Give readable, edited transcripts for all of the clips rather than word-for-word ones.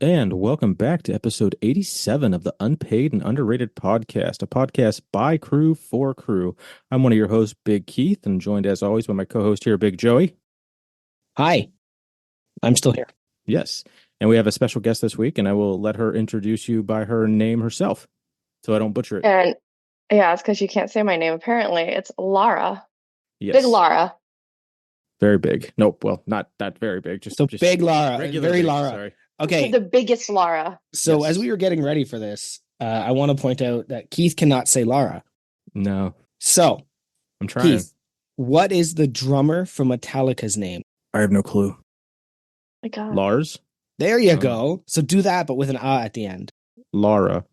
And welcome back to episode 87 of the Unpaid and Underrated Podcast, a podcast by crew for crew. I'm one of your hosts, Big Keith, and joined as always by my co-host here, Big Joey. Hi, I'm still here. Yes. And we have a special guest this week, and I will let her introduce you by her name herself so I don't butcher it. And yeah, it's because you can't say my name apparently. It's Lara. Yes. Big Lara. Very big. Nope. Well, not that very big. Just Big Lara. Regular Very big, Lara. Sorry. Okay. The biggest Lara. So Yes. as we were getting ready for this, I want to point out that Keith cannot say Lara. No. So, I'm trying. Keith, what is the drummer for Metallica's name? I have no clue. My God. Lars? There you go. So do that, but with an A at the end. Lara.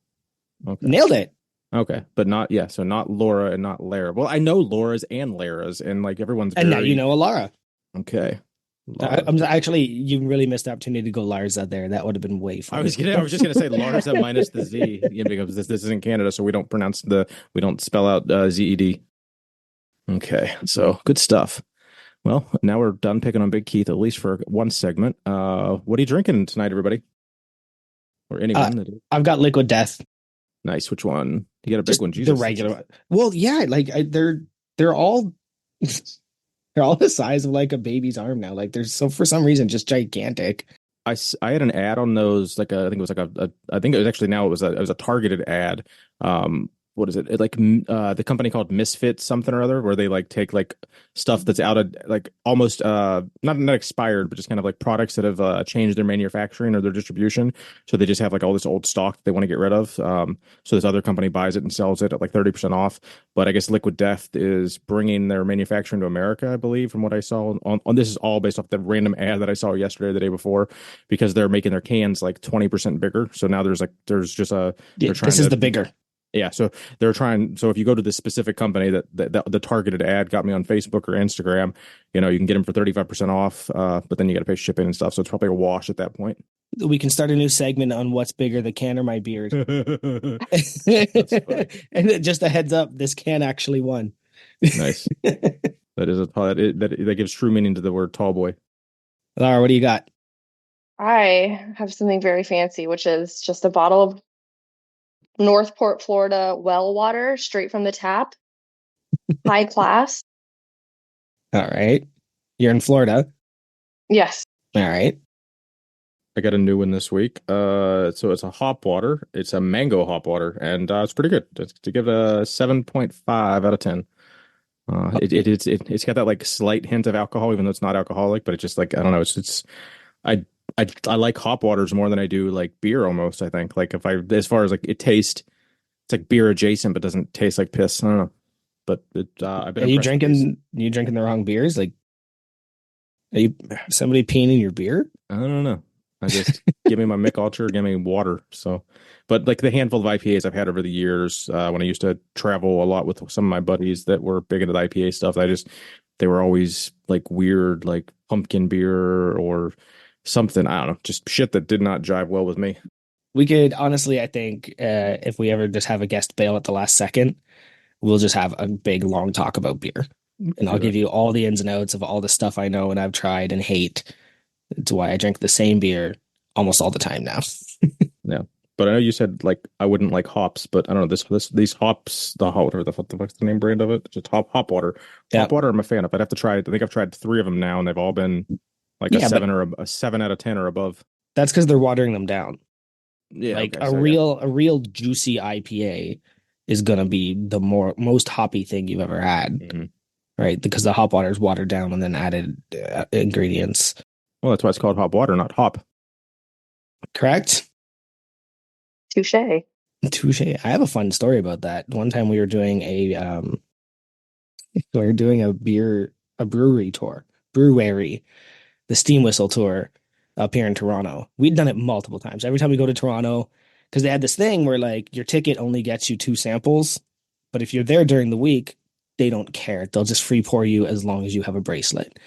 Okay. Nailed it. Okay, but not so not Laura and not Lara. Well, I know Laura's and Lara's, and like everyone's And now very... you know a Lara. Okay. Lara. I'm actually, you really missed the opportunity to go Larza there. That would have been way fun. I was just gonna say Larsa minus the Z, because this isn't Canada, so we don't spell out ZED. Okay, so good stuff. Well, now we're done picking on Big Keith, at least for one segment. What are you drinking tonight, everybody? Or anyone? I've got Liquid Death. Nice. Which one? You got a big Just one, Jesus. the regular one. Well, yeah, like they're all they're all the size of like a baby's arm now. Like they're so for some reason just gigantic. I had an ad on those, like I think it was like I think it was actually now it was a targeted ad. What is it? The company called Misfit something or other, where they like take like stuff that's out of like almost not expired, but just kind of like products that have changed their manufacturing or their distribution. So they just have like all this old stock that they want to get rid of. So this other company buys it and sells it at like 30% off. But I guess Liquid Death is bringing their manufacturing to America, I believe, from what I saw on this is all based off the random ad that I saw yesterday or the day before, because they're making their cans like 20% bigger. So now there's just a This is the bigger. Yeah, so they're trying. So if you go to this specific company that the targeted ad got me on Facebook or Instagram, you can get them for 35% off, but then you got to pay shipping and stuff. So it's probably a wash at that point. We can start a new segment on what's bigger, the can or my beard. And just a heads up, this can actually won. Nice. That is that gives true meaning to the word tall boy. Lara, what do you got? I have something very fancy, which is just a bottle of Northport, Florida well water straight from the tap. High class. All right. You're in Florida. Yes. All right. I got a new one this week. So it's a hop water. It's a mango hop water, and it's pretty good. To give it a 7.5 out of 10. It's got that like slight hint of alcohol, even though it's not alcoholic, but it's just like, I don't know. I like hop waters more than I do like beer almost, I think. Like as far as like it tastes, it's like beer adjacent, but doesn't taste like piss. I don't know. But I've been Are you drinking the wrong beers? Like, are you somebody peeing in your beer? I don't know. I just give me my Mick Ultra, give me water. So, but like the handful of IPAs I've had over the years, when I used to travel a lot with some of my buddies that were big into the IPA stuff, they were always like weird, like pumpkin beer or something. I don't know, just shit that did not jive well with me. We could honestly, I think, if we ever just have a guest bail at the last second, we'll just have a big long talk about beer, and I'll give you all the ins and outs of all the stuff I know and I've tried and hate. It's why I drink the same beer almost all the time now. Yeah, but I know you said like I wouldn't like hops, but I don't know these hops, whatever the fuck's the name brand of it? Just hop water. Yeah. Hop water I'm a fan of. I'd have to try it. I think I've tried 3 of them now, and they've all been like a 7 out of 10 or above. That's because they're watering them down. Yeah, like okay, a real juicy IPA is gonna be the most hoppy thing you've ever had, right? Because the hop water is watered down and then added ingredients. Well, that's why it's called hop water, not hop. Correct. Touche. I have a fun story about that. One time we were doing a brewery tour, the Steam Whistle tour up here in Toronto. We'd done it multiple times. Every time we go to Toronto, because they had this thing where like your ticket only gets you 2 samples, but if you're there during the week, they don't care. They'll just free pour you as long as you have a bracelet.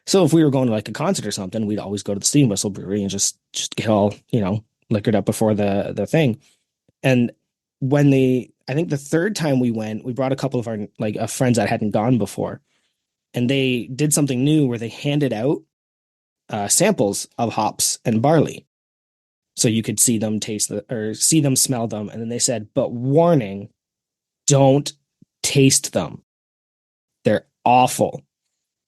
So if we were going to like a concert or something, we'd always go to the Steam Whistle Brewery and just get all, liquored up before the thing. And I think the third time we went, we brought a couple of our friends that hadn't gone before, and they did something new where they handed out samples of hops and barley. so you could see them taste or see them, smell them. And then they said, but warning, don't taste them. They're awful.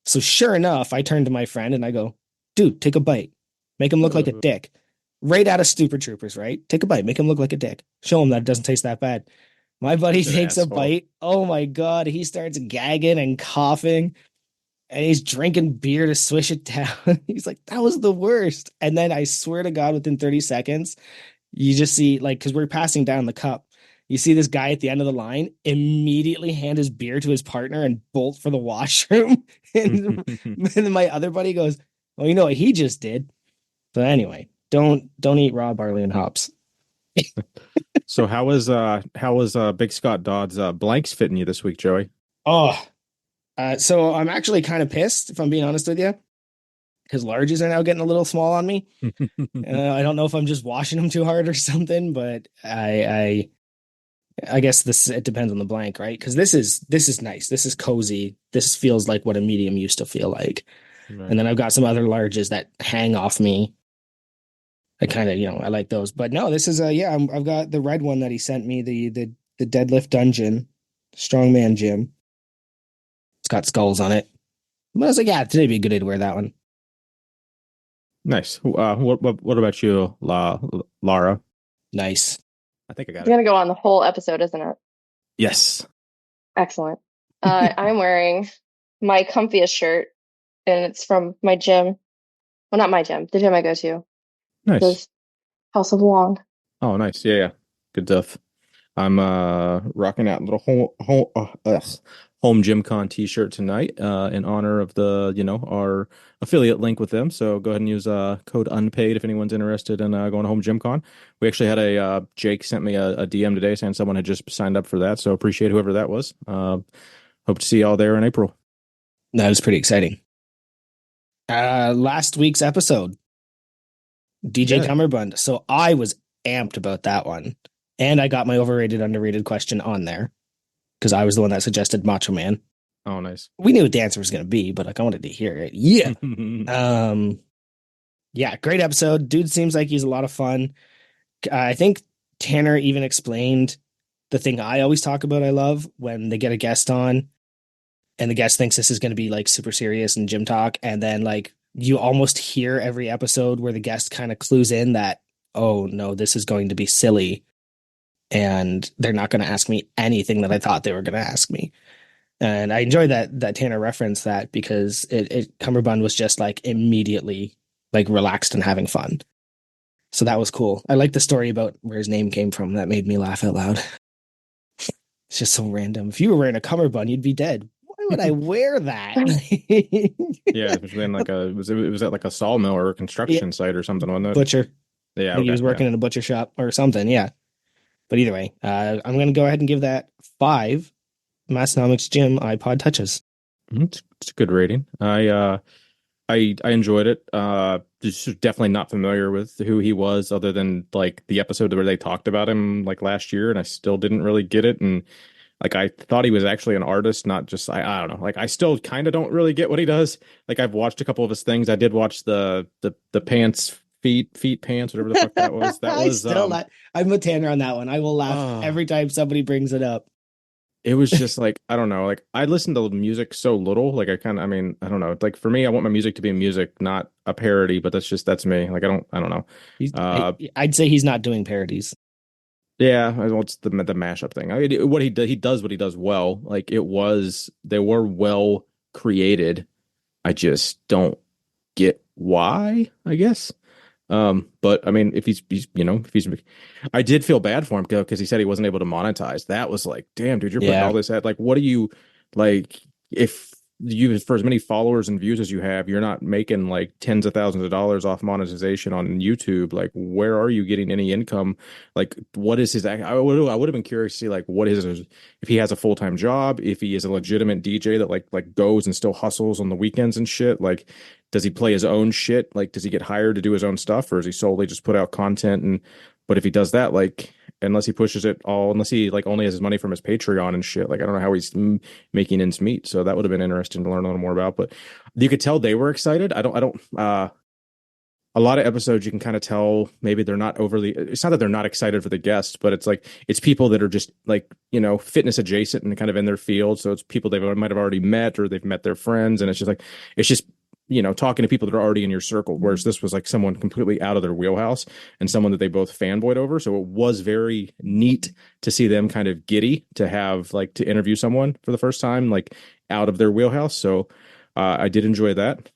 So sure enough, I turn to my friend and I go, dude, take a bite. Make him look like a dick. Right out of Stupid Troopers, right? Take a bite. Make him look like a dick. Show him that it doesn't taste that bad. My buddy takes a bite. Oh my God. He starts gagging and coughing and he's drinking beer to swish it down. He's like, that was the worst. And then I swear to God, within 30 seconds, you just see, like, because we're passing down the cup, you see this guy at the end of the line immediately hand his beer to his partner and bolt for the washroom. And then my other buddy goes, well, you know what he just did. So anyway, don't eat raw barley and hops. So how was Big Scott Dodd's blanks fitting you this week, Joey? Oh, so I'm actually kind of pissed, if I'm being honest with you, because larges are now getting a little small on me. I don't know if I'm just washing them too hard or something, but I guess it depends on the blank, right? Because this is nice. This is cozy. This feels like what a medium used to feel like. Right. And then I've got some other larges that hang off me. I kind of, I like those. But no, this is I've got the red one that he sent me, the deadlift dungeon, strongman gym. It's got skulls on it. But I was like, yeah, today'd be a good day to wear that one. Nice. What about you, Lara? Nice. I think I got it. It's going to go on the whole episode, isn't it? Yes. Excellent. I'm wearing my comfiest shirt, and it's from my gym. Well, not my gym, the gym I go to. Nice. It's House of Wong. Oh, nice. Yeah. Good stuff. I'm rocking out a little home gym con t-shirt tonight in honor of our affiliate link with them. So go ahead and use code unpaid if anyone's interested in going to home gym con. We actually had Jake sent me a DM today saying someone had just signed up for that. So appreciate whoever that was. Hope to see y'all there in April. That was pretty exciting. Last week's episode, DJ Cummerbund. So I was amped about that one. And I got my overrated, underrated question on there because I was the one that suggested Macho Man. Oh, nice. We knew what the answer was going to be, but I wanted to hear it. Yeah. Yeah, great episode. Dude seems like he's a lot of fun. I think Tanner even explained the thing I always talk about I love when they get a guest on and the guest thinks this is going to be like super serious and gym talk. And then like you almost hear every episode where the guest kind of clues in that, oh no, this is going to be silly. And they're not going to ask me anything that I thought they were going to ask me. And I enjoy that Tanner referenced that because Cumberbund was just like immediately like relaxed and having fun. So that was cool. I like the story about where his name came from. That made me laugh out loud. It's just so random. If you were wearing a cummerbund, you'd be dead. Why would I wear that? Yeah, especially in like it was at like a sawmill or a construction site or something, wasn't it? Butcher. Yeah, he was working in a butcher shop or something. Yeah. But either way, I'm going to go ahead and give that 5 Massenomics Gym iPod touches. It's a good rating. I enjoyed it. Just definitely not familiar with who he was other than like the episode where they talked about him like last year, and I still didn't really get it. And like I thought he was actually an artist, not just I don't know. Like I still kind of don't really get what he does. Like I've watched a couple of his things. I did watch the pants. Feet pants, whatever the fuck that was. That was I'm with Tanner on that one. I will laugh every time somebody brings it up. It was just like, I don't know, like I listen to music so little. Like I don't know. Like for me, I want my music to be music, not a parody, but that's me. Like I don't know. I'd say he's not doing parodies. Yeah, well, it's the mashup thing. I mean, what he does what he does well. Like they were well created. I just don't get why, I guess. But I mean, if he's I did feel bad for him because he said he wasn't able to monetize. That was like, damn, dude, you're putting all this at like, what do you like? If you, for as many followers and views as you have, you're not making like tens of thousands of dollars off monetization on YouTube. Like, where are you getting any income? Like, what is his? I would have been curious to see like what is his, if he has a full-time job, if he is a legitimate DJ that like goes and still hustles on the weekends and shit. Like, does he play his own shit? Like, does he get hired to do his own stuff, or is he solely just put out content? And but if he does that, like, unless he pushes it all, unless he like only has his money from his Patreon and shit, like I don't know how he's making ends meet. So that would have been interesting to learn a little more about. But you could tell they were excited. I don't. a lot of episodes you can kind of tell maybe they're not overly, it's not that they're not excited for the guests, but it's like it's people that are just like, fitness adjacent and kind of in their field. So it's people they might have already met or they've met their friends. And it's just talking to people that are already in your circle. Whereas this was like someone completely out of their wheelhouse and someone that they both fanboyed over. So it was very neat to see them kind of giddy to have like to interview someone for the first time, like out of their wheelhouse. So I did enjoy that.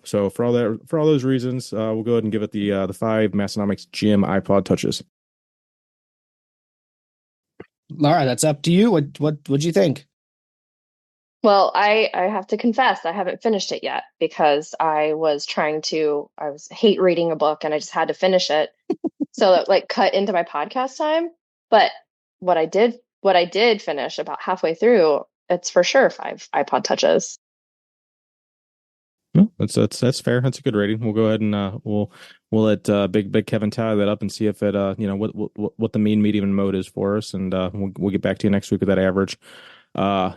So for all those reasons, we'll go ahead and give it the 5 Massonomics Gym iPod touches. Lara, that's up to you. What'd you think? Well, I have to confess, I haven't finished it yet because I was hate reading a book and I just had to finish it. So it like cut into my podcast time. But what I did finish about halfway through, it's for sure 5 iPod touches. No, that's fair. That's a good rating. We'll go ahead and we'll let big Kevin tie that up and see if it what the mean medium mode is for us, and we'll get back to you next week with that average.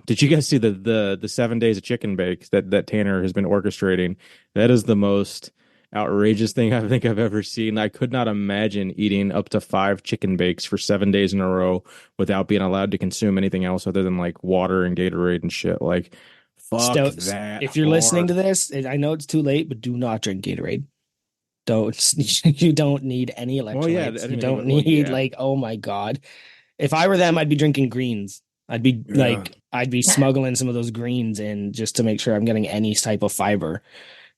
Did you guys see the 7 days of chicken bake that Tanner has been orchestrating? That is the most outrageous thing I think I've ever seen. I could not imagine eating up to 5 chicken bakes for 7 days in a row without being allowed to consume anything else other than like water and Gatorade and shit. Like, fuck So, that if you're listening to hard. this, I know it's too late, but do not drink Gatorade. Don't you don't need any Well, yeah, I electrolytes. didn't You even think don't about. Well, need yeah, like, oh my God. If I were them, I'd be drinking greens. yeah. I'd be smuggling some of those greens in just to make sure I'm getting any type of fiber.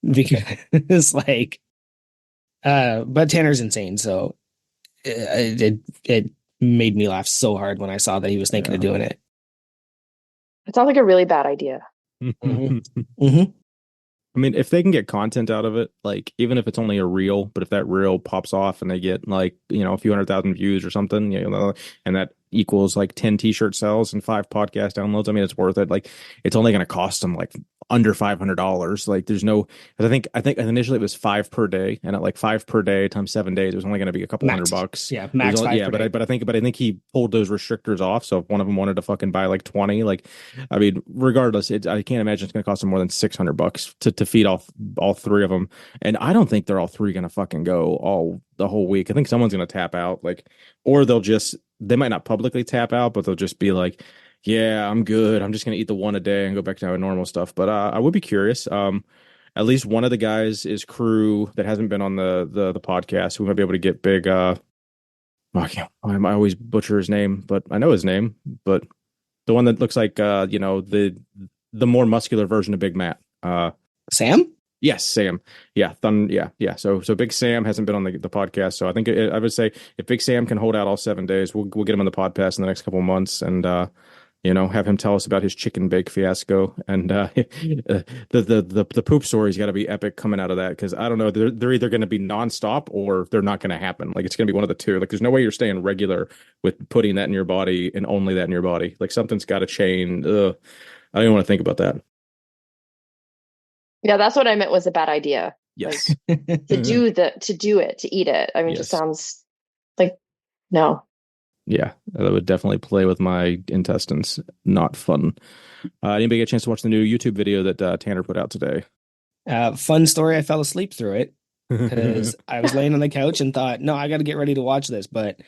Because it's like but Tanner's insane, so it made me laugh so hard when I saw that he was thinking of Yeah. doing it. It sounds like a really bad idea. Hmm. Hmm. I mean, if they can get content out of it, like even if it's only a reel, but if that reel pops off and they get like, a few 100,000 views or something, and that equals like 10 t-shirt sales and 5 podcast downloads, I mean, it's worth it. Like it's only going to cost them like under $500. Like there's no, 'cause I think initially it was 5 per day, and at like 5 per day times 7 days, it was only going to be a couple hundred Max. bucks. Yeah, It was max only, five yeah, per but I, day. but I think he pulled those restrictors off. So if one of them wanted to fucking buy like 20, like, I mean, regardless, I can't imagine it's going to cost them more than $600 to feed all three of them. And I don't think they're all three going to fucking go all the whole week. I think someone's going to tap out, like, or they might not publicly tap out, but they'll just be like, yeah, I'm good. I'm just going to eat the one a day and go back to my normal stuff. But I would be curious. At least one of the guys is crew that hasn't been on the podcast. We might be able to get big. I always butcher his name, but I know his name. But the one that looks like the more muscular version of Big Matt. Sam? Yes, Sam. Yeah, yeah. So Big Sam hasn't been on the podcast. So I think I would say if Big Sam can hold out all 7 days, we'll get him on the podcast in the next couple of months, and have him tell us about his chicken bake fiasco, and the poop story's got to be epic coming out of that, because I don't know, they're either going to be nonstop or they're not going to happen. Like it's going to be one of the two. Like there's no way you're staying regular with putting that in your body and only that in your body. Like something's got to change. Ugh. I don't even want to think about that. Yeah, that's what I meant was a bad idea. Yes. To eat it. I mean, it just Yes. sounds like no. Yeah, that would definitely play with my intestines. Not fun. Anybody get a chance to watch the new YouTube video that Tanner put out today? Fun story. I fell asleep through it because I was laying on the couch and thought, no, I got to get ready to watch this. But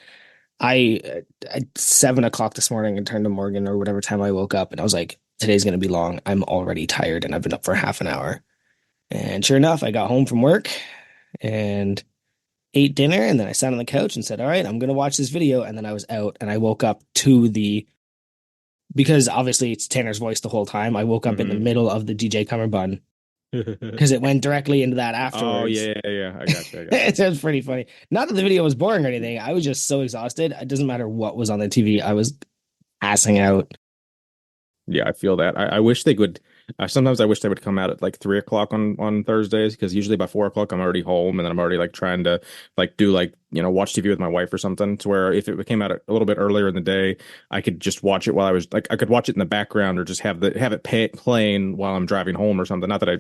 at 7 o'clock this morning, I turned to Morgan or whatever time I woke up, and I was like, today's going to be long. I'm already tired, and I've been up for half an hour. And sure enough, I got home from work and ate dinner, and then I sat on the couch and said, all right, I'm going to watch this video. And then I was out, and I woke up because obviously it's Tanner's voice the whole time. I woke up in the middle of the DJ Cummerbund because it went directly into that Oh afterwards. yeah. I got you. It was pretty funny. Not that the video was boring or anything. I was just so exhausted. It doesn't matter what was on the TV. I was passing out. Yeah, I feel that. I wish they would. Sometimes I wish they would come out at like 3 o'clock on Thursdays, because usually by 4 o'clock I'm already home, and then I'm already like trying to like do like watch TV with my wife or something. To where if it came out a little bit earlier in the day, I could just watch it while I was like, I could watch it in the background, or just have it playing while I'm driving home or something. Not that I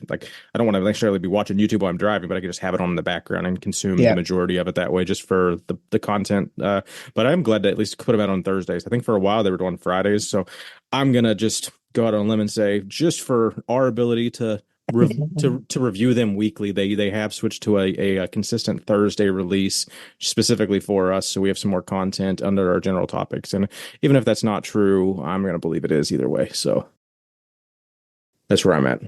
don't want to necessarily be watching YouTube while I'm driving, but I could just have it on in the background and consume the Yeah. majority of it that way, just for the content. But I'm glad to at least put them out on Thursdays. I think for a while they were doing Fridays, so I'm gonna just go out on a limb and say, just for our ability to to review them weekly. They have switched to a consistent Thursday release specifically for us, so we have some more content under our general topics. And even if that's not true, I'm going to believe it is either way. So that's where I'm at.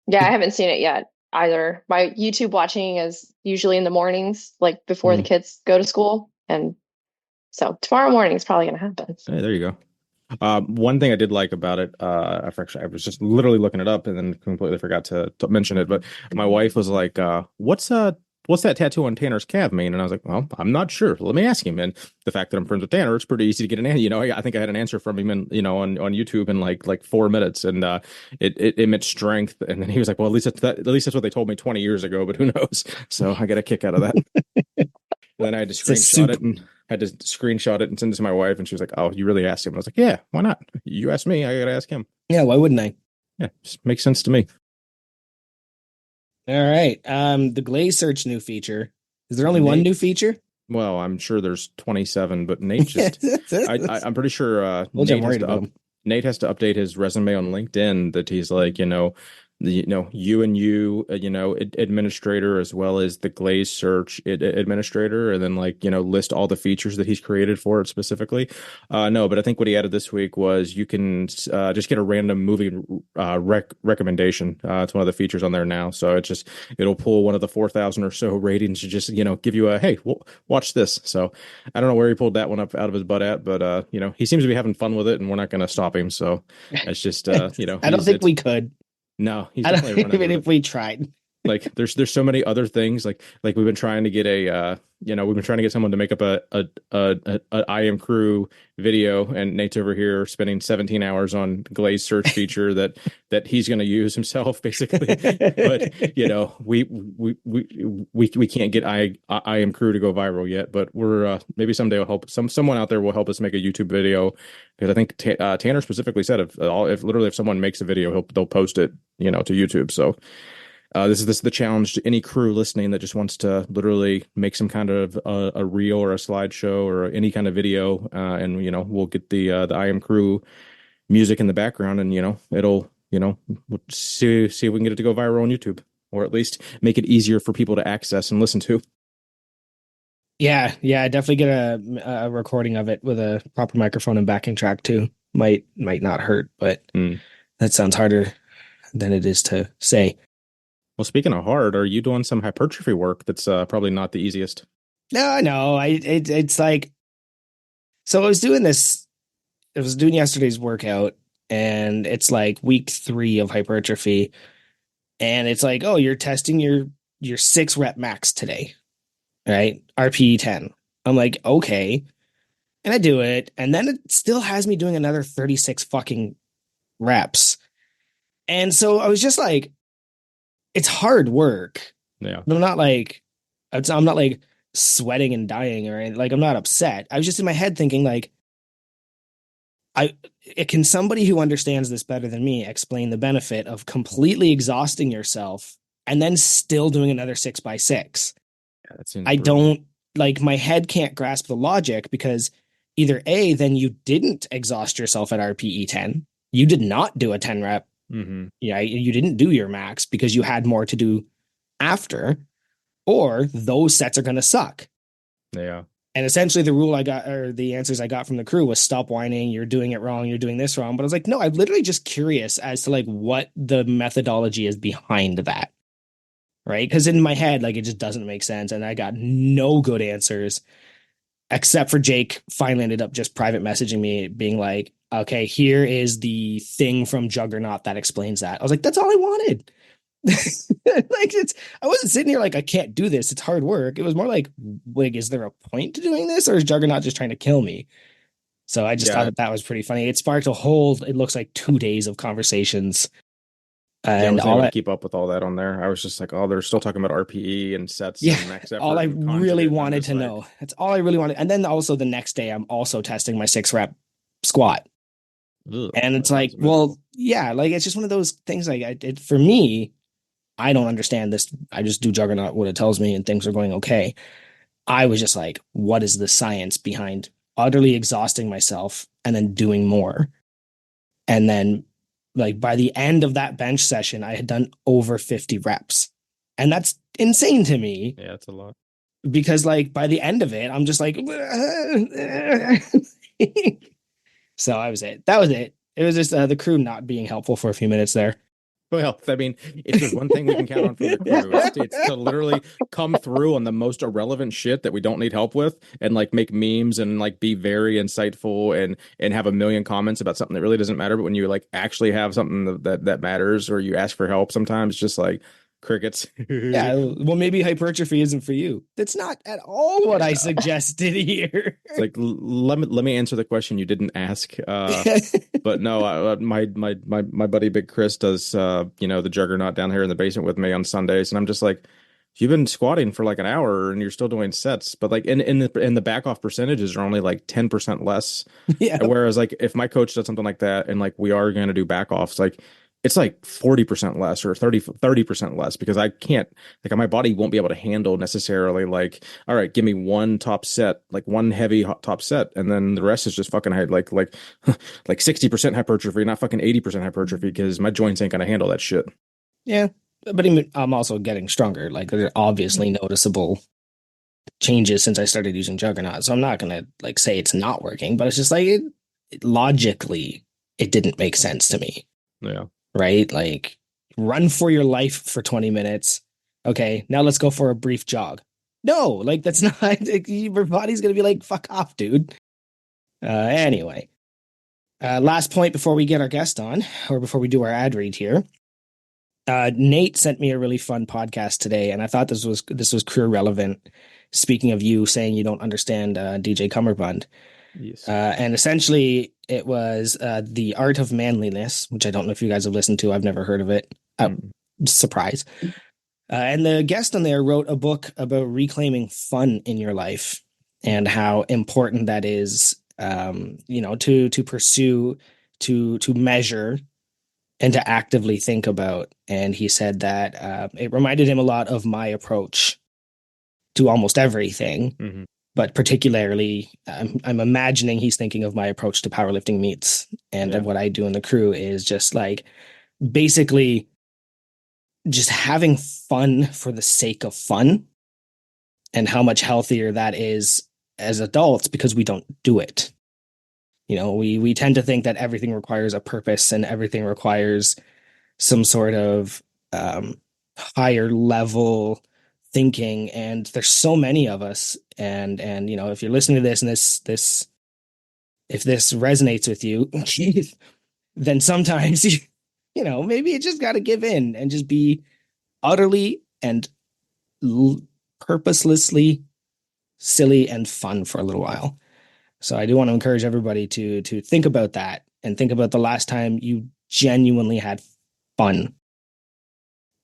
Yeah, I haven't seen it yet either. My YouTube watching is usually in the mornings, like before the kids go to school. And so tomorrow morning is probably going to happen. Hey, there you go. One thing I did like about it, I was just literally looking it up and then completely forgot to mention it. But my wife was like, what's that tattoo on Tanner's calf mean? And I was like, well, I'm not sure. Let me ask him. And the fact that I'm friends with Tanner, it's pretty easy to get an answer. I think I had an answer from him on YouTube in like 4 minutes, and it meant strength. And then he was like, well, at least that's what they told me 20 years ago, but who knows? So I got a kick out of that. And then I had to screenshot it and send it to my wife, and she was like, "Oh, you really asked him?" I was like, "Yeah, why not? You asked me, I gotta ask him." Yeah, why wouldn't I? Yeah, just makes sense to me. All right. The Glaze Search new feature. Is there only one new feature? Well, I'm sure there's 27, but Nate just I'm pretty sure Nate has to update his resume on LinkedIn that he's like, you and administrator, as well as the Glaze Search administrator, and then list all the features that he's created for it specifically. No, but I think what he added this week was you can just get a random movie recommendation. It's one of the features on there now, so it'll pull one of the 4,000 or so ratings to just give you a hey, watch this. So I don't know where he pulled that one up out of his butt at, but he seems to be having fun with it, and we're not going to stop him. So it's just I don't think we could. No, he's I don't even if we tried. Like there's so many other things like we've been trying to get we've been trying to get someone to make up a I am crew video, and Nate's over here spending 17 hours on Glaze Search feature that he's going to use himself basically. But we can't get I am crew to go viral yet, but we're maybe someday will help someone out there will help us make a YouTube video, because I think Tanner specifically said if someone makes a video, they'll post it to YouTube. So this is the challenge to any crew listening that just wants to literally make some kind of a reel or a slideshow or any kind of video, and we'll get the I am crew music in the background, and it'll we'll see if we can get it to go viral on YouTube, or at least make it easier for people to access and listen to. Yeah, definitely get a recording of it with a proper microphone and backing track too. Might not hurt, but that sounds harder than it is to say. Well, speaking of hard, are you doing some hypertrophy work that's probably not the easiest? No. It's like, so I was doing yesterday's workout, and it's like week 3 of hypertrophy, and it's like, oh, you're testing your 6 rep max today, right? RPE 10. I'm like, okay. And I do it, and then it still has me doing another 36 fucking reps. And so I was just like, it's hard work. Yeah. I'm not like sweating and dying or anything. Like, I'm not upset. I was just in my head thinking like, can somebody who understands this better than me explain the benefit of completely exhausting yourself and then still doing another 6x6? Yeah, that seems I don't like, my head can't grasp the logic, because either A, then you didn't exhaust yourself at RPE 10. You did not do a 10 rep. Mm-hmm. Yeah, you didn't do your max because you had more to do after, or those sets are going to suck. Yeah. And essentially the rule I got, or the answers I got from the crew, was stop whining. You're doing it wrong. You're doing this wrong. But I was like, no, I'm literally just curious as to like what the methodology is behind that. Right. Because in my head, like, it just doesn't make sense. And I got no good answers, except for Jake finally ended up just private messaging me being like, okay, here is the thing from Juggernaut that explains that. I was like, that's all I wanted. Like, I wasn't sitting here like, I can't do this. It's hard work. It was more like, is there a point to doing this, or is Juggernaut just trying to kill me? So I just thought that was pretty funny. It sparked it looks like 2 days of conversations. And I was able to keep up with all that on there. I was just like, oh, they're still talking about RPE and sets and max effort. All I really wanted to know. That's all I really wanted. And then also the next day, I'm also testing my 6 rep squat. Ugh, and it's like, well, yeah, like, it's just one of those things. Like, for me, I don't understand this. I just do Juggernaut what it tells me, and things are going okay. I was just like, what is the science behind utterly exhausting myself and then doing more? And then like by the end of that bench session, I had done over 50 reps. And that's insane to me Yeah, it's a lot. because like by the end of it, I'm just like, so I was it. That was it. It was just the crew not being helpful for a few minutes there. Well, I mean, if there's one thing we can count on from the crew, it's to literally come through on the most irrelevant shit that we don't need help with, and like make memes and like be very insightful and have a million comments about something that really doesn't matter. But when you like actually have something that matters, or you ask for help, sometimes it's just like crickets. Yeah, well, maybe hypertrophy isn't for you. That's not at all what I suggested here. It's like let me answer the question you didn't ask. But no, my buddy Big Chris does the juggernaut down here in the basement with me on Sundays, and I'm just like, you've been squatting for like an hour and you're still doing sets, but like in the back off percentages are only like 10% less. Yeah. Whereas like if my coach does something like that and like we are going to do back offs, like it's like 40% less or 30% less, because I can't, like, my body won't be able to handle necessarily like, all right, give me one top set, like one heavy top set, and then the rest is just fucking like 60% hypertrophy, not fucking 80% hypertrophy, because my joints ain't gonna handle that shit. Yeah. But I'm also getting stronger. Like there are obviously noticeable changes since I started using Juggernaut. So I'm not gonna like say it's not working, but it's just like logically it didn't make sense to me. Yeah. Right? Like run for your life for 20 minutes. Okay, now let's go for a brief jog. No, like that's not like, your body's gonna be like, fuck off, dude. Anyway. Last point before we get our guest on, or before we do our ad read here. Nate sent me a really fun podcast today, and I thought this was career relevant. Speaking of you saying you don't understand DJ Cummerbund. Yes. And essentially it was The Art of Manliness, which I don't know if you guys have listened to. I've never heard of it. Surprise. And the guest on there wrote a book about reclaiming fun in your life and how important that is, to pursue, to measure, and to actively think about. And he said that it reminded him a lot of my approach to almost everything. Mm-hmm. But particularly, I'm imagining he's thinking of my approach to powerlifting meets. And then what I do in the crew is just like basically just having fun for the sake of fun, and how much healthier that is as adults because we don't do it. You know, we tend to think that everything requires a purpose and everything requires some sort of higher level thinking, and there's so many of us, and if you're listening to this and this if this resonates with you, then sometimes maybe you just got to give in and just be utterly and purposelessly silly and fun for a little while. So I do want to encourage everybody to think about that, and think about the last time you genuinely had fun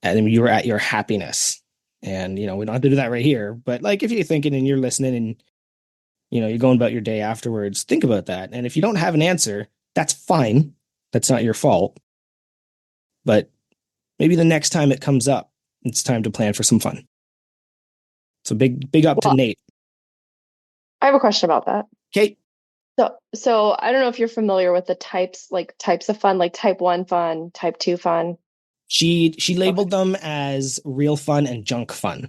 and you were at your happiness. And, we don't have to do that right here, but like if you're thinking and you're listening and, you're going about your day afterwards, think about that. And if you don't have an answer, that's fine. That's not your fault. But maybe the next time it comes up, it's time to plan for some fun. So big up to Nate. I have a question about that. Okay. So I don't know if you're familiar with the types of fun, like type 1 fun, type 2 fun. She labeled them as real fun and junk fun.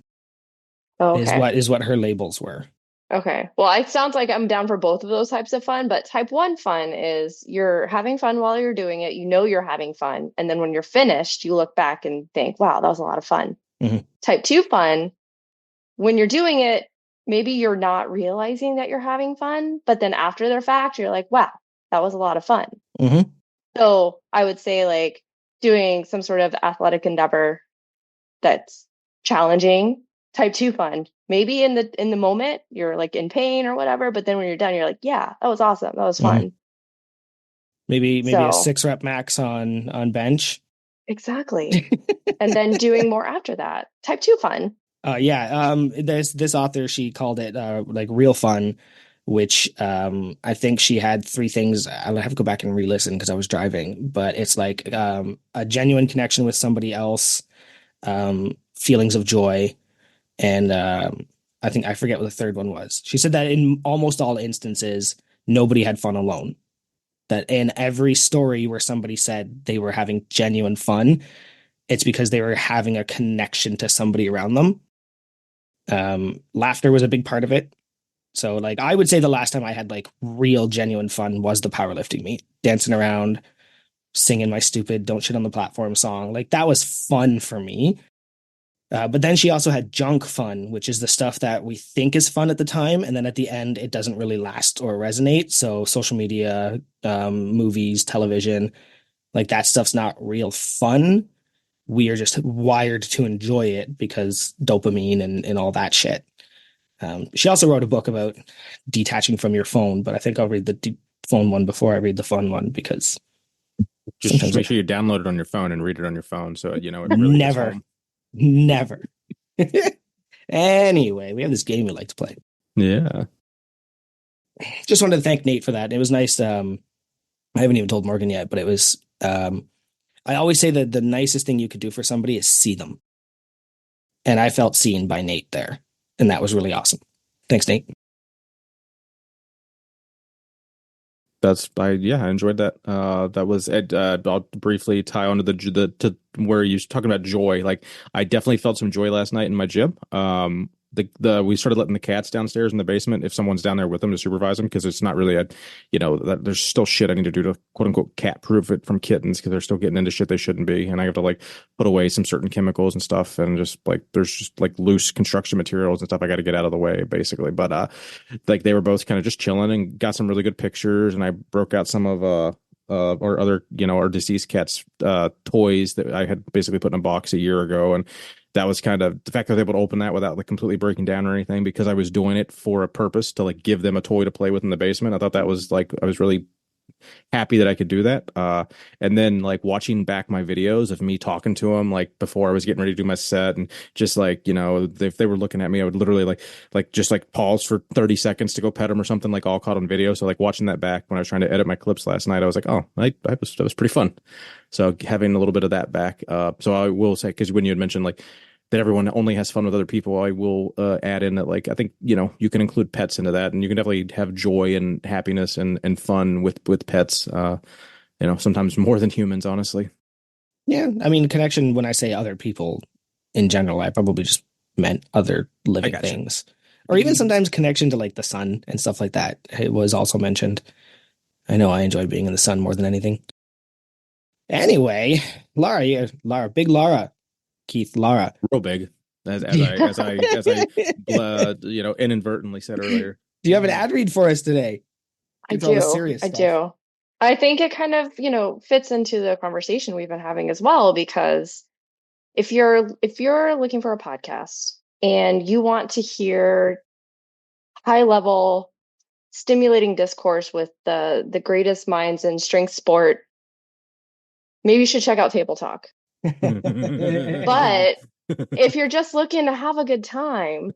Oh, okay. Is what her labels were. Okay. Well, it sounds like I'm down for both of those types of fun, but type 1 fun is you're having fun while you're doing it. You know you're having fun. And then when you're finished, you look back and think, wow, that was a lot of fun. Mm-hmm. Type 2 fun, when you're doing it, maybe you're not realizing that you're having fun, but then after the fact, you're like, wow, that was a lot of fun. Mm-hmm. So I would say like doing some sort of athletic endeavor that's challenging, type 2 fun. Maybe in the moment you're like in pain or whatever, but then when you're done, you're like, yeah, that was awesome. That was fun. Mm-hmm. Maybe a 6-rep max on bench. Exactly. And then doing more after that. Type 2 fun. There's this author, she called it like real fun, which I think she had 3 things. I'll have to go back and re-listen because I was driving, but it's like a genuine connection with somebody else, feelings of joy, and I forget what the third one was. She said that in almost all instances, nobody had fun alone. that in every story where somebody said they were having genuine fun, it's because they were having a connection to somebody around them. Laughter was a big part of it. So like I would say the last time I had like real genuine fun was the powerlifting meet, dancing around, singing my stupid "Don't Shit on the Platform" song. Like that was fun for me. But then she also had junk fun, which is the stuff that we think is fun at the time, and then at the end it doesn't really last or resonate. So social media, movies, television, like that stuff's not real fun. We are just wired to enjoy it because dopamine and all that shit. She also wrote a book about detaching from your phone, but I think I'll read the phone one before I read the fun one because Just sometimes make sure you download it on your phone and read it on your phone, so you know it really hits never, home. never. Anyway, we have this game we like to play. Yeah. Just wanted to thank Nate for that. It was nice. I haven't even told Morgan yet, but it was. I always say that the nicest thing you could do for somebody is see them, and I felt seen by Nate there, and that was really awesome. Thanks, Nate. I enjoyed that. That was it. I'll briefly tie onto the to where you're talking about joy. Like I definitely felt some joy last night in my gym. The we started letting the cats downstairs in the basement if someone's down there with them to supervise them because it's not really there's still shit I need to do to quote unquote cat proof it from kittens because they're still getting into shit they shouldn't be, and I have to like put away some certain chemicals and stuff, and just like there's just like loose construction materials and stuff I got to get out of the way basically. But like they were both kind of just chilling and got some really good pictures, and I broke out some of or other our deceased cats toys that I had basically put in a box a year ago, and that was kind of the fact that I was able to open that without like completely breaking down or anything because I was doing it for a purpose to like give them a toy to play with in the basement. I thought that was like I was really happy that I could do that. And then like watching back my videos of me talking to them, like before I was getting ready to do my set, and just like, if they were looking at me, I would literally just like pause for 30 seconds to go pet them or something, like all caught on video. So like watching that back when I was trying to edit my clips last night, I was like, oh, that was pretty fun. So having a little bit of that back. So I will say, because when you had mentioned like that everyone only has fun with other people, I will add in that like I think you can include pets into that, and you can definitely have joy and happiness and fun with pets. Sometimes more than humans, honestly. Yeah, I mean, connection. When I say other people in general, I probably just meant other I living gotcha. things, or even sometimes connection to like the sun and stuff like that. It was also mentioned. I know I enjoyed being in the sun more than anything. Anyway, Lara, yeah, Lara, Big Lara, Keith, Lara. Real big, as Yeah. I inadvertently said earlier. Do you have an ad read for us today? I Get to all the do. serious I stuff. do. I think it kind of, fits into the conversation we've been having as well, because if you're looking for a podcast and you want to hear high level stimulating discourse with the greatest minds in strength sport, maybe you should check out Table Talk. But if you're just looking to have a good time,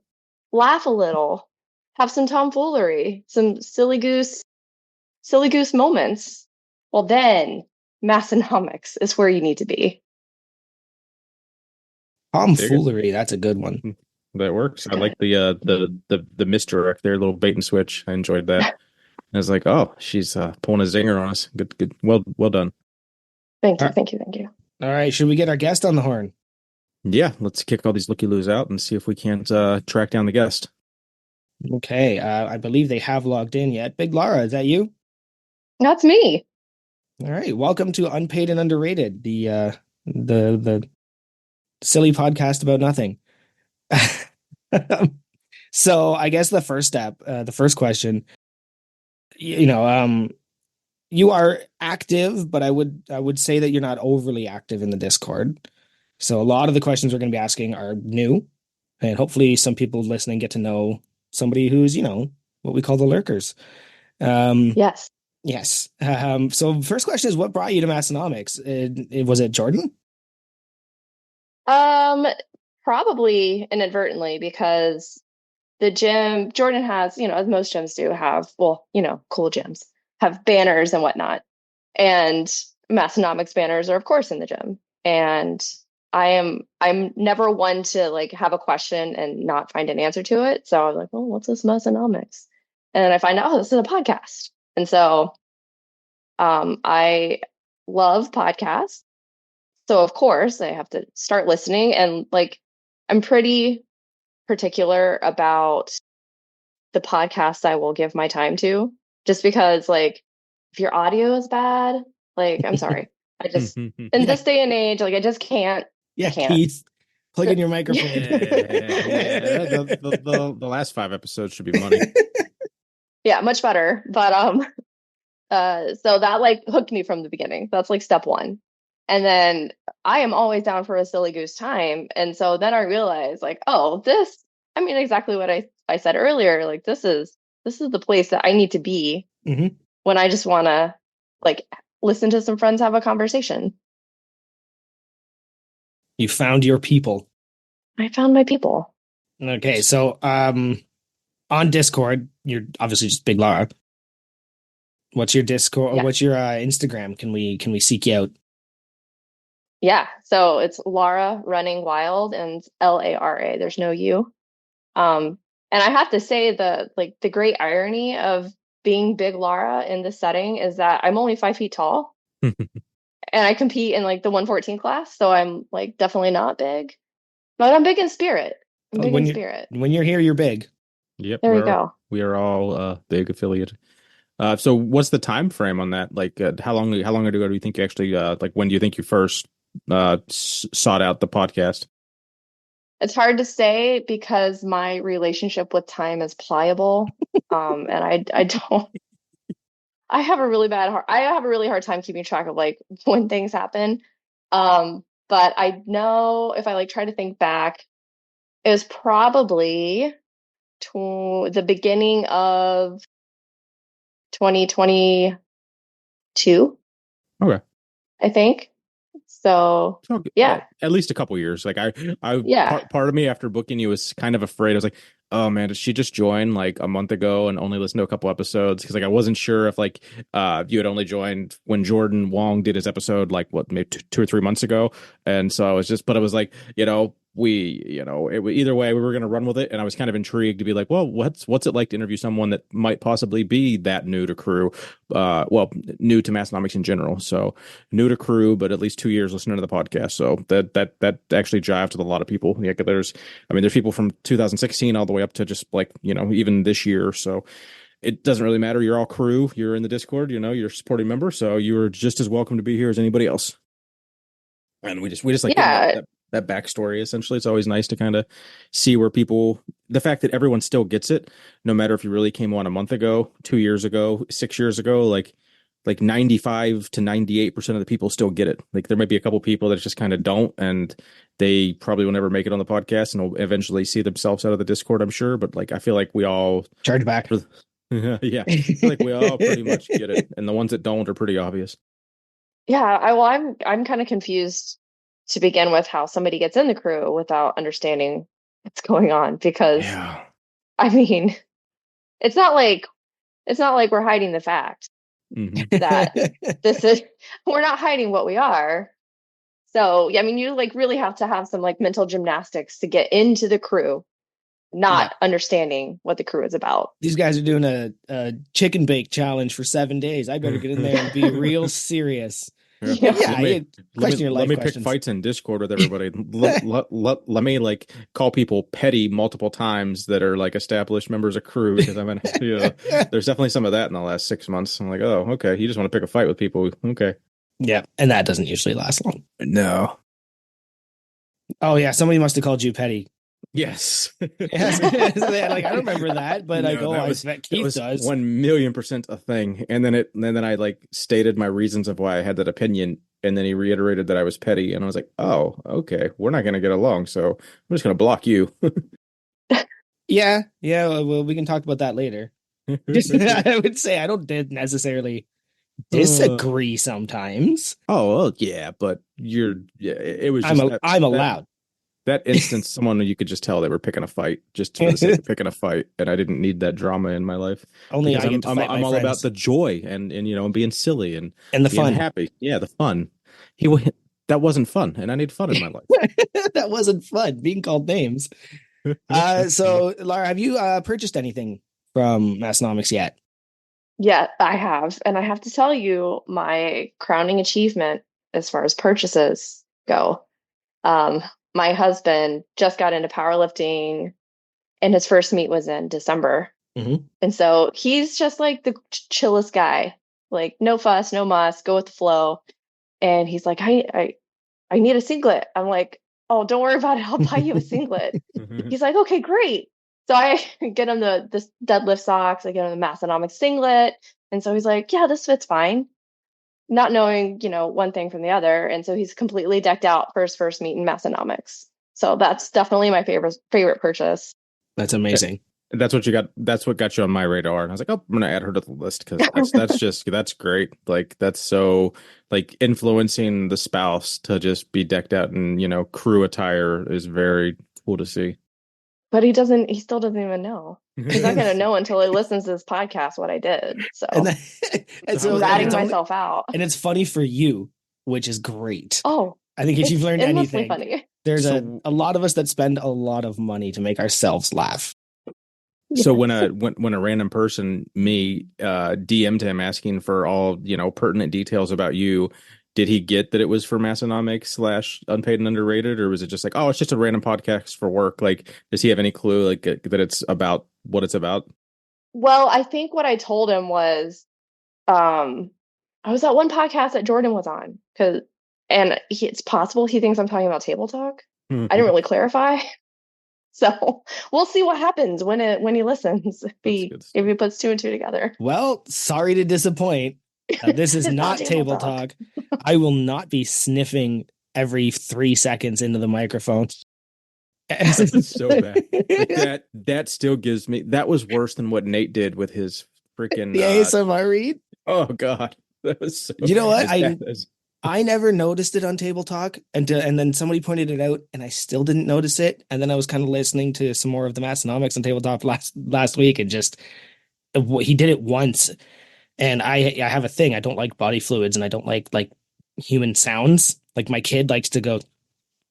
laugh a little, have some tomfoolery, some silly goose moments, well then Massonomics is where you need to be. There you Tomfoolery, that's a good one. go. That works. I Good. like the misdirect there, little bait and switch. I enjoyed that. I was like, oh, she's pulling a zinger on us. Good. Well done. Thank All you, right, thank you, thank you. all right, should we get our guest on the horn? Yeah, let's kick all these looky-loos out and see if we can't track down the guest. Okay, I believe they have logged in yet. Big Lara, is that you? That's me. All right, welcome to Unpaid and Underrated, the silly podcast about nothing. So I guess the first step, the first question, you are active, but I would say that you're not overly active in the Discord. So a lot of the questions we're going to be asking are new, and hopefully some people listening get to know somebody who's, what we call the lurkers. Um, Yes. yes. So first question is, what brought you to Massonomics? Was it Jordan? Um, Probably inadvertently, because the gym Jordan has, as most gyms do, have, well, cool gyms have banners and whatnot. And Massonomics banners are of course in the gym. And I'm never one to like have a question and not find an answer to it. So I was like, well, what's this Massonomics? And then I find out, oh, this is a podcast. And so I love podcasts. So of course I have to start listening, and like I'm pretty particular about the podcasts I will give my time to, just because like if your audio is bad, like I'm sorry. I just in Yeah, this day and age, like I just can't. I yeah, can't. Keith, plug in your Yeah, microphone. the last 5 episodes should be money. Yeah, much better. But so that like hooked me from the beginning. That's like step one. And then I am always down for a silly goose time. And so then I realized like, oh, this, I mean, exactly what I said earlier. Like this is the place that I need to be Hmm. when I just want to like listen to some friends have a conversation. You found your people. I found my people. Okay, so on Discord, you're obviously just Big Lara. What's your Discord or Yeah. what's your Instagram? Can we seek you out? Yeah. So it's Lara Running Wild, and Lara. There's no U. And I have to say the great irony of being Big Lara in this setting is that I'm only 5 feet tall, and I compete in like the 114 class, so I'm like definitely not big, but I'm big in spirit. I'm Oh, big in spirit. when you're here, you're big. Yep, There we go. we are all big affiliate. So what's the time frame on that? Like, how long ago do you think you actually like when do you think you first sought out the podcast? It's hard to say because my relationship with time is pliable. And I don't I have a really hard time keeping track of like when things happen. But I know if I like try to think back, it was probably to the beginning of 2022, Okay. I think. So So, yeah, at least a couple years. Like yeah. part of me after booking you was kind of afraid. I was like, oh man, did she just join like a month ago and only listen to a couple episodes? Because like I wasn't sure if like you had only joined when Jordan Wong did his episode like what maybe 2 or 3 months ago, and so I was just, but I was like, either way we were gonna run with it, and I was kind of intrigued to be like, well, what's it like to interview someone that might possibly be that new to crew, new to Massonomics in general. So new to crew, but at least 2 years listening to the podcast. So that actually jived with a lot of people. Yeah, there's people from 2016 all the way up to just like even this year. So it doesn't really matter. You're all crew. You're in the Discord. You're a supporting member, so you're just as welcome to be here as anybody else. And we just like getting Yeah. that backstory. Essentially, it's always nice to kind of see where people, the fact that everyone still gets it, no matter if you really came on a month ago, 2 years ago, 6 years ago, like 95 to 98% of the people still get it. Like there might be a couple people that just kind of don't, and they probably will never make it on the podcast and will eventually see themselves out of the Discord, I'm sure. But like I feel like we all Charge back. yeah, I feel like we all pretty much get it. And the ones that don't are pretty obvious. Yeah, I'm kind of confused to begin with how somebody gets in the crew without understanding what's going on, because Yeah. I mean, it's not like we're hiding the fact that this is we're not hiding what we are. So, yeah, I mean, you like really have to have some like mental gymnastics to get into the crew, Yeah. not understanding what the crew is about. These guys are doing a chicken bake challenge for 7 days. I better get in there and be real serious. Yeah. Yeah. Yeah, Let me question your life let me pick questions. fights in Discord with everybody. Let me like call people petty multiple times that are like established members of crew, because there's definitely some of that in the last 6 months. I'm like, oh, okay, you just want to pick a fight with people. Okay. Yeah, and that doesn't usually last long. No. Oh yeah, somebody must have called you petty. Yes. Yes. Like I remember that, but No, like, oh, I bet that Keith was does. 1,000,000% a thing. And then I like stated my reasons of why I had that opinion. And then he reiterated that I was petty. And I was like, oh, okay, we're not going to get along. So I'm just going to block you. Yeah, well, we can talk about that later. I would say I don't necessarily disagree sometimes. Oh, well, yeah, but it was just I'm allowed. that instance, someone you could just tell they were picking a fight just for the sake of picking a fight, and I didn't need that drama in my life. Only Because I get to fight I'm my all friends. about the joy and being silly and The being fun. happy. Yeah, the fun. That wasn't fun, and I need fun in my life. That wasn't fun, being called names. So Lara, have you purchased anything from Massonomics yet? Yeah, I have. And I have to tell you, my crowning achievement as far as purchases go. Um, my husband just got into powerlifting and his first meet was in December. Hmm. And so he's just like the chillest guy, like no fuss, no muss, go with the flow. And he's like, I need a singlet. I'm like, oh, don't worry about it. I'll buy you a singlet. He's like, okay, great. So I get him the deadlift socks. I get him the Massonomics singlet. And so he's like, yeah, this fits fine. Not knowing, one thing from the other. And so he's completely decked out for his first meet in Massonomics. So that's definitely my favorite purchase. That's amazing. That's what you got. That's what got you on my radar. And I was like, oh, I'm gonna add her to the list because that's great. Like that's so like influencing the spouse to just be decked out in, crew attire is very cool to see. But he still doesn't even know. He's not going to know until he listens to this podcast what I did. So And, that, and so I'm ratting myself out. And it's funny for you, which is great. Oh, I think if you've learned anything, funny. There's a lot of us that spend a lot of money to make ourselves laugh. So when a random person DM'd him asking for all pertinent details about you, did he get that it was for Massonomics / Unpaid and Underrated, or was it just like, oh, it's just a random podcast for work? Like, does he have any clue like that it's about what it's about? Well, I think what I told him was, I was at one podcast that Jordan was on it's possible he thinks I'm talking about table talk. I didn't really clarify. So we'll see what happens when he listens, if he puts two and two together. Well, sorry to disappoint. This is not table talk. I will not be sniffing every 3 seconds into the microphone. That's so bad. Like that still gives me, that was worse than what Nate did with his freaking the ASMR read. Oh God, that was so. You know what? I never noticed it on Table Talk, and then somebody pointed it out, and I still didn't notice it. And then I was kind of listening to some more of the Massonomics on Table Talk last week, and just he did it once. And I have a thing. I don't like body fluids, and I don't like human sounds. Like my kid likes to go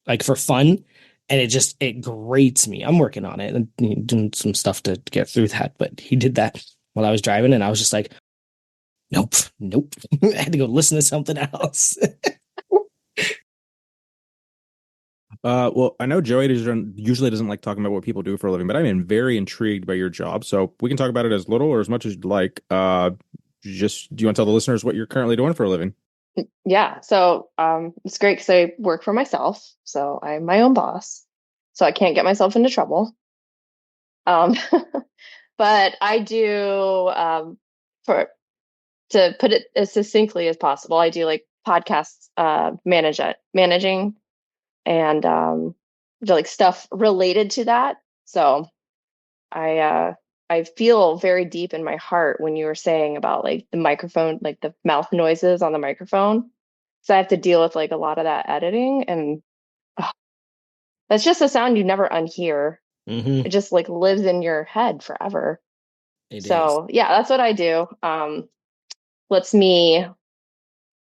like for fun, and it grates me. I'm working on it and doing some stuff to get through that. But he did that while I was driving, and I was just like, nope. I had to go listen to something else. Well, I know Joey usually doesn't like talking about what people do for a living, but I'm very intrigued by your job. So we can talk about it as little or as much as you'd like. Just do you want to tell the listeners what you're currently doing for a living? Yeah. So it's great because I work for myself. So I'm my own boss. So I can't get myself into trouble. But I do to put it as succinctly as possible, I do like podcasts managing and do like stuff related to that. So I feel very deep in my heart when you were saying about like the microphone, like the mouth noises on the microphone. So I have to deal with like a lot of that editing, and that's just a sound you never unhear. Mm-hmm. It just like lives in your head forever. So yeah, that's what I do. Lets me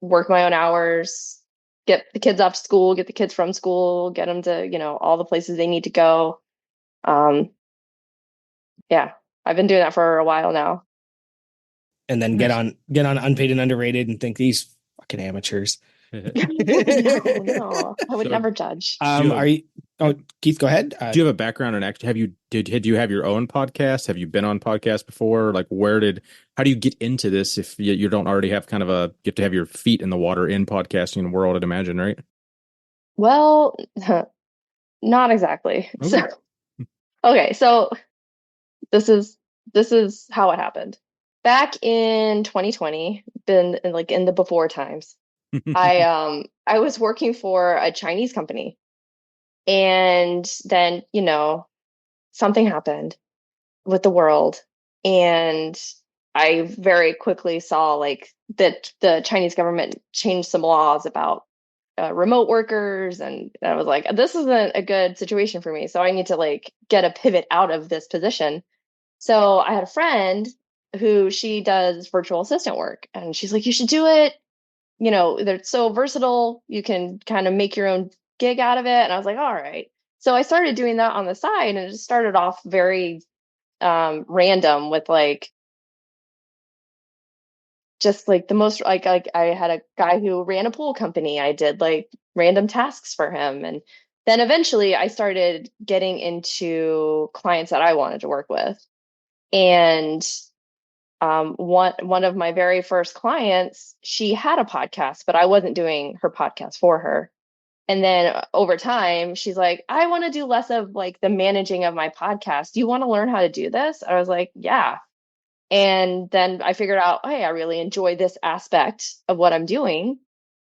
work my own hours, get the kids off school, get the kids from school, get them to, all the places they need to go. Yeah, I've been doing that for a while now. And then get on Unpaid and Underrated and think these fucking amateurs. No, I would never judge. Keith, go ahead. Do you have a background in actually? Did you have your own podcast? Have you been on podcasts before? Like, how do you get into this if you don't already have kind of you have to have your feet in the water in podcasting world, I'd imagine, right? Well, not exactly. Okay. So this is how it happened. Back in 2020, been in the before times. I was working for a Chinese company, and then something happened with the world, and I very quickly saw like that the Chinese government changed some laws about remote workers, and I was like, this isn't a good situation for me, so I need to like get a pivot out of this position. So I had a friend who she does virtual assistant work, and she's like, you should do it. They're so versatile. You can kind of make your own gig out of it. And I was like, all right. So I started doing that on the side, and it just started off very random with like just like the most like I had a guy who ran a pool company. I did like random tasks for him. And then eventually I started getting into clients that I wanted to work with. And one of my very first clients, she had a podcast, but I wasn't doing her podcast for her. And then over time, she's like, I want to do less of like the managing of my podcast. Do you want to learn how to do this? I was like, yeah. And then I figured out, hey, I really enjoy this aspect of what I'm doing.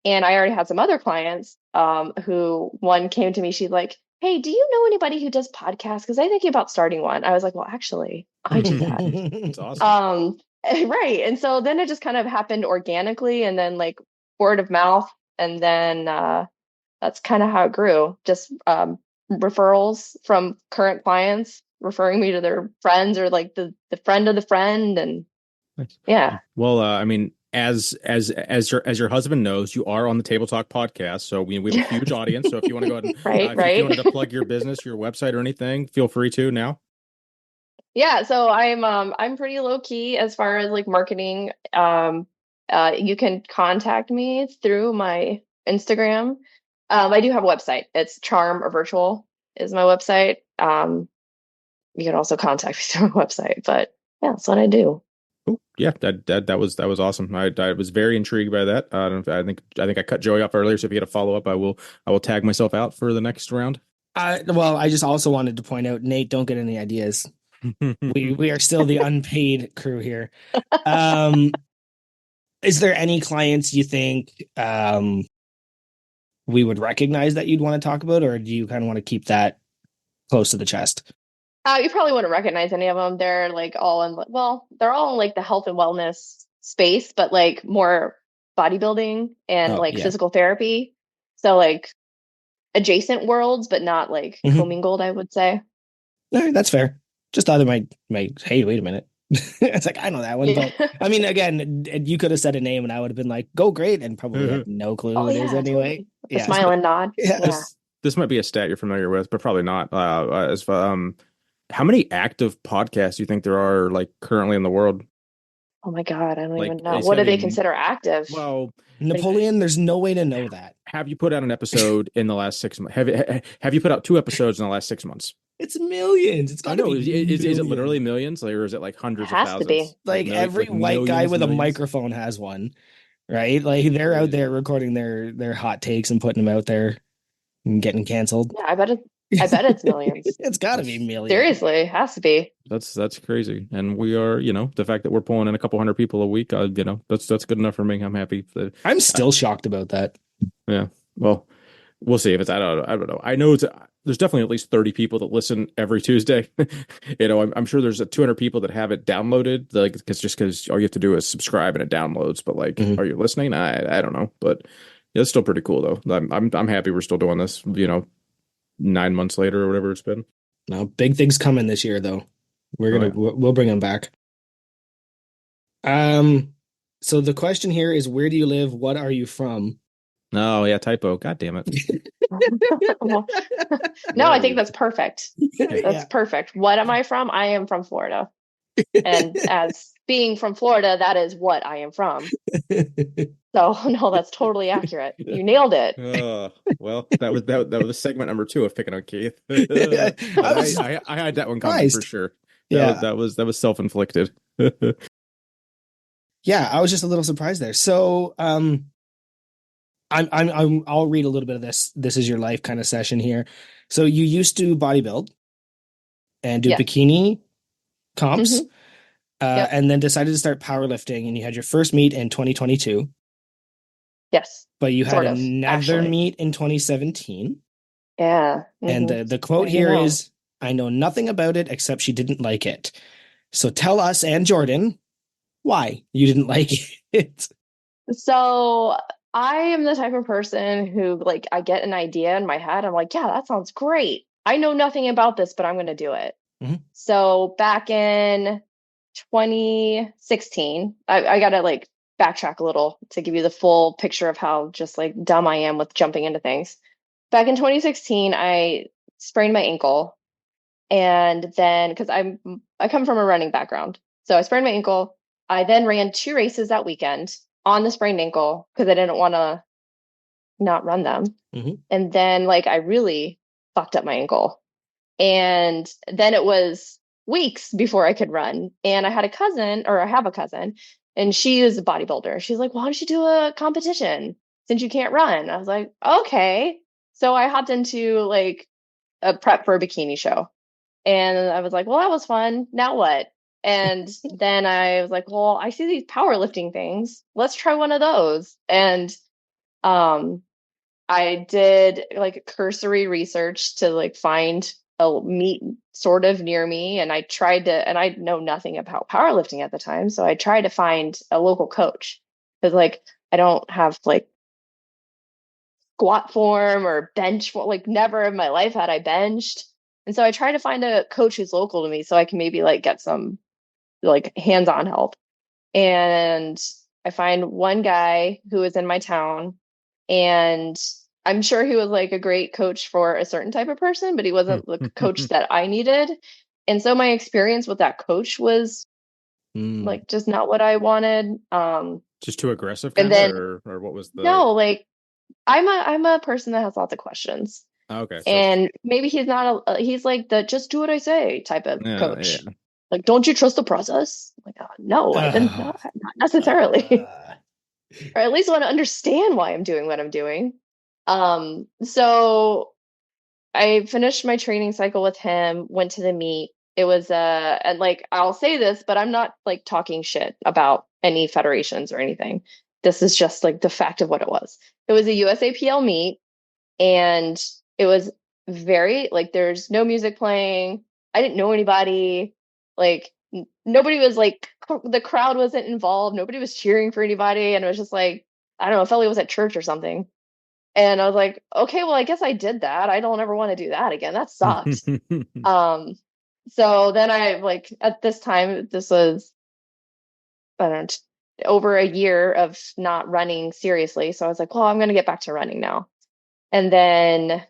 And I already had some other clients who one came to me, she's like, hey, do you know anybody who does podcasts? Because I'm thinking about starting one. I was like, well, actually, I do that. It's awesome. Right. And so then it just kind of happened organically and then like word of mouth. And then that's kind of how it grew. Just referrals from current clients referring me to their friends or like the friend of the friend. And Nice. yeah. Well, I mean, as your husband knows, you are on the Table Talk podcast, so we have a huge audience. So if you want to go ahead and Right, if you wanted right. to plug your business, your website, or anything, feel free to now. Yeah, so I'm pretty low key as far as like marketing. You can contact me through my Instagram. I do have a website. It's Charm or Virtual is my website. You can also contact me through my website, but yeah, that's what I do. Cool. Yeah, that was awesome. I was very intrigued by that. I don't. I think I cut Joey off earlier, so if you get a follow up, I will tag myself out for the next round. Well, I just also wanted to point out, Nate, don't get any ideas. We are still the unpaid crew here. Is there any clients you think we would recognize that you'd want to talk about, or do you kind of want to keep that close to the chest? You probably wouldn't recognize any of them. They're like all in, well, they're all in like the health and wellness space, but like more bodybuilding and Oh, like yeah. physical therapy. So like adjacent worlds, but not like Mhm. commingled, I would say. All right, that's fair. Just thought it might. Hey, wait a minute. It's like I know that one, Yeah. but I mean, again, you could have said a name, and I would have been like, "Go great," and probably had no clue Oh who it is yeah, anyway. totally. A Yeah, smile and nod. yeah. Yeah. This might be a stat you're familiar with, but probably not. As far, how many active podcasts do you think there are like currently in the world? Oh my God, I don't Like even know. it's What got to do they be. consider active? Well, What do you- Napoleon, there's no way to know that. have you put out an episode in the last 6 months? Have you put out 2 episodes in the last 6 months? It's millions. It's I got to know. be Is it millions. literally millions, like, or is it like It hundreds of has to thousands? be. Like every Like white guy millions, with a millions? microphone has one, right? Like they're out Crazy. there recording their hot takes and putting them out there and getting canceled. Yeah, I bet it's millions. It's got to be That's millions. Seriously, it has to be. that's crazy. And we are, the fact that we're pulling in a couple hundred people a week, that's good enough for me. I'm happy. I'm still shocked about that. Yeah. Well, we'll see if it's. I don't know. I know there's definitely at least 30 people that listen every Tuesday. I'm sure there's 200 people that have it downloaded. Like, because all you have to do is subscribe and it downloads. But like, Mhm. are you listening? I don't know. But yeah, it's still pretty cool though. I'm happy we're still doing this. 9 months later or whatever it's been. No, big things coming this year though. Oh, yeah. We'll bring them back. So the question here is, where do you live? What are you from? Oh yeah, typo. God damn it. No, Where I are think you? that's perfect. That's Yeah. perfect. What am I from? I am from Florida. And as being from Florida, that is what I am from. So no, that's totally accurate. You nailed it. Well, that was segment number 2 of picking on Keith. I But was I had that one coming for surprised. sure. Yeah. That was self-inflicted. Yeah, I was just a little surprised there. So, I'll read a little bit of this. This is your life kind of session here. So you used to bodybuild and do Yes. bikini comps, Mhm. Yep. and then decided to start powerlifting, and you had your first meet in 2022, Yes. but you had Sort of, another actually. meet in 2017. Yeah. And Mhm. the quote Yeah, you here know. is, I know nothing about it except she didn't like it. So tell us and Jordan why you didn't like it. So I am the type of person who like I get an idea in my head. I'm like, yeah, that sounds great. I know nothing about this, but I'm going to do it. Mhm. So back in 2016, I got to like backtrack a little to give you the full picture of how just like dumb I am with jumping into things. Back in 2016, I sprained my ankle. And then because I come from a running background. So I sprained my ankle. I then ran 2 races that weekend on the sprained ankle because I didn't want to not run them. And then like I really fucked up my ankle. And then it was weeks before I could run. And I had a cousin, or I have a cousin, and she is a bodybuilder. She's like, why don't you do a competition since you can't run? I was like, okay. So I hopped into like a prep for a bikini show. And I was like, well, that was fun. Now what? And then I was like, well, I see these powerlifting things. Let's try one of those. And um I did like cursory research to like find a meet sort of near me. And I tried to, and I know nothing about powerlifting at the time. So I tried to find a local coach because like I don't have like squat form or bench, like never in my life had I benched. And so I tried to find a coach who's local to me so I can maybe like get some like hands-on help. And I find one guy who is in my town, and I'm sure he was like a great coach for a certain type of person, but he wasn't the coach that I needed. And so my experience with that coach was like just not what I wanted. Just too aggressive, and kind of, then or what was the? no, like I'm a person that has lots of questions. Okay, so And maybe he's not he's like the just do what I say type of coach. yeah. Like, don't you trust the process? I'm like, no, I didn't, not necessarily. Or at least want to understand why I'm doing what I'm doing. So I finished my training cycle with him, went to the meet. It was and like I'll say this, but I'm not like talking shit about any federations or anything. This is just like the fact of what it was. It was a USAPL meet, and it was very like there's no music playing. I didn't know anybody. Like nobody was like the crowd wasn't involved. Nobody was cheering for anybody, and it was just like I don't know. It felt like it was at church or something. And I was like, okay, well, I guess I did that. I don't ever want to do that again. That sucks. So then I like at this time, this was I don't know, over a year of not running seriously. So I was like, well, I'm gonna get back to running now. And then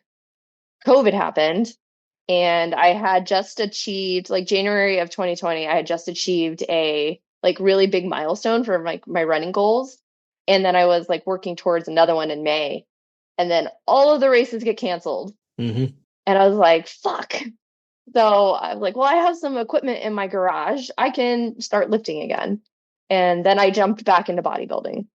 COVID happened, and I had just achieved like January of 2020, I had just achieved a like really big milestone for my running goals. And then I was like working towards another one in May. And then all of the races get canceled. And I was like, fuck. So I was like, well, I have some equipment in my garage. I can start lifting again. And then I jumped back into bodybuilding.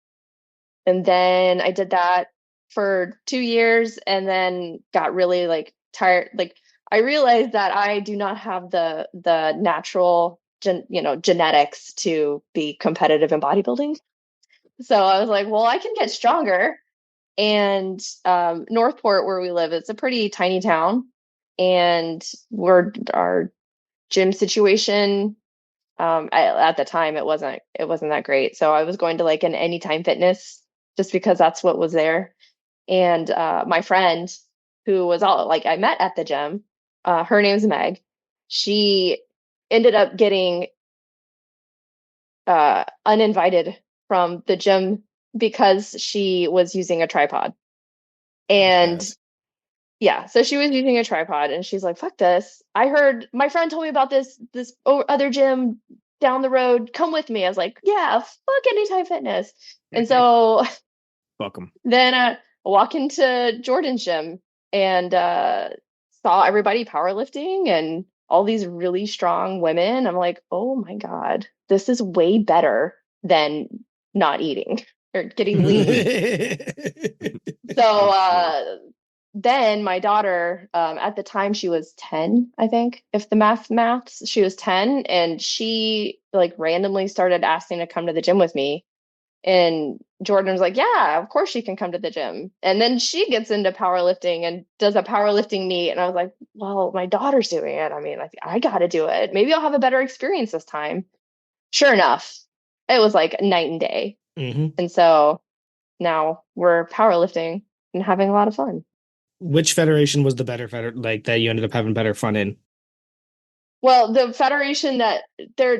And then I did that for 2 years and then got really like tired. Like I realized that I do not have the natural genetics to be competitive in bodybuilding. So I was like, well, I can get stronger. And Northport, where we live, it's a pretty tiny town, and our gym situation at the time it wasn't that great. So I was going to like an Anytime Fitness just because that's what was there. And my friend who was all like I met at the gym, her name's Meg. She ended up getting uninvited from the gym because she was using a tripod. And yeah, so she was using a tripod, and she's like, fuck this. I heard my friend told me about this other gym down the road. Come with me. I was like, yeah, fuck Anytime Fitness. And so Fuck 'em. then I walk into Jordan's gym and saw everybody powerlifting and all these really strong women. I'm like, oh my God, this is way better than not eating or getting lean. So then my daughter, at the time she was 10, I think, if the maths, she was 10, and she like randomly started asking to come to the gym with me. And Jordan was like, yeah, of course she can come to the gym. And then she gets into powerlifting and does a powerlifting meet. And I was like, well, my daughter's doing it. I mean, I got to do it. Maybe I'll have a better experience this time. Sure enough, it was like night and day. And so now we're powerlifting and having a lot of fun. Which federation was the better like that you ended up having better fun in? Well, the federation that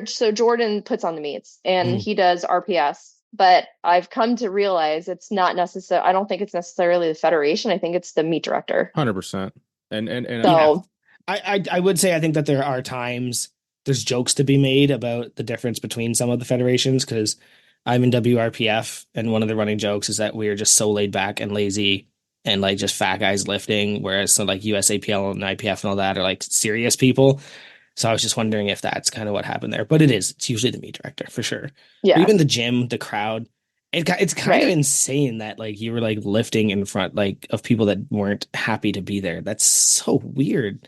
so Jordan puts on the meets and he does RPS, but I've come to realize it's not necessary. I don't think it's necessarily the federation. I think it's the meet director. 100%. And so I would say I think that there are times there's jokes to be made about the difference between some of the federations because I'm in WRPF and one of the running jokes is that we're just so laid back and lazy and like just fat guys lifting, whereas so like USAPL and IPF and all that are like serious people. So I was just wondering if that's kind of what happened there. But it is. It's usually the meet director for sure. But Yeah, even the gym, the crowd, it's kind of right. insane that like you were like lifting in front like of people that weren't happy to be there. That's so weird.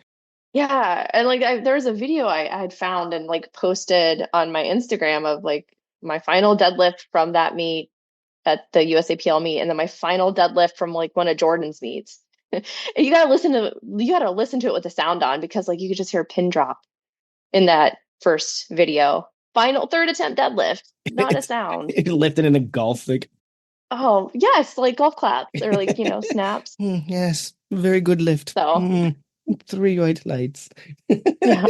Yeah, and like there was a video I had found and like posted on my Instagram of like my final deadlift from that meet at the USAPL meet, and then my final deadlift from like one of Jordan's meets. And you gotta listen to it with the sound on because like you could just hear a pin drop in that first video. Final third attempt deadlift, not a It's sound. lifting in a golf like Oh yes, like golf claps or like snaps. Yes, very good lift. So Three white lights. yeah,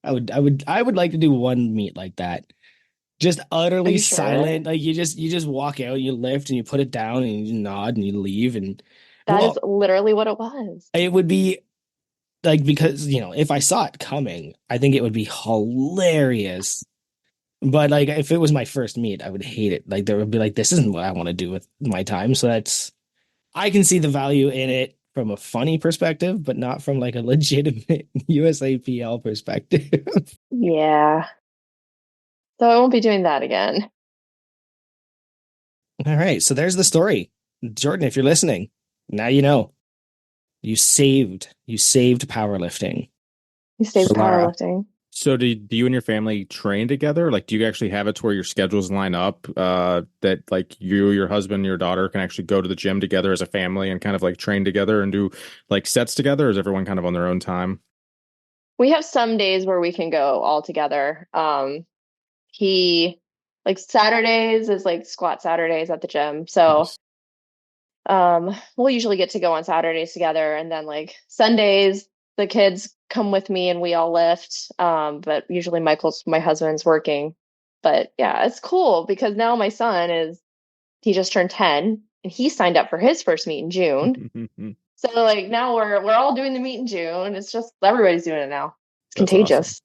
I would like to do one meet like that. Just are utterly you sure? silent. Like you just walk out, you lift and you put it down and you nod and you leave and That is well, literally what it was. it would be like because if I saw it coming, I think it would be hilarious. But like if it was my first meet, I would hate it. Like there would be like this isn't what I want to do with my time. So that's I can see the value in it from a funny perspective, but not from like a legitimate USAPL perspective. Yeah. So I won't be doing that again. All right, so there's the story. Jordan, if you're listening, now you know. You saved powerlifting You for saved Lara. powerlifting. So do you and your family train together? Like, do you actually have it to where your schedules line up, that like you, your husband, your daughter can actually go to the gym together as a family and kind of like train together and do like sets together? Or is everyone kind of on their own time? We have some days where we can go all together. He like Saturdays is like squat Saturdays at the gym. So Nice. we'll usually get to go on Saturdays together, and then like Sundays the kids come with me and we all lift. But usually my husband's working. But yeah, it's cool because now my son is he just turned 10 and he signed up for his first meet in June. So like now we're all doing the meet in June. It's just everybody's doing it now. It's That's awesome. contagious.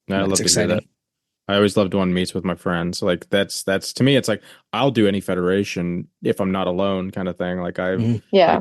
I That's love to hear that. exciting. I always love doing meets with my friends. Like that's to me, it's like I'll do any federation if I'm not alone, kind of thing. Like I've Mhm. Yeah.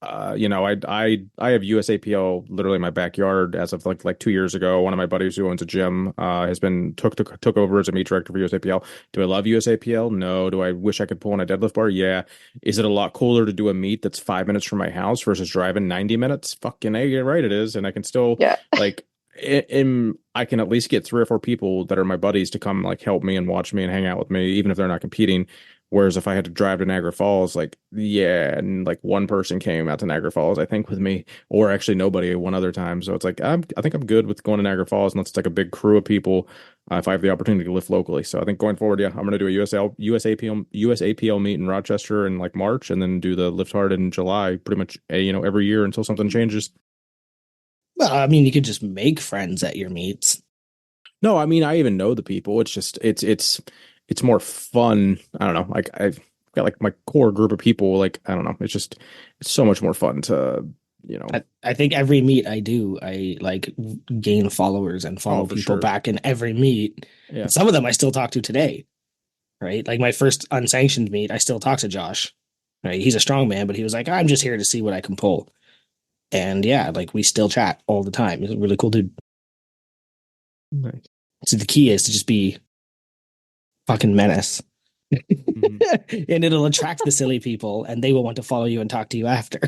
I have USAPL literally in my backyard as of like 2 years ago. One of my buddies who owns a gym has been took over as a meet director for USAPL. Do I love USAPL? No. Do I wish I could pull on a deadlift bar? Yeah. Is it a lot cooler to do a meet that's 5 minutes from my house versus driving 90 minutes? Fucking A, you're right, it is. And I can still Yeah. like I can at least get 3 or 4 people that are my buddies to come like help me and watch me and hang out with me, even if they're not competing. Whereas if I had to drive to Niagara Falls, like yeah, and like one person came out to Niagara Falls, I think with me, or actually nobody one other time. So it's like I think I'm good with going to Niagara Falls unless it's like a big crew of people. If I have the opportunity to lift locally, so I think going forward, yeah, I'm gonna do a USAPL meet in Rochester in like March, and then do the Lift Hard in July, pretty much every year until something changes. Well, I mean, you could just make friends at your meets. No, I mean I even know the people. It's just it's more fun. I don't know. Like I've got like my core group of people. Like I don't know. It's so much more fun to you know. I think every meet I do, I like gain followers and Oh, follow for people sure. back in every meet. Yeah. And some of them I still talk to today, right? Like my first unsanctioned meet, I still talk to Josh. Right? He's a strong man, but he was like, I'm just here to see what I can pull. And yeah, like we still chat all the time. He's a really cool dude. Nice. So the key is to just be fucking menace. Mhm. And it'll attract the silly people and they will want to follow you and talk to you after.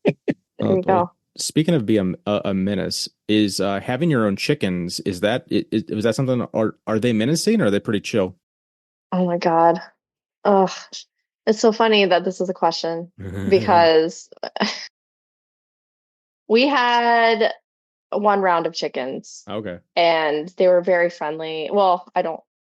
There you Well, go. speaking of being a menace, is having your own chickens, is that something, are they menacing or are they pretty chill? Oh my God. Ugh. It's so funny that this is a question because we had one round of chickens Okay. and they were very friendly. Well,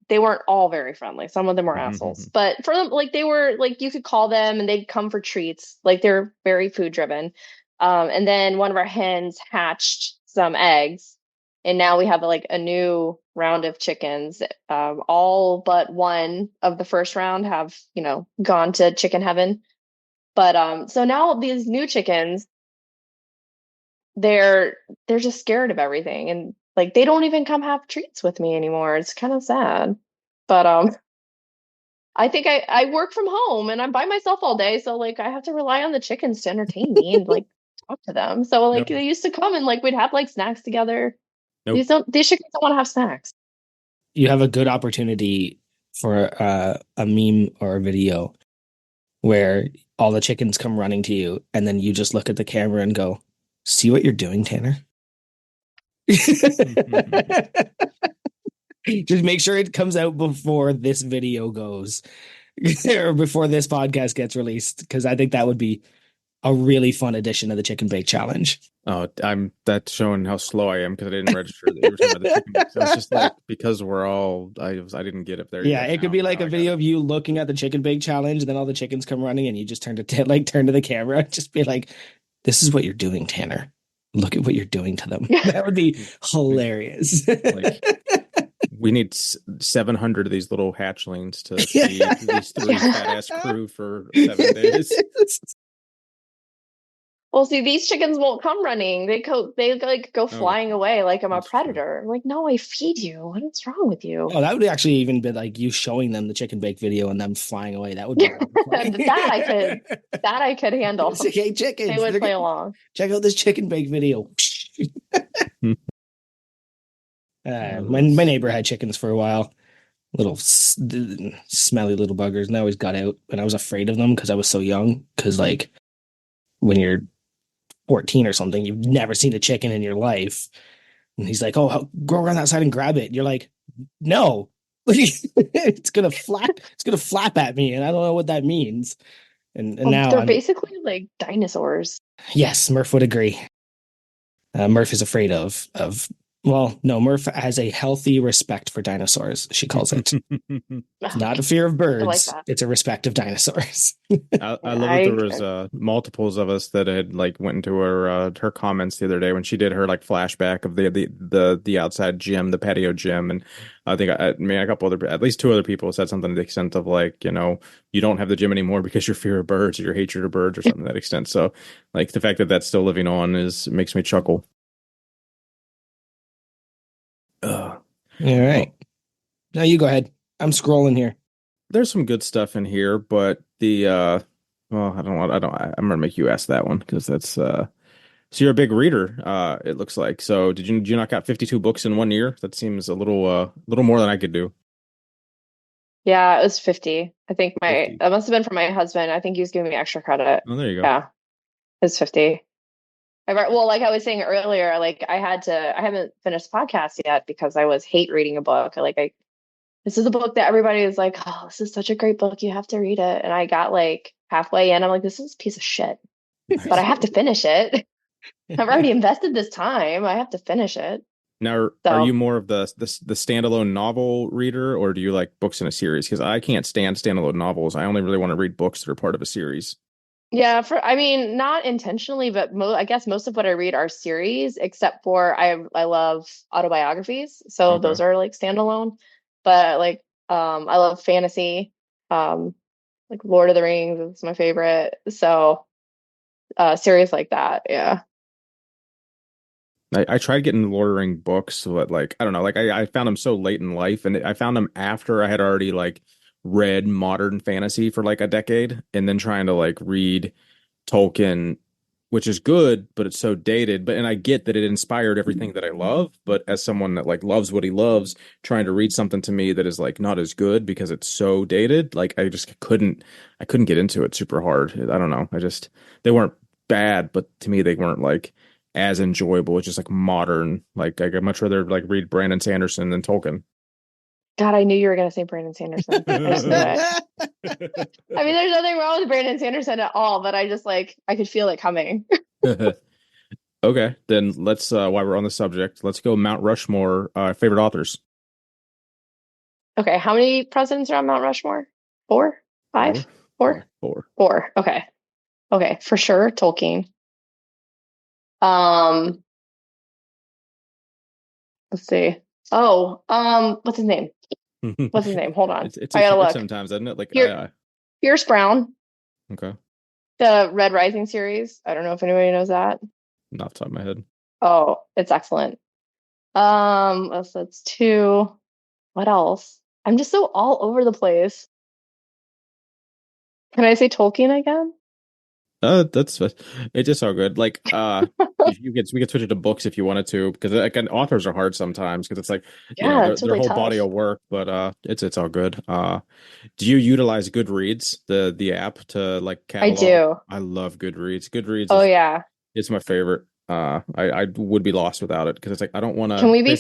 they weren't all very friendly. Some of them were assholes, but for them, like they were like you could call them and they'd come for treats. Like they're very food driven. And then one of our hens hatched some eggs, and now we have like a new round of chickens. All but one of the first round have, gone to chicken heaven. But so now these new chickens, they're just scared of everything, and Like they don't even come have treats with me anymore. It's kind of sad. But I think I work from home and I'm by myself all day, so like I have to rely on the chickens to entertain me and like talk to them. So like No, they used to come and like we'd have like snacks together. nope. These chickens don't want to have snacks. You have a good opportunity for a meme or a video where all the chickens come running to you, and then you just look at the camera and go, "See what you're doing, Tanner." Just make sure it comes out before this video goes or before this podcast gets released, because I think that would be a really fun addition to the chicken bake challenge. Oh, that's showing how slow I am because I didn't register that you were talking about the chicken bake. So it's just like because I didn't get up there Yeah, yet. it could be like a video of you looking at the chicken bake challenge, and then all the chickens come running, and you just turn to the camera, just be like, "This is what you're doing, Tanner. Look at what you're doing to them." That would be hilarious. Like, we need 700 of these little hatchlings to feed these three fat ass crew for 7 days. Well, see, these chickens won't come running. They like go flying away like I'm a That's true. predator. I'm like, no, I feed you. What is wrong with you? Oh, that would actually even be like you showing them the chicken bake video and them flying away. That would be That I could handle. It's like, hey, chickens, They would play along. check out this chicken bake video. My neighbor had chickens for a while, little smelly little buggers, and I always got out, and I was afraid of them because I was so young. Because like when you're 14 or something, you've never seen a chicken in your life, and he's like, "Oh, go around outside and grab it." And you're like, "No, it's gonna flap at me, and I don't know what that means." And now they're basically like dinosaurs. Yes, Murph would agree. Murph is afraid of well, no, Murph has a healthy respect for dinosaurs, she calls it. It's not a fear of birds. Like that. It's a respect of dinosaurs. I love that there was multiples of us that had like went into her comments the other day when she did her like flashback of the outside gym, the patio gym, and I think a couple other, at least two other people said something to the extent of like, you don't have the gym anymore because your fear of birds or your hatred of birds or something to that extent. So like the fact that that's still living on makes me chuckle. All right. Now you go ahead. I'm scrolling here. There's some good stuff in here, but I'm gonna make you ask that one because that's so you're a big reader, it looks like. So did you knock out 52 books in 1 year? That seems a little more than I could do. Yeah, it was 50. I think 50. that must have been from my husband. I think he was giving me extra credit. Oh, there you go. Yeah, it was 50. Well, like I was saying earlier, like I haven't finished the podcast yet because I was hate reading a book. This is a book that everybody is like, oh, this is such a great book. You have to read it. And I got like halfway in. I'm like, this is a piece of shit, but I have to finish it. I've already invested this time. I have to finish it. Now, are you more of the standalone novel reader, or do you like books in a series? Because I can't stand standalone novels. I only really want to read books that are part of a series. Yeah, I mean, not intentionally, but I guess most of what I read are series, except for I love autobiographies, so Okay. those are like standalone. But like, I love fantasy, like Lord of the Rings is my favorite. So, series like that, yeah. I tried getting Lord of the Rings books, but like I don't know, like I found them so late in life, and I found them after I had already like read modern fantasy for like a decade, and then trying to like read Tolkien, which is good, but it's so dated. And I get that it inspired everything that I love, but as someone that like loves what he loves, trying to read something to me that is like not as good because it's so dated, like I couldn't get into it super hard. I don't know. They weren't bad, but to me they weren't like as enjoyable. It's just like modern. Like I'd much rather like read Brandon Sanderson than Tolkien. God, I knew you were going to say Brandon Sanderson. I just knew it. I mean, there's nothing wrong with Brandon Sanderson at all, but I just like I could feel it coming. Okay, then let's while we're on the subject, let's go Mount Rushmore favorite authors. Okay, how many presidents are on Mount Rushmore? 4? 5? 4? 4. 4. Okay, for sure, Tolkien. Let's see. Oh, what's his name? What's his name? Hold on. It's I gotta hard look. sometimes, isn't it? Like Pierce Brown, okay, the Red Rising series. I don't know if anybody knows that. not off the top of my head. Oh, it's excellent. So that's two. What else? I'm just so all over the place. Can I say Tolkien again? That's it's just all good. Like, we could switch it to books if you wanted to, because again, authors are hard sometimes because it's like, Yeah, it's their really whole body tough. of work, but it's all good. Do you utilize Goodreads, the app to like I catalog? do. I love Goodreads. Goodreads Oh is yeah. it's my favorite. I would be lost without it because it's like I don't want Can to. we be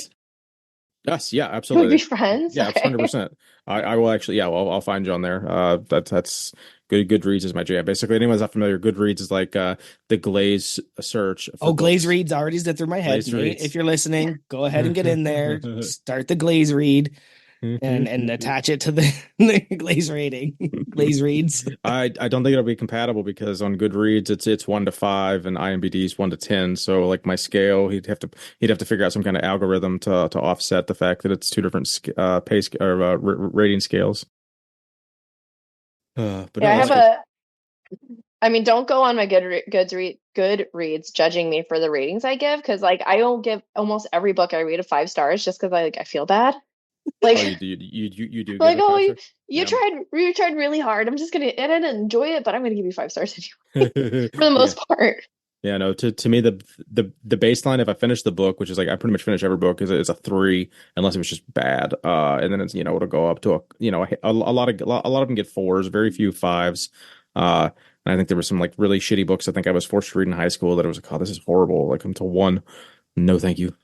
Yes, yeah, can we be absolutely. friends? Yeah, Okay. 100%. I will actually, yeah, well, I'll find you on there. That's good. Goodreads is my jam. Basically, anyone's not familiar, Goodreads is like the Glaze search for Oh, Glaze books. Reads already zipped through my head. Glaze Nate, if reads. you're listening, go ahead and get in there. Start the Glaze Read and I attach it to the Glaze rating. Glaze Reads. I don't think it'll be compatible because on Goodreads it's 1 to 5 and IMDb is 1 to 10. So like my scale, he'd have to figure out some kind of algorithm to offset the fact that it's two different or rating scales. But Yeah, no, I that's have good. a I mean, don't go on my Goodreads judging me for the ratings I give because like I don't give almost every book I read a 5 stars just because I feel bad. Oh, Like you do give like it oh 5 stars? Yeah. you tried really hard. I'm just gonna and I didn't enjoy it, but I'm gonna give you 5 stars anyway for the Yeah. most part. Yeah, no, to me the baseline if I finish the book, which is like I pretty much finish every book is a 3 unless it was just bad. And then it's it'll go up to a lot of them get 4s, very few 5s. And I think there were some like really shitty books I think I was forced to read in high school that it was like, oh, this is horrible. Like until 1. No, thank you.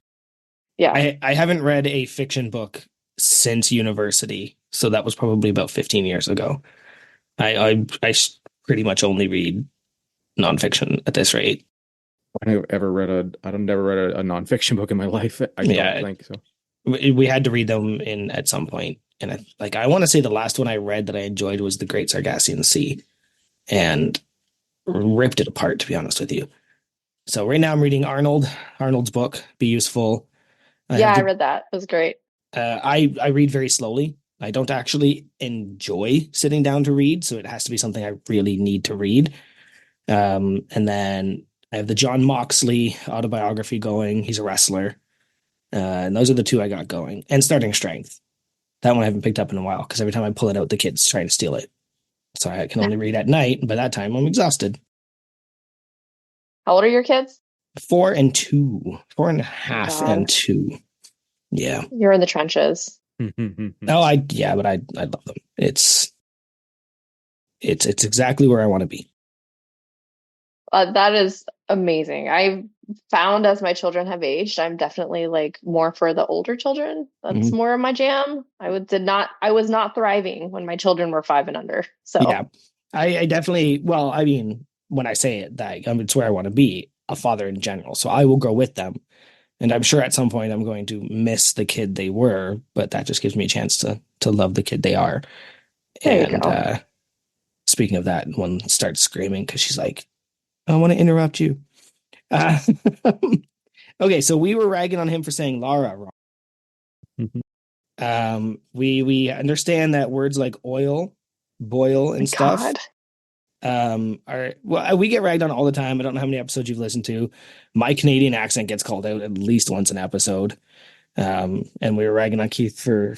Yeah. I haven't read a fiction book since university, so that was probably about 15 years ago. Pretty much only read nonfiction at this rate. I don't never read a nonfiction book in my life. I don't Yeah, think so. we had to read them in at some point, and I want to say the last one I read that I enjoyed was The Great Sargassian Sea, and ripped it apart, to be honest with you. So right now I'm reading Arnold's book, Be Useful. I Yeah, have I the read that. It was great. I read very slowly. I don't actually enjoy sitting down to read, so it has to be something I really need to read. And then I have the John Moxley autobiography going. He's a wrestler. And those are the two I got going. And Starting Strength. That one I haven't picked up in a while because every time I pull it out, the kids try to steal it. So I can only read at night. And by that time, I'm exhausted. How old are your kids? 4 and 2, four and a Oh half God, and 2. Yeah. you're in the trenches. Oh, yeah, but I love them. It's exactly where I want to be. That is amazing. I've found as my children have aged, I'm definitely like more for the older children. That's Mhm. more of my jam. I was not thriving when my children were 5 and under. So Yeah, I definitely. Well, I mean, when I say it, that it's where I want to be, a father in general. So I will grow with them, and I'm sure at some point I'm going to miss the kid they were, but that just gives me a chance to love the kid they are. there you And go. speaking of that, one starts screaming because she's like, "I want to interrupt you." Uh, okay, so we were ragging on him for saying Lara wrong. We understand that words like oil, boil, My and stuff God. are well, we get ragged on all the time. I don't know how many episodes you've listened to. My Canadian accent gets called out at least once an episode. And we were ragging on Keith for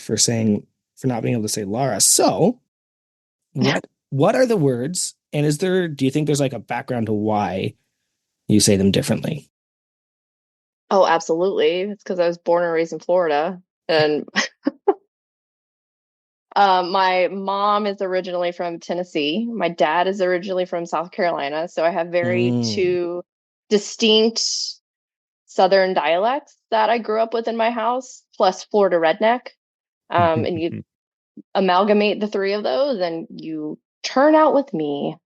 not being able to say Lara. So what are the words? And do you think there's like a background to why you say them differently? Oh, absolutely. It's because I was born and raised in Florida. And my mom is originally from Tennessee. My dad is originally from South Carolina. So I have very Mm. two distinct Southern dialects that I grew up with in my house, plus Florida redneck. And you amalgamate the three of those, and you turn out with me.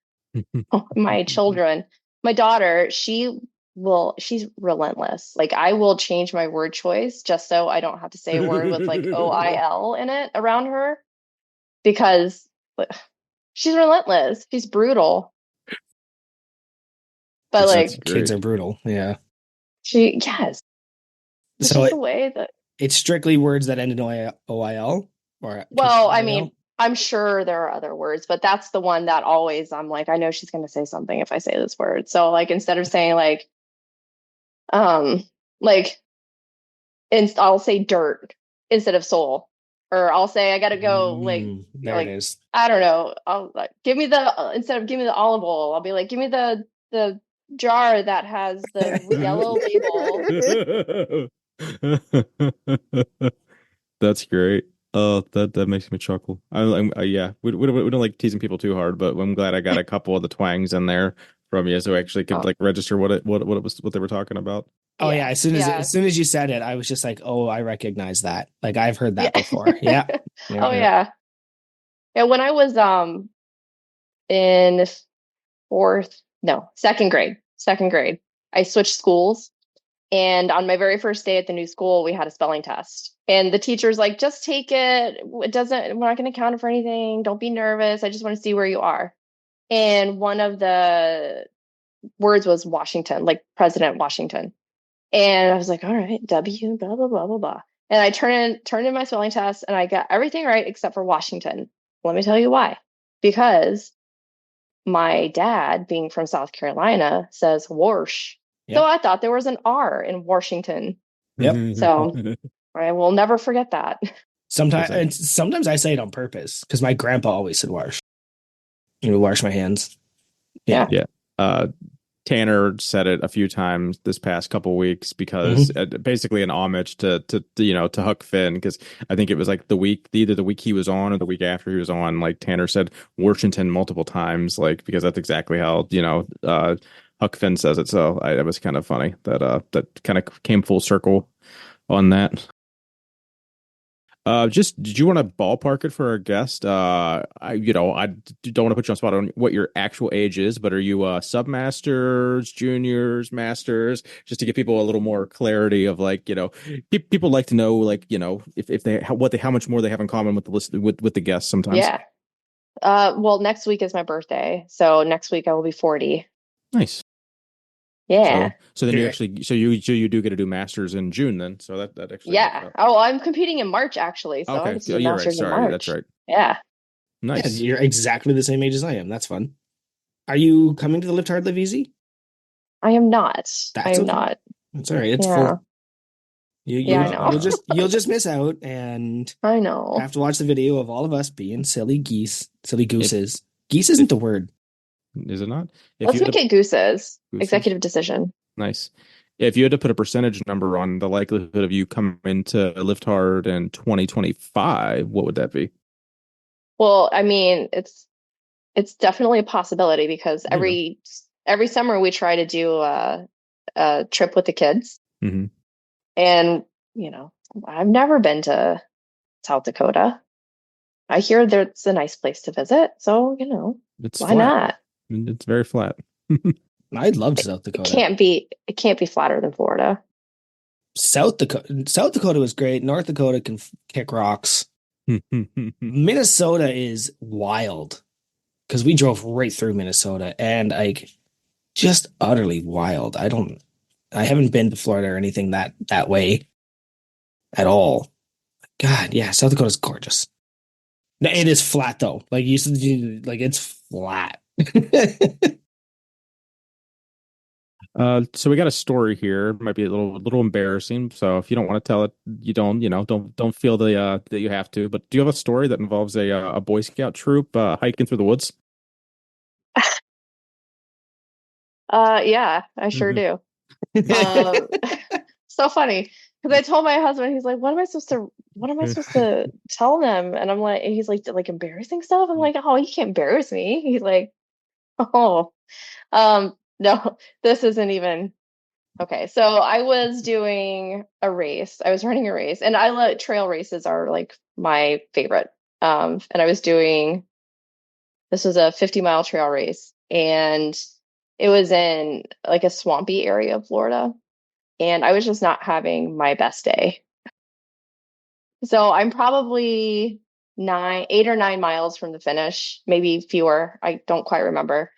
My children, my daughter, she's relentless. Like I will change my word choice just so I don't have to say a word with like OIL in it around her because she's relentless. She's brutal. But That's like Kids great. are brutal. Yeah. yes, it's So just the way that it's strictly words that end in OIL or well, terminate I in mean, OIL. I'm sure there are other words, but that's the one that always I'm like, I know she's gonna say something if I say this word. So like instead of saying um like and I'll say dirt instead of soul, or I'll say I gotta go There it is. I don't know. I'll give me the instead of give me the olive oil, I'll be like, give me the jar that has the yellow label. That's great. Oh, that makes me chuckle. Yeah, we don't like teasing people too hard, but I'm glad I got a couple of the twangs in there from you, so I actually could Oh, like register what they were talking about. Oh yeah, yeah, as soon as you said it, I was just like, oh, I recognize that. Like I've heard that yeah. before. Yeah. Yep, Oh yep. yeah. Yeah, when I was in second grade, I switched schools. And on my very first day at the new school, we had a spelling test. And the teacher's like, just take it. We're not going to count it for anything. Don't be nervous. I just want to see where you are. And one of the words was Washington, like President Washington. And I was like, all right, W, blah, blah, blah, blah, blah. And I turned in my spelling test and I got everything right except for Washington. Let me tell you why. Because my dad, being from South Carolina, says Warsh. So Yep. I thought there was an R in Washington. Yep. So I will never forget that. Sometimes I say it on purpose because my grandpa always said wash. You know, wash my hands. Yeah. Yeah. Tanner said it a few times this past couple weeks because Mhm. basically an homage to Huck Finn, because I think it was like either the week he was on or the week after he was on, like Tanner said Washington multiple times, like because that's exactly how Huck Finn says it. So it was kind of funny that kind of came full circle on that. Just did you want to ballpark it for our guest? I don't want to put you on spot on what your actual age is, but are you submasters, juniors, masters? Just to give people a little more clarity of people like to know if they how much more they have in common with the list with the guests sometimes. Yeah. Well, next week is my birthday. So next week I will be 40. Nice. Yeah. So then you do get to do masters in June then. So that actually works Yeah. out. Oh, I'm competing in March actually. So I Okay, get to do you're right. masters in Sorry, that's March. right. Yeah. Yeah, Nice. you're exactly the same age as I am. That's fun. Are you coming to the Lift Hard, Live Easy? I am not. I That's am okay. not. It's all right. It's Yeah. full. You Yeah, you I know. you'll just miss out and I know. have to watch the video of all of us being silly geese, silly If gooses. Geese if isn't the word. is it not? If you Let's had make to it gooses. Gooses. Executive decision. Nice. If you had to put a percentage number on the likelihood of you coming to Lift Hard in 2025, what would that be? Well, I mean, it's definitely a possibility because There you every summer we try to do a trip with the kids. go. Hmm. And, you know, I've never been to South Dakota. I hear there's a nice place to visit, so, It's why flat. not? It's very flat. I'd love South It Dakota. it can't be flatter than Florida. South Dakota was great. North Dakota can kick rocks. Minnesota is wild because we drove right through Minnesota and like just utterly wild. I haven't been to Florida or anything that way at all. God, yeah, South Dakota's gorgeous. No, it is flat though. Like you said, like it's flat. So we got a story here. Might be a little embarrassing. So if you don't want to tell it, don't feel that you have to. But do you have a story that involves a Boy Scout troop hiking through the woods? Yeah, I sure do. Um, so funny because I told my husband, he's like, what am I supposed to tell them? And I'm like, he's like embarrassing stuff. I'm like, oh, you can't embarrass me. He's like, oh, no, this isn't even okay. So I was doing a race. I was running a race, and I like trail races are like my favorite. And I was doing this was a 50-mile trail race, and it was in like a swampy area of Florida, and I was just not having my best day. So I'm probably 8 or 9 miles from the finish, maybe fewer. I don't quite remember.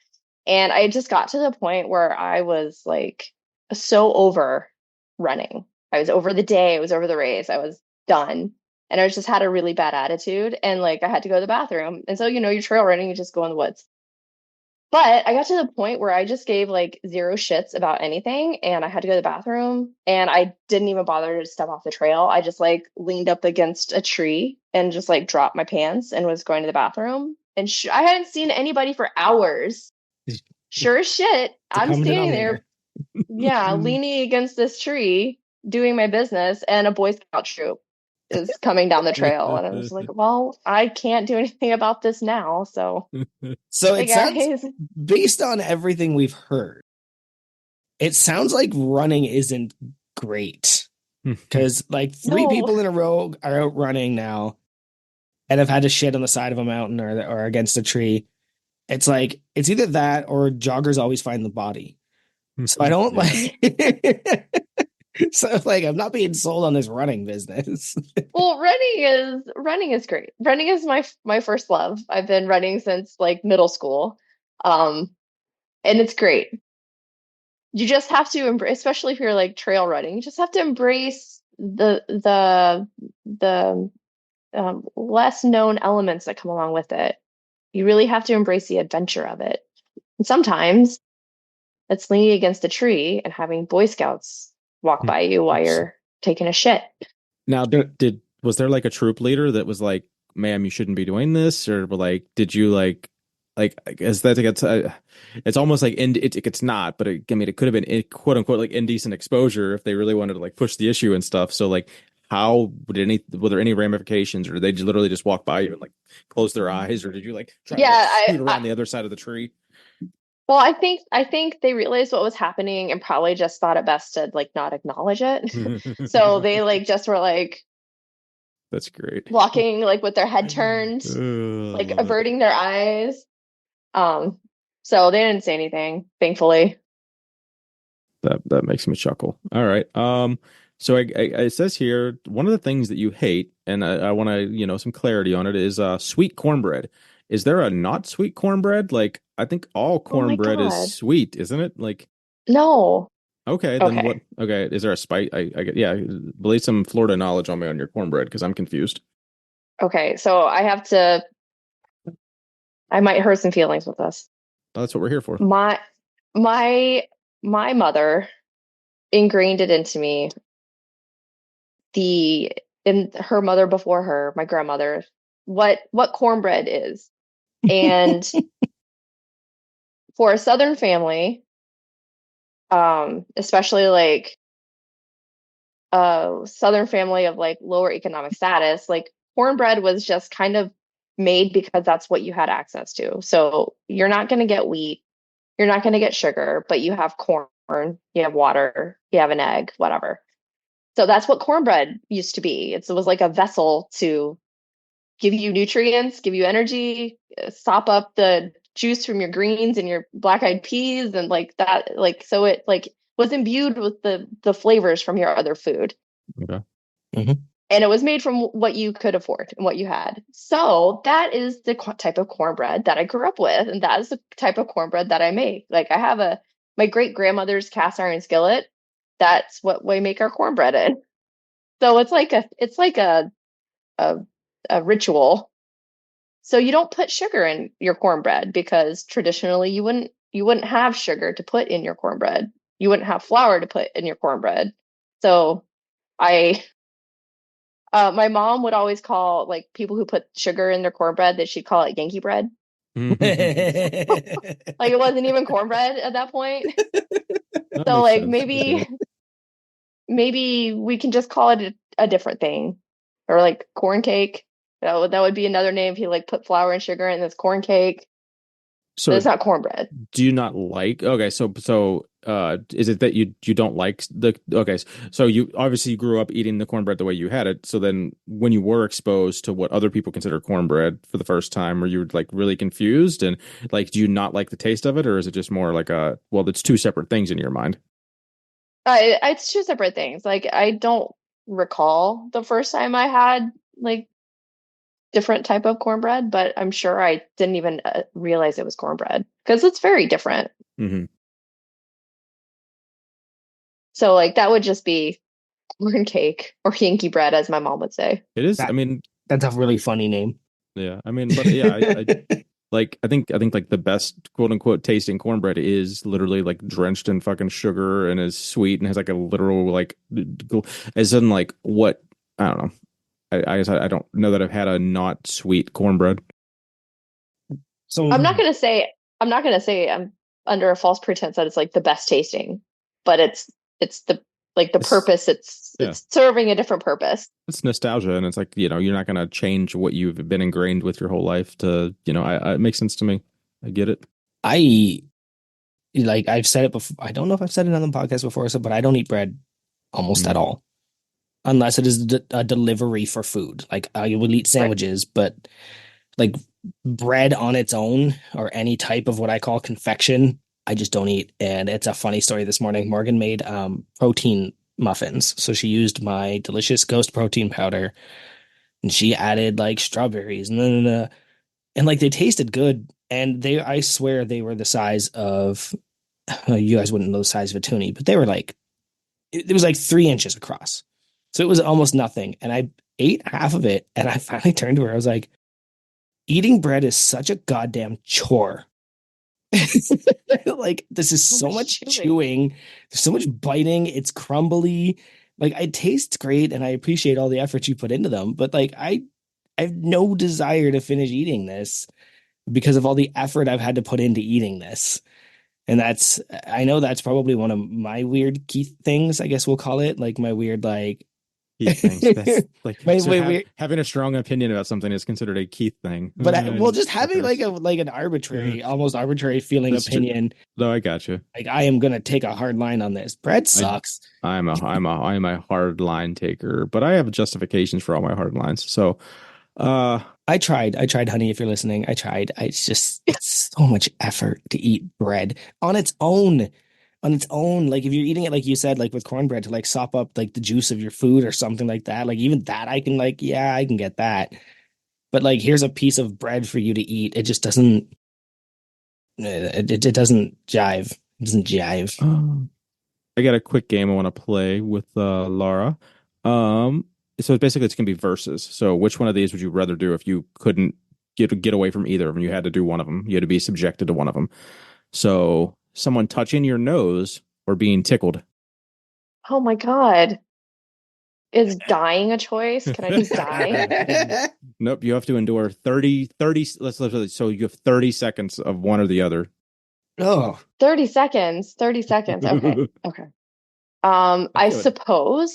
And I just got to the point where I was like so over running. I was over the day, I was over the race, I was done. And I just had a really bad attitude and like I had to go to the bathroom. And so, you're trail running, you just go in the woods. But I got to the point where I just gave like zero shits about anything and I had to go to the bathroom and I didn't even bother to step off the trail. I just like leaned up against a tree and just like dropped my pants and was going to the bathroom. And I hadn't seen anybody for hours. Sure as shit, The I'm common standing there, denominator. yeah, leaning against this tree, doing my business, and a Boy Scout troop is coming down the trail. And I was like, well, I can't do anything about this now. So, So hey it sounds, guys. based on everything we've heard, it sounds like running isn't great. Because like three No. people in a row are out running now and have had to shit on the side of a mountain or against a tree. It's like it's either that or joggers always find the body. So I don't like so like I'm not being sold on this running business. Well, running is great. Running is my first love. I've been running since like middle school. And it's great. You just have to embrace, especially if you're like trail running, you just have to embrace the less known elements that come along with it. You really have to embrace the adventure of it. And sometimes it's leaning against a tree and having Boy Scouts walk by you while you're taking a shit. Now, was there like a troop leader that was like, "Ma'am, you shouldn't be doing this," or like, did you like is that it's almost like it's not, but I mean, it could have been quote unquote like indecent exposure if they really wanted to like push the issue and stuff. So like, were there any ramifications, or did they literally just walk by you and like close their eyes, or did you like try to Yeah, like, scoot around the other side of the tree? well, I think they realized what was happening and probably just thought it best to like not acknowledge it. So they like just were like That's great. walking like with their head turned, I like love it. averting their eyes. So they didn't say anything, thankfully. That makes me chuckle. All right. So it says here one of the things that you hate, and I want to some clarity on it is sweet cornbread. Is there a not sweet cornbread? Like I think all Oh my cornbread is God. sweet, isn't it? Like No. okay, then what? Okay. Okay, is there a spice? I get yeah. Relate some Florida knowledge on me on your cornbread because I'm confused. Okay. So I might hurt some feelings with this. That's what we're here for. My my my mother ingrained it into me, the in her mother before her, my grandmother, what cornbread is. And for a Southern family, especially like a Southern family of like lower economic status, like cornbread was just kind of made because that's what you had access to. So you're not going to get wheat, you're not going to get sugar, but you have corn, you have water, you have an egg, whatever. So that's what cornbread used to be. It was like a vessel to give you nutrients, give you energy, sop up the juice from your greens and your black-eyed peas and like that, like so it like was imbued with the flavors from your other food. Okay. Mhm. And it was made from what you could afford and what you had. So that is the type of cornbread that I grew up with, and that is the type of cornbread that I make. Like I have my great grandmother's cast iron skillet. That's what we make our cornbread in. So a a ritual. So you don't put sugar in your cornbread because traditionally you wouldn't have sugar to put in your cornbread. You wouldn't have flour to put in your cornbread. So I my mom would always call like people who put sugar in their cornbread that she'd call it Yankee bread. Like it wasn't even cornbread at that point. That So makes like sense. I get it. maybe we can just call it a different thing. Or like corn cake. That would be another name if you like put flour and sugar in this corn cake. But So it's not cornbread. do you not like okay is it that you don't like the okay so you obviously grew up eating the cornbread the way you had it, so then when you were exposed to what other people consider cornbread for the first time, were you like really confused and like do you not like the taste of it, or is it just more like a well it's two separate things in your mind? It's two separate things. Like I don't recall the first time I had like different type of cornbread, but I'm sure I didn't even realize it was cornbread because it's very different. Mm-hmm. So like that would just be corn cake or Yankee bread, as my mom would say. It is, I That mean, that's a really funny name. yeah, I mean, but yeah, like I think like the best quote unquote tasting cornbread is literally like drenched in fucking sugar and is sweet and has like a literal like as in like what I don't know. I guess I don't know that I've had a not sweet cornbread. So I'm not gonna say I'm under a false pretense that it's like the best tasting, but it's the like the It's purpose. yeah, It's serving a different purpose. it's nostalgia and it's like, you're not gonna change what you've been ingrained with your whole life to, it makes sense to me. I get it. I like I've said it before. I don't know if I've said it on the podcast before, so but I don't eat bread almost at Mm. all unless it is a delivery for food. Like I will eat Right. sandwiches, but like bread on its own or any type of what I call confection, I just don't eat. And it's a funny story this morning. Morgan made protein muffins. So she used my delicious ghost protein powder and she added like strawberries and like they tasted good. And I swear they were the size of, you guys wouldn't know the size of a toonie, but they were like, it was like 3 inches across. So it was almost nothing. And I ate half of it and I finally turned to her. I was like, eating bread is such a goddamn chore. Like this is So so much much chewing. chewing. There's so much biting. It's crumbly. Like it tastes great and I appreciate all the effort you put into them, but like I have no desire to finish eating this because of all the effort I've had to put into eating this. And I know that's probably one of my weird key things, I guess we'll call it, like my weird like Keith things. That's like so my weird. having a strong opinion about something is considered a Keith thing. But well, just Fuckers. having like an Yeah, arbitrary, almost arbitrary feeling that's true. opinion, No, I got you. like I am gonna take a hard line on this. Bread I sucks. I'm a hard line taker, but I have justifications for all my hard lines. So, uh, I tried, honey, if you're listening. I tried. It's so much effort to eat bread on its own. On its own, like if you're eating it like you said, like with cornbread to like sop up like the juice of your food or something like that, like even that I can like, yeah, I can get that. But like here's a piece of bread for you to eat. It just doesn't it doesn't jive. It doesn't jive. I got a quick game I want to play with Lara. Um, so basically, it's gonna be verses. So, which one of these would you rather do if you couldn't get away from either of them? You had to do one of them. You had to be subjected to one of them. So, someone touching your nose or being tickled. Oh my God. Is dying a choice? Can I just die? Nope, you have to endure 30. So you have 30 seconds of one or the other. Oh, 30 seconds. 30 seconds. Okay. Okay. I feel it.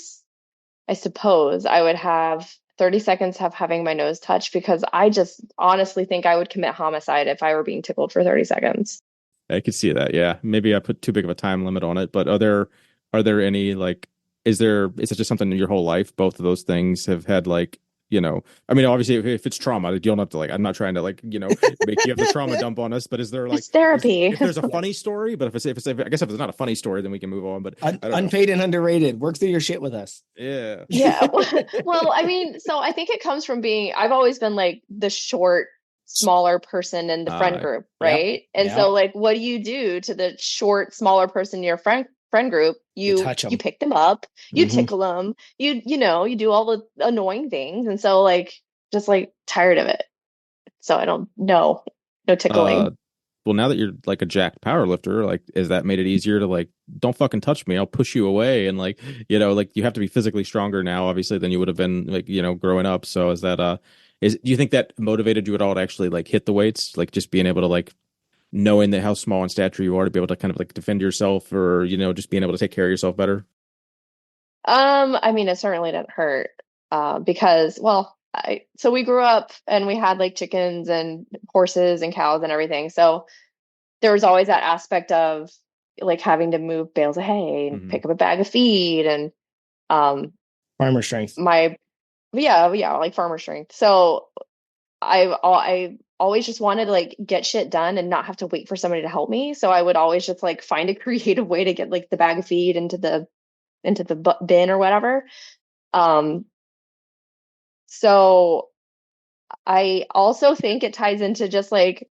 I suppose I would have 30 seconds of having my nose touched because I just honestly think I would commit homicide if I were being tickled for 30 seconds. I could see that. Yeah, maybe I put too big of a time limit on it. But are there any like is it just something in your whole life? Both of those things have had like I mean, obviously, if it's trauma, you don't have to like. I'm not trying to like make you have the trauma dump on us. But is there like It's therapy. if there's a funny story? But if I guess if it's not a funny story, then we can move on. But I don't know. unpaid and underrated. Work through your shit with us. Yeah. Yeah. Well, I mean, so I think it comes from I've always been like the short, smaller person in the friend group, Yep. right? And Yep. so like what do you do to the short, smaller person in your friend group? You touch 'em. You pick them up, you Mhm. tickle them, you do all the annoying things. And so like just like tired of it. So I don't know. No tickling. Well, now that you're like a jacked power lifter, like, is that made it easier to like, don't fucking touch me, I'll push you away, and like, like you have to be physically stronger now, obviously, than you would have been like, growing up. So is that do you think that motivated you at all to actually like hit the weights, like just being able to like knowing that how small in stature you are to be able to kind of like defend yourself or just being able to take care of yourself better? I mean, it certainly didn't hurt, because, well, so we grew up and we had like chickens and horses and cows and everything. So there was always that aspect of like having to move bales of hay and pick up a bag of feed and Farmer strength. yeah, like farmer strength. So I always just wanted to like get shit done and not have to wait for somebody to help me. So I would always just like find a creative way to get like the bag of feed into the bin or whatever. So I also think it ties into just like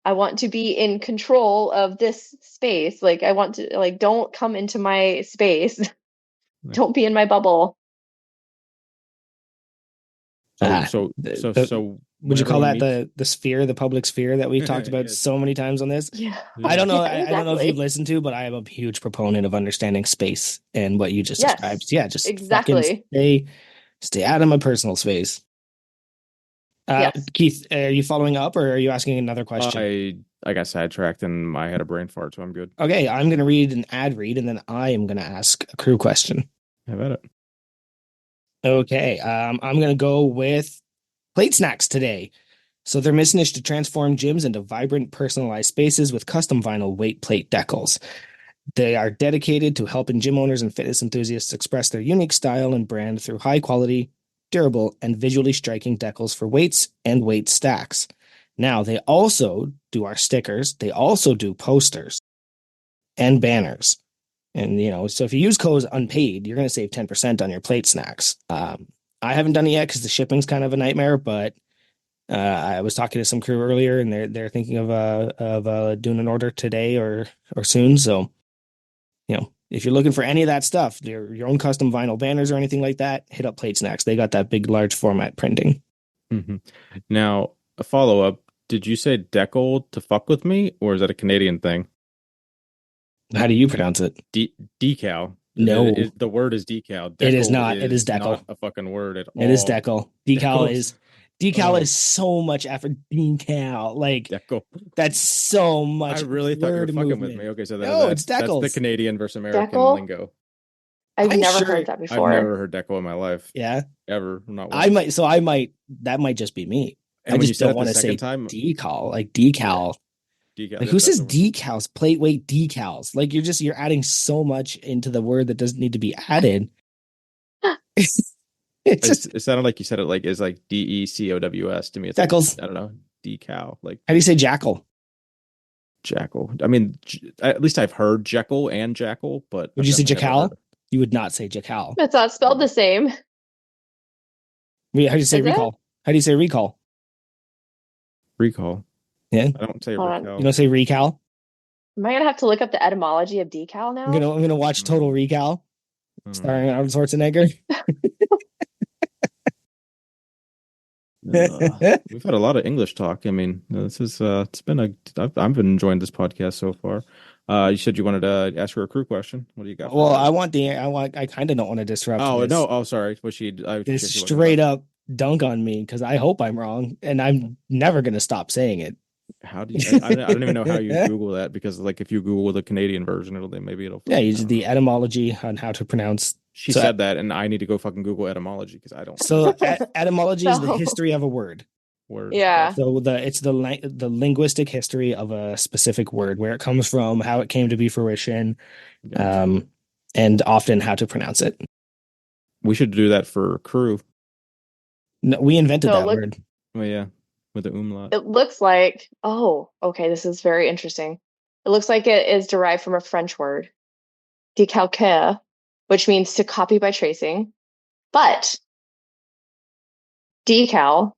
I want to be in control of this space. Like I want to like don't come into my space. Don't be in my bubble. So Ah, so the- so the- so Would you call everyone that the sphere, the public sphere that we've talked about Yes. so many times on this? Yeah. I don't know. Yeah, I don't know if you've exactly. listened to, but I am a huge proponent of understanding space and what you just described. Yes, Yeah, just fucking exactly. stay out of my personal space. Yes. Keith, are you following up or are you asking another question? I got sidetracked and I had a brain fart, so I'm good. Okay, I'm going to read an ad read and then I am going to ask a crew question. How about it? Okay, I'm going to go with plate snacks today. So their mission is to transform gyms into vibrant, personalized spaces with custom vinyl weight plate decals. They are dedicated to helping gym owners and fitness enthusiasts express their unique style and brand through high quality, durable, and visually striking decals for weights and weight stacks. Now, they also do our stickers, they also do posters and banners. And, so if you use code unpaid, you're going to save 10% on your plate snacks. I haven't done it yet because the shipping's kind of a nightmare, but I was talking to some crew earlier, and they're thinking of doing an order today or soon. So, if you're looking for any of that stuff, your own custom vinyl banners or anything like that, hit up Plate Snacks. They got that big, large format printing. Mm-hmm. Now, a follow up. Did you say decal to fuck with me, or is that a Canadian thing? How do you pronounce it? Decal. No, The word is decal. it is Decal not. It is decal. not a fucking word at all. It is decal. Decal Decals. is so much effort. Decal, like Decal. that's so much. I really thought you were word fucking movement. with me. Okay, so No, it's that's the decals. Canadian versus American Decal? lingo. I've I'm never sure- heard that I've before. never heard decal in my life. Yeah, Ever. Not once. that might just be me. And I when you just said don't it the want to say second time, decal, like decal. decal. Like who says that's decals? Plate weight decals. Like you're adding so much into the word that doesn't need to be added. It's just it sounded like you said it like is like DECOWS to me. It's decals. like, I don't know, decal, like How do you say jackal? jackal. I mean, at least I've heard Jekyll and Jackal, but Would I've you say definitely never jackal? heard You would not say jackal. It's not spelled the same. How do you say Is it? recall? How do you say recall? recall. Yeah. I don't say Hold on. recall. You don't say recal? Am I gonna have to look up the etymology of decal now? I'm gonna watch Total Recall starring Arnold Schwarzenegger. We've had a lot of English talk. I mean, this is it's been I've been enjoying this podcast so far. You said you wanted to ask her a crew question. What do you got? Well, I kind of don't want to disrupt Oh this. no! Oh, sorry. Was she? This straight up dunk on me because I hope I'm wrong, and I'm never gonna stop saying it. How do you? I don't even know how you Google that because like if you Google the Canadian version, maybe it'll. Yeah, you the etymology on how to pronounce. She said that, and I need to go fucking Google etymology because I don't. So etymology is the No. history of a word. Yeah. So it's the linguistic history of a specific word, where it comes from, how it came to be fruition, and often how to pronounce it. We should do that for crew. No, we invented So that word. Oh yeah, with the umlaut. It looks like, okay, this is very interesting. It looks like it is derived from a French word, décalquer, which means to copy by tracing. But decal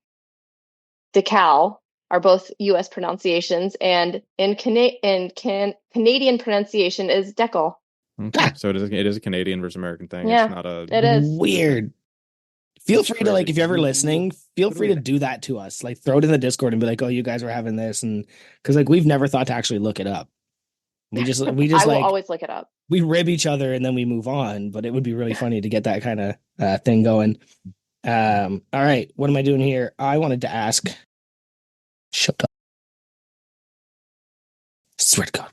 are both U.S. pronunciations, and in Canadian pronunciation is decal. Okay, so it is a Canadian versus American thing. Yeah, It's not a. It is. Weird. Feel That's free crazy. to, like, if you're ever listening, feel free to do that to us. Like, throw it in the Discord and be like, "Oh, you guys were having this," and because like we've never thought to actually look it up. We just I will like always look it up. we rib each other and then we move on. But it would be really funny to get that kind of thing going. All right, what am I doing here? I wanted to ask. Shut up. Swear to God.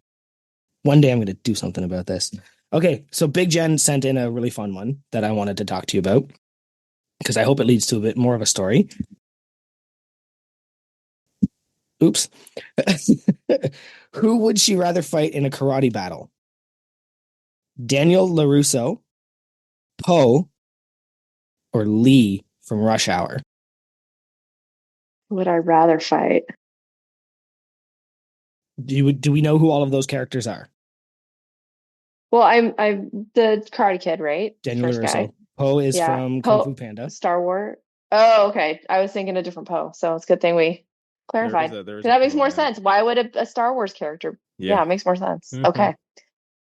One day I'm going to do something about this. Okay, so Big Jen sent in a really fun one that I wanted to talk to you about because I hope it leads to a bit more of a story. Oops. Who would she rather fight in a karate battle? Daniel LaRusso, Poe, or Lee from Rush Hour? Would I rather fight? Do we know who all of those characters are? Well, I'm the Karate Kid, right? Daniel First LaRusso. guy. Poe is Yeah. from Poe- Kung Fu Panda. Star Wars. Oh, okay. I was thinking a different Poe, so it's a good thing we clarified. There is a That makes Poe, more yeah. sense. Why would a Star Wars character? Yeah, it makes more sense. Mhm. Okay.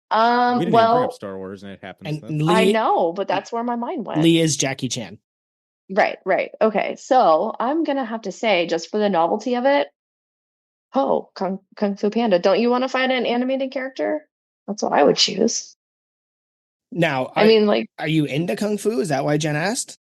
We didn't even bring Well, up Star Wars, and it happens. And I Lee, know, but that's where my mind went. Lee is Jackie Chan. Right. Okay. So I'm gonna have to say, just for the novelty of it, oh, Kung Fu Panda. Don't you want to find an animated character? That's what I would choose. Now, I mean, like, are you into kung fu? Is that why Jen asked?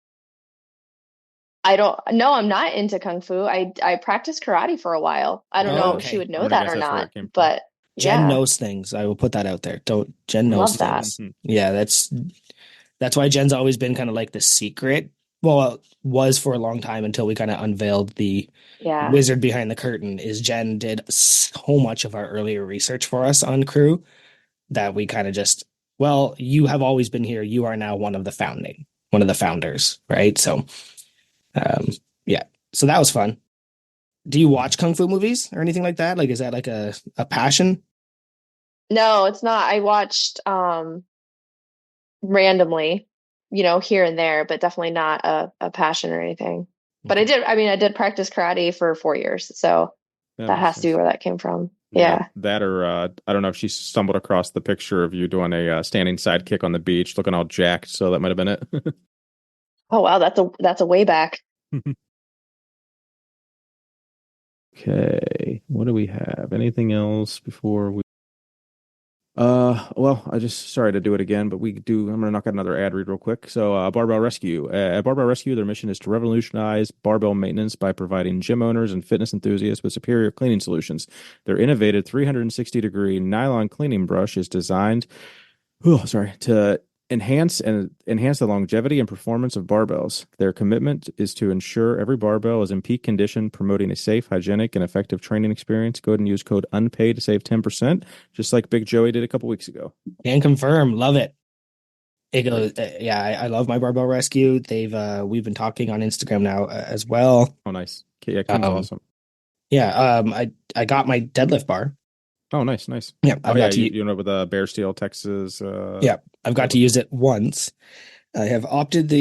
I don't no, I'm not into Kung Fu. I practiced karate for a while. I don't Oh, know if she okay. would I'm know gonna that guess or that's where not, it came from. but Jen yeah, knows things. I will put that out there. Don't Jen knows love that. things. Yeah, that's why Jen's always been kind of like the secret. Well, it was for a long time until we kind of unveiled the Yeah. wizard behind the curtain. Is Jen did so much of our earlier research for us on crew that we kind of just, well, you have always been here. You are now one of the founders, right? So, um, yeah. So that was fun. Do you watch kung fu movies or anything like that? Like, is that like a passion? No, it's not. I watched randomly, here and there, but definitely not a passion or anything. But Okay. I did practice karate for 4 years, so That that makes has to be sense. where that came from. Yeah, Yeah. that or I don't know if she stumbled across the picture of you doing a standing sidekick on the beach, looking all jacked. So that might have been it. Oh wow, that's a way back. Okay, what do we have? Anything else before we? Well, I just sorry to do it again, but we do. I'm gonna knock out another ad read real quick. So, Barbell Rescue. At Barbell Rescue, their mission is to revolutionize barbell maintenance by providing gym owners and fitness enthusiasts with superior cleaning solutions. Their innovative 360-degree nylon cleaning brush is designed to enhance the longevity and performance of barbells. Their commitment is to ensure every barbell is in peak condition, promoting a safe, hygienic, and effective training experience. Go ahead and use code UNPAID to save 10%, just like Big Joey did a couple weeks ago. Can confirm. Love it. It goes, yeah, I love my barbell rescue. We've been talking on Instagram now as well. Oh, nice. Okay, yeah, Kim's Um, awesome. yeah, I got my deadlift bar. Oh, nice, nice. Yeah, Oh, yeah, you know, with Bear Steel, Texas. Yeah, I've got to use it once. I have opted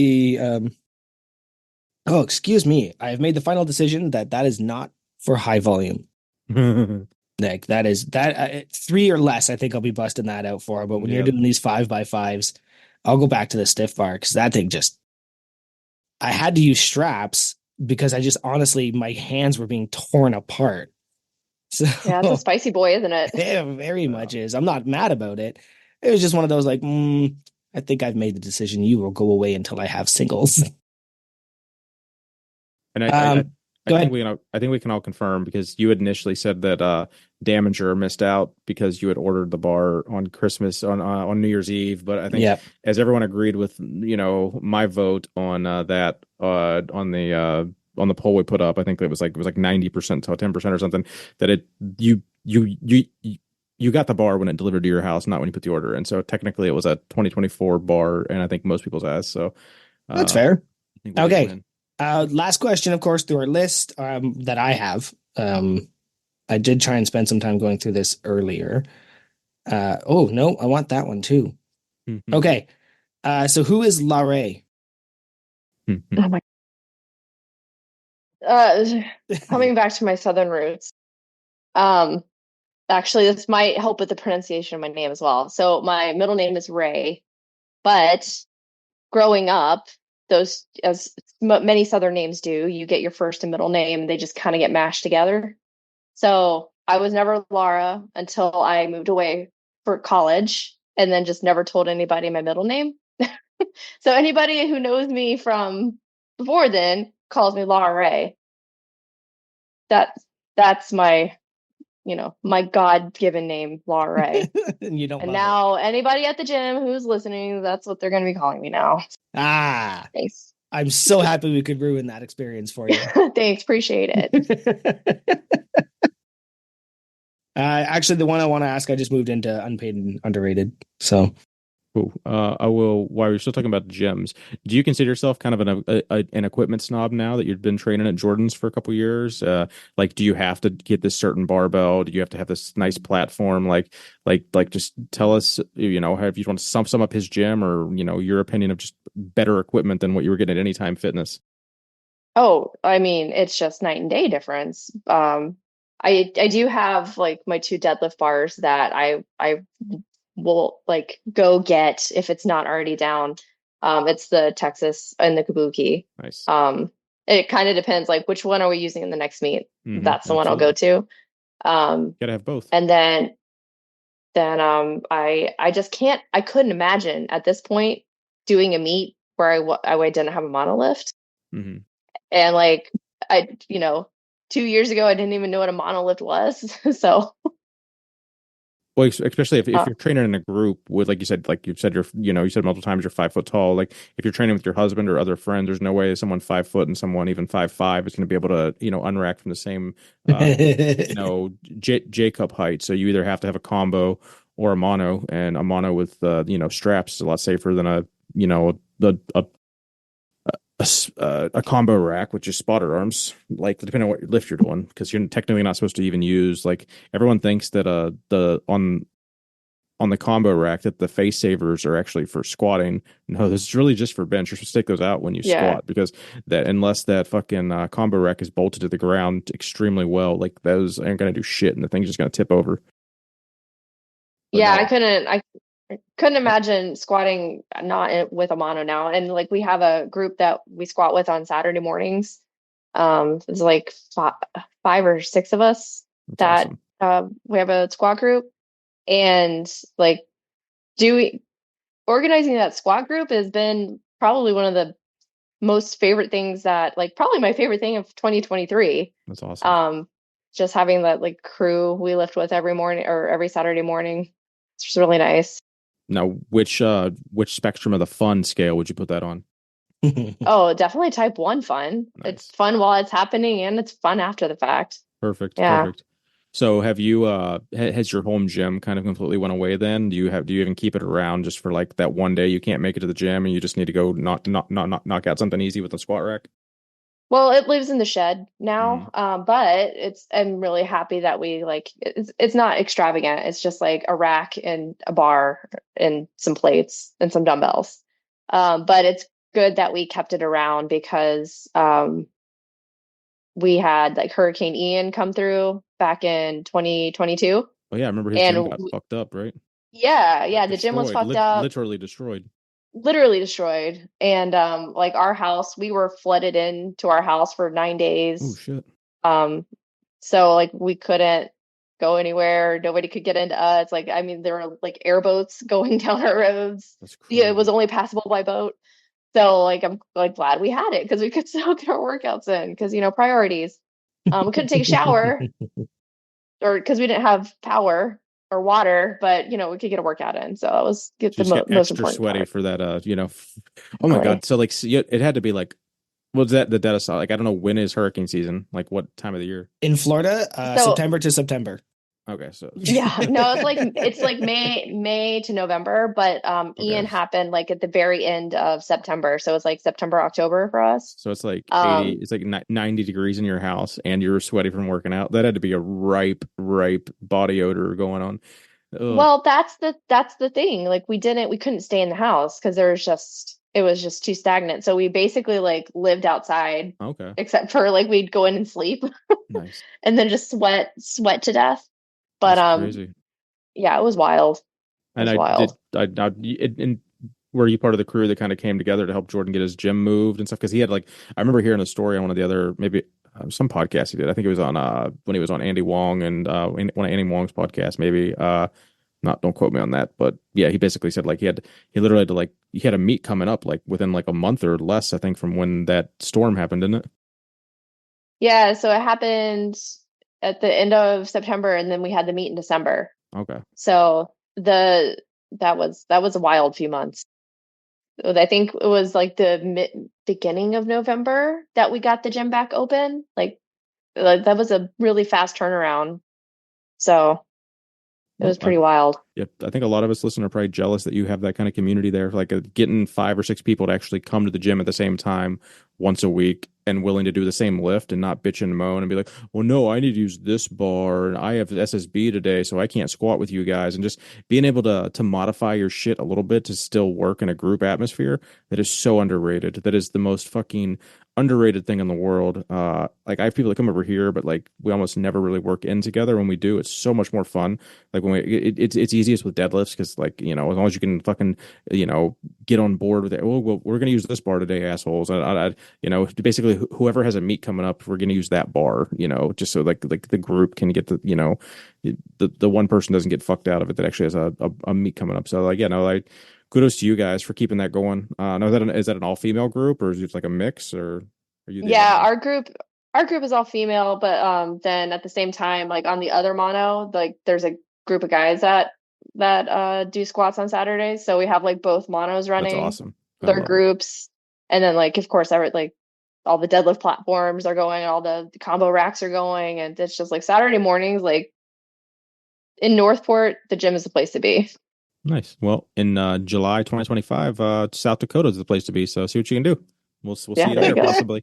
oh, excuse me. I have made the final decision that that is not for high volume. Like that is that three or less. I think I'll be busting that out for. But when you're Yep. doing these 5x5s, I'll go back to the stiff bar because that thing just. I had to use straps because I just honestly my hands were being torn apart. So Yeah, it's a spicy boy, isn't it? it very Yeah. much is. I'm not mad about it. It was just one of those like, I think I've made the decision. You will go away until I have singles. And Um, I Go think ahead. I think we can all confirm because you had initially said that Damager missed out because you had ordered the bar on Christmas on New Year's Eve. But I think Yeah. as everyone agreed with my vote on that on the poll we put up, I think it was like 90% to 10% or something that you you you you got the bar when it delivered to your house, not when you put the order in. So technically it was a 2024 bar, and I think most people's asked. So That's uh, fair. I think we did Okay. win. Last question, of course, through our list that I have. I did try and spend some time going through this earlier. Oh, no, I want that one too. Okay. So who is Larray? Oh my. Uh, Coming back to my southern roots. Um, Actually, this might help with the pronunciation of my name as well. So my middle name is Ray, but growing up, those as many southern names do, you get your first and middle name, they just kind of get mashed together. So I was never Lara until I moved away for college and then just never told anybody my middle name. So anybody who knows me from before then calls me Lara Ray. That's my God-given name, Lara Ray. And you don't And love it. now anybody at the gym who's listening, that's what they're going to be calling me now. Ah, Thanks. I'm so happy we could ruin that experience for you. Thanks, appreciate it. Actually, the one I want to ask, I just moved into unpaid and underrated. So, Cool. I will. While you're still talking about gyms, do you consider yourself kind of an equipment snob now that you've been training at Jordan's for a couple years? Like, do you have to get this certain barbell? Do you have to have this nice platform? Just tell us, if you want to sum up his gym or your opinion of just better equipment than what you were getting at Anytime Fitness. Oh, I mean, it's just night and day difference. I do have like my two deadlift bars that I will like go get if it's not already down. It's the Texas and the Kabuki. Nice. It kind of depends, like which one are we using in the next meet? That's the one I'll go Absolutely. to. Gotta have both. And then I just can't. I couldn't imagine at this point doing a meet where I didn't have a monolift. Hmm. And like I, 2 years ago I didn't even know what a monolift was. So Well, especially if uh, you're training in a group with, like you said, you said multiple times you're 5 foot tall. Like if you're training with your husband or other friends, there's no way someone 5 foot and someone even 5'5" is going to be able to, unrack from the same, J cup height. So you either have to have a combo or a mono, and a mono with, straps is a lot safer than a combo rack with just spotter arms, like depending on what lift you're doing, because you're technically not supposed to even use, like, everyone thinks that the on the combo rack that the face savers are actually for squatting. No, this is really just for bench. You're supposed to take those out when you yeah. squat, because that unless that fucking combo rack is bolted to the ground extremely well, like those aren't gonna do shit, and the thing's just gonna tip over. But Yeah, no, I couldn't imagine squatting not with a mono now. And like we have a group that we squat with on Saturday mornings. It's like five or six of us that's that awesome. we have a squat group, and like doing organizing that squat group has been probably one of the most favorite things that like probably my favorite thing of 2023. That's awesome. Just having that like crew we lift with every morning or every Saturday morning. It's just really nice. Now, which spectrum of the fun scale would you put that on? Oh, definitely type one fun. It's Nice. fun while it's happening and it's fun after the fact. Perfect. Yeah. Perfect. So have you has your home gym kind of completely went away then? Do you even keep it around just for like that one day you can't make it to the gym and you just need to go knock out something easy with a squat rack? Well, it lives in the shed Hmm. now, but I'm really happy that we like it's not extravagant. It's just like a rack and a bar and some plates and some dumbbells. But it's good that we kept it around because we had like Hurricane Ian come through back in 2022. Oh yeah, I remember his And gym got fucked up, right? yeah, Like the gym was destroyed, fucked up, literally destroyed. literally destroyed. And like our house, we were flooded into our house for 9 Oh days. shit. Um, so like we couldn't go anywhere. Nobody could get into us. Like, I mean, there were like airboats going down our roads. That's Yeah, it was crazy. only passable by boat. So like I'm like glad we had it because we could still get our workouts in because priorities. We couldn't take a shower or because we didn't have power or water, but we could get a workout in. So that was get You the just get most extra important sweaty part. for that oh my God. Really. So like it had to be like, was that the dead aside? Like I don't know, when is hurricane season? Like what time of the year? In Florida, So September to September. Okay, so yeah, no, it's like May to November, but okay. Ian happened like at the very end of September. So it's like September, October for us. So it's like 80, Um it's like 90 degrees in your house and you're sweaty from working out. That had to be a ripe body odor going on. Oh, well, that's the thing. Like we couldn't stay in the house because it was just too stagnant. So we basically like lived outside okay. except for like we'd go in and sleep Nice. and then just sweat to death. But That's crazy. yeah, it was wild. It And was wild. and were you part of the crew that kind of came together to help Jordan get his gym moved and stuff? Because he had like, I remember hearing a story on one of the other, maybe some podcast he did. I think it was on when he was on Andy Wong and one of Andy Wong's podcasts, maybe. Not don't quote me on that, but yeah, he basically said like he literally had to like he had a meet coming up like within like a month or less, I think, from when that storm happened, didn't it? Yeah, so it happened at the end of September and then we had the meet in December. Okay. So that was a wild few months. I think it was like the beginning of November that we got the gym back open. Like that was a really fast turnaround. So it Well, was pretty wild. yep. I think a lot of us listeners are probably jealous that you have that kind of community there, like getting 5 or 6 people to actually come to the gym at the same time once a week and willing to do the same lift and not bitch and moan and be like, well, no, I need to use this bar and I have SSB today, so I can't squat with you guys. And just being able to modify your shit a little bit to still work in a group atmosphere that is so underrated. That is the most fucking underrated thing in the world. Like I have people that come over here, but like we almost never really work in together. When we do, it's so much more fun. Like when it's easiest with deadlifts because like as long as you can fucking get on board with it. Oh, well, we're gonna use this bar today, assholes. Basically whoever has a meet coming up, we're gonna use that bar. Just so like the group can get the one person doesn't get fucked out of it that actually has a meet coming up. So like like kudos to you guys for keeping that going. Now is that an all female group or is it like a mix or are you the only Yeah, one? our group is all female, but then at the same time, like on the other mono, like there's a group of guys that do squats on Saturdays. So we have like both monos That's running awesome. I their love it. groups. And then like of course like all the deadlift platforms are going, all the combo racks are going, and it's just like Saturday mornings, like in Northport, the gym is the place to be. Nice. Well, in July 2025, South Dakota is the place to be. So see what you can do. We'll see Yeah, you there you there go. possibly.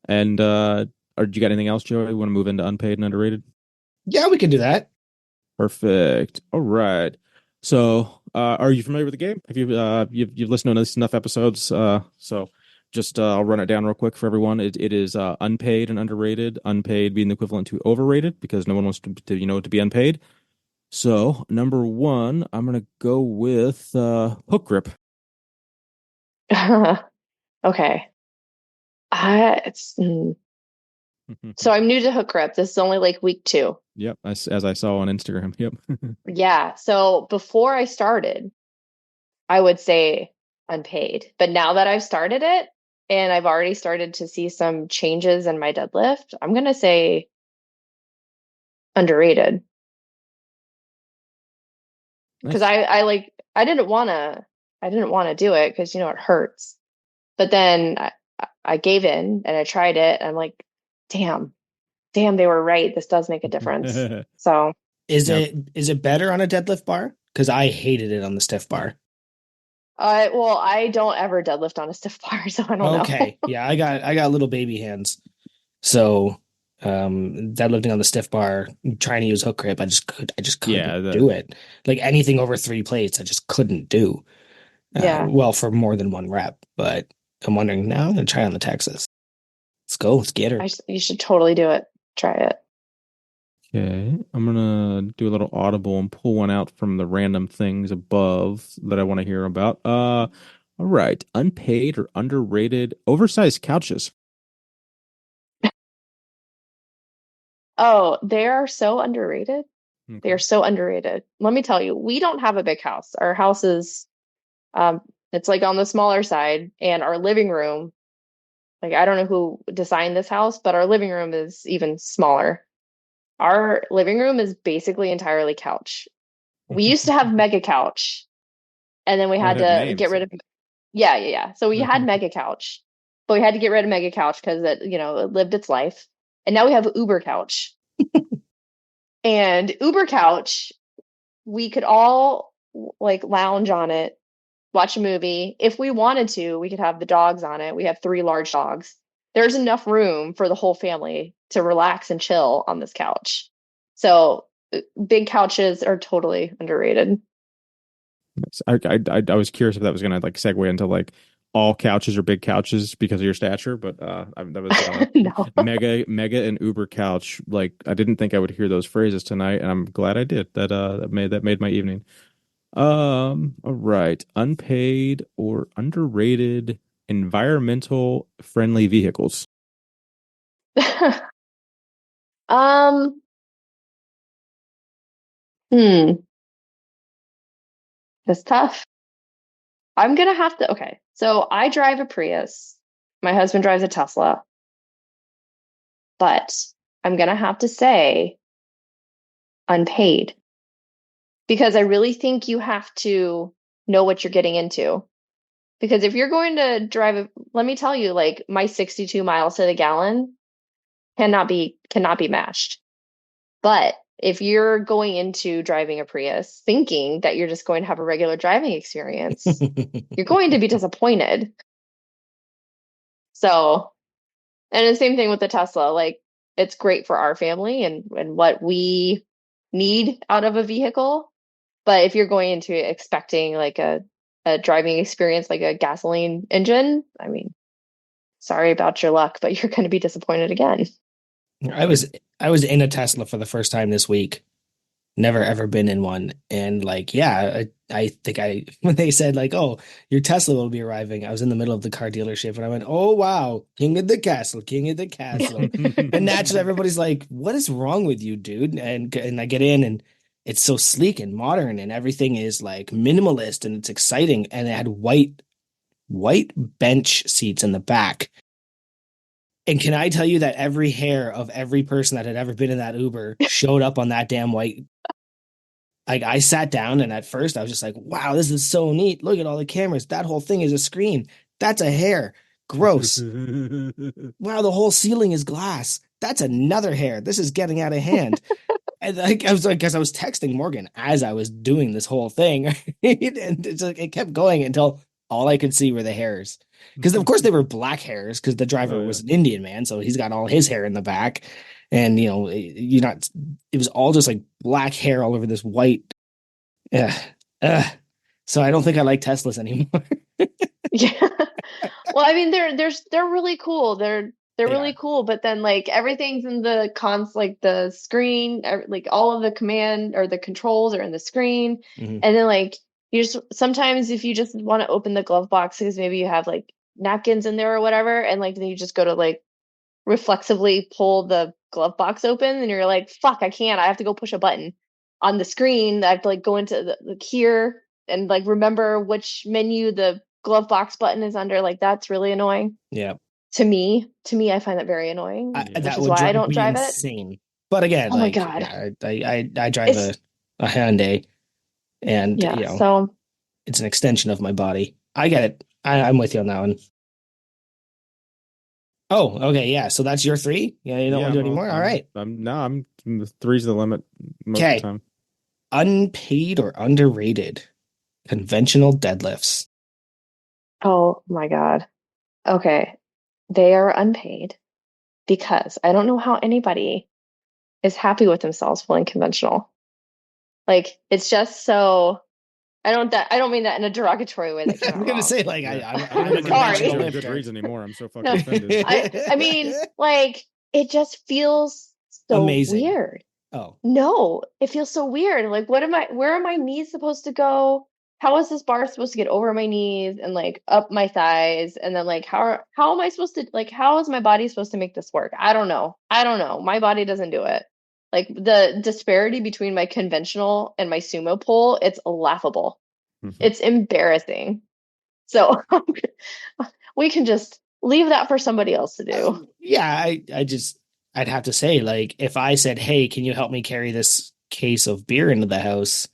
And or do you got anything else, Joey? You want to move into unpaid and underrated? Yeah, we can do that. Perfect. All right. So, are you familiar with the game? Have you you've listened to enough episodes? So just I'll run it down real quick for everyone. It is unpaid and underrated. Unpaid being the equivalent to overrated because no one wants to be unpaid. So number one, I'm gonna go with hook grip. Okay. So I'm new to hook grip. This is only like week 2. Yep, as I saw on Instagram. Yep. Yeah. So before I started, I would say unpaid. But now that I've started it and I've already started to see some changes in my deadlift, I'm gonna say underrated. Because Nice. I didn't want to do it because it hurts. But then I gave in and I tried it and I'm like, damn, they were right. This does make a difference. So Is Yep. it better on a deadlift bar? Because I hated it on the stiff bar. well, I don't ever deadlift on a stiff bar, so I don't know. Okay. Yeah, I got little baby hands. So deadlifting on the stiff bar, trying to use hook grip, I just couldn't Yeah, do it. Like anything over 3 plates, I just couldn't do. Yeah, Well, for more than one rep. But I'm wondering now I'm gonna try on the Texas. Let's go. Let's get her. you should totally do it. Try it. okay. I'm gonna do a little audible and pull one out from the random things above that I want to hear about. All right. Unpaid or underrated oversized couches. Oh, they are so underrated. They Okay. are so underrated. Let me tell you, we don't have a big house. Our house is um it's like on the smaller side, and our living room, like I don't know who designed this house, but our living room is even smaller. Our living room is basically entirely couch. We used to have mega couch, and then we Oh, it had had to get names. rid of yeah, yeah, yeah. So we had mega couch, but we had to get rid of mega couch because it lived its life. And now we have Uber couch. And Uber couch, we could all like lounge on it, watch a movie. If we wanted to, we could have the dogs on it. We have 3 large dogs. There's enough room for the whole family to relax and chill on this couch. So big couches are totally underrated. I was curious if that was gonna like segue into like all couches or big couches because of your stature, but that was No. mega and Uber couch. Like I didn't think I would hear those phrases tonight, and I'm glad I did. That made my evening. All right. Unpaid or underrated environmental friendly vehicles. Um, hmm, that's tough. I'm gonna have to, okay. So I drive a Prius. My husband drives a Tesla, but I'm gonna have to say unpaid because I really think you have to know what you're getting into. Because if you're going to let me tell you, like my 62 miles to the gallon cannot be matched. But if you're going into driving a Prius thinking that you're just going to have a regular driving experience, you're going to be disappointed. So, and the same thing with the Tesla, like it's great for our family and what we need out of a vehicle. But if you're going into expecting like a driving experience like a gasoline engine, I mean, sorry about your luck, but you're going to be disappointed again. I was in a Tesla for the first time this week. Never ever been in one. And like, yeah, I think when they said like, oh, your Tesla will be arriving, I was in the middle of the car dealership and I went, oh wow, king of the castle, king of the castle. And naturally everybody's like, what is wrong with you, dude? And I get in and it's so sleek and modern and everything is like minimalist and it's exciting. And it had white bench seats in the back. And can I tell you that every hair of every person that had ever been in that Uber showed up on that damn white. Like I sat down and at first I was just like, wow, this is so neat. Look at all the cameras. That whole thing is a screen. That's a hair. Gross. Wow, the whole ceiling is glass. That's another hair. This is getting out of hand. And I was like, because I was texting Morgan as I was doing this whole thing. And it's like, it kept going until all I could see were the hairs. Because of course they were black hairs because the driver was an Indian man, so he's got all his hair in the back. And it was all just like black hair all over this white. Yeah. So I don't think I like Teslas anymore. Yeah. Well, I mean, they're really cool. They're really cool, but then like everything's in the like the screen, like all of the command or the controls are in the screen. Mhm. And then like you just sometimes if you just want to open the glove box because maybe you have like napkins in there or whatever, and like then you just go to like reflexively pull the glove box open and you're like, fuck, I can't. I have to go push a button on the screen. I have to like go into the here and like remember which menu the glove box button is under. Like that's really annoying. Yeah. To me, I find that very annoying, which That is would why I drive don't me drive it. insane. But again, Oh my like, God. yeah, I drive a Hyundai, and Yeah, so it's an extension of my body. I get it. I'm with you on that one. Oh, okay, yeah. So that's your three. Yeah, you don't want to do any more. All right. I'm three's the limit most of Okay. the time. Unpaid or underrated conventional deadlifts. oh my God. Okay. They are unpaid because I don't know how anybody is happy with themselves pulling conventional. Like it's just so I don't mean that in a derogatory way that came I'm out gonna wrong. say like Yeah. I'm I a don't even Sorry. remember conventional doing good lifter. reads anymore. I'm so fucking No, offended. I mean like it just feels so Amazing. weird. Oh, No, it feels so weird. Like, where are my knees supposed to go? How is this bar supposed to get over my knees and like up my thighs? And then like, how am I supposed to, like, how is my body supposed to make this work? I don't know. I don't know. My body doesn't do it. Like the disparity between my conventional and my sumo pull, it's laughable. It's embarrassing. So we can just leave that for somebody else to do. yeah. I'd have to say like if I said, "Hey, can you help me carry this case of beer into the house?"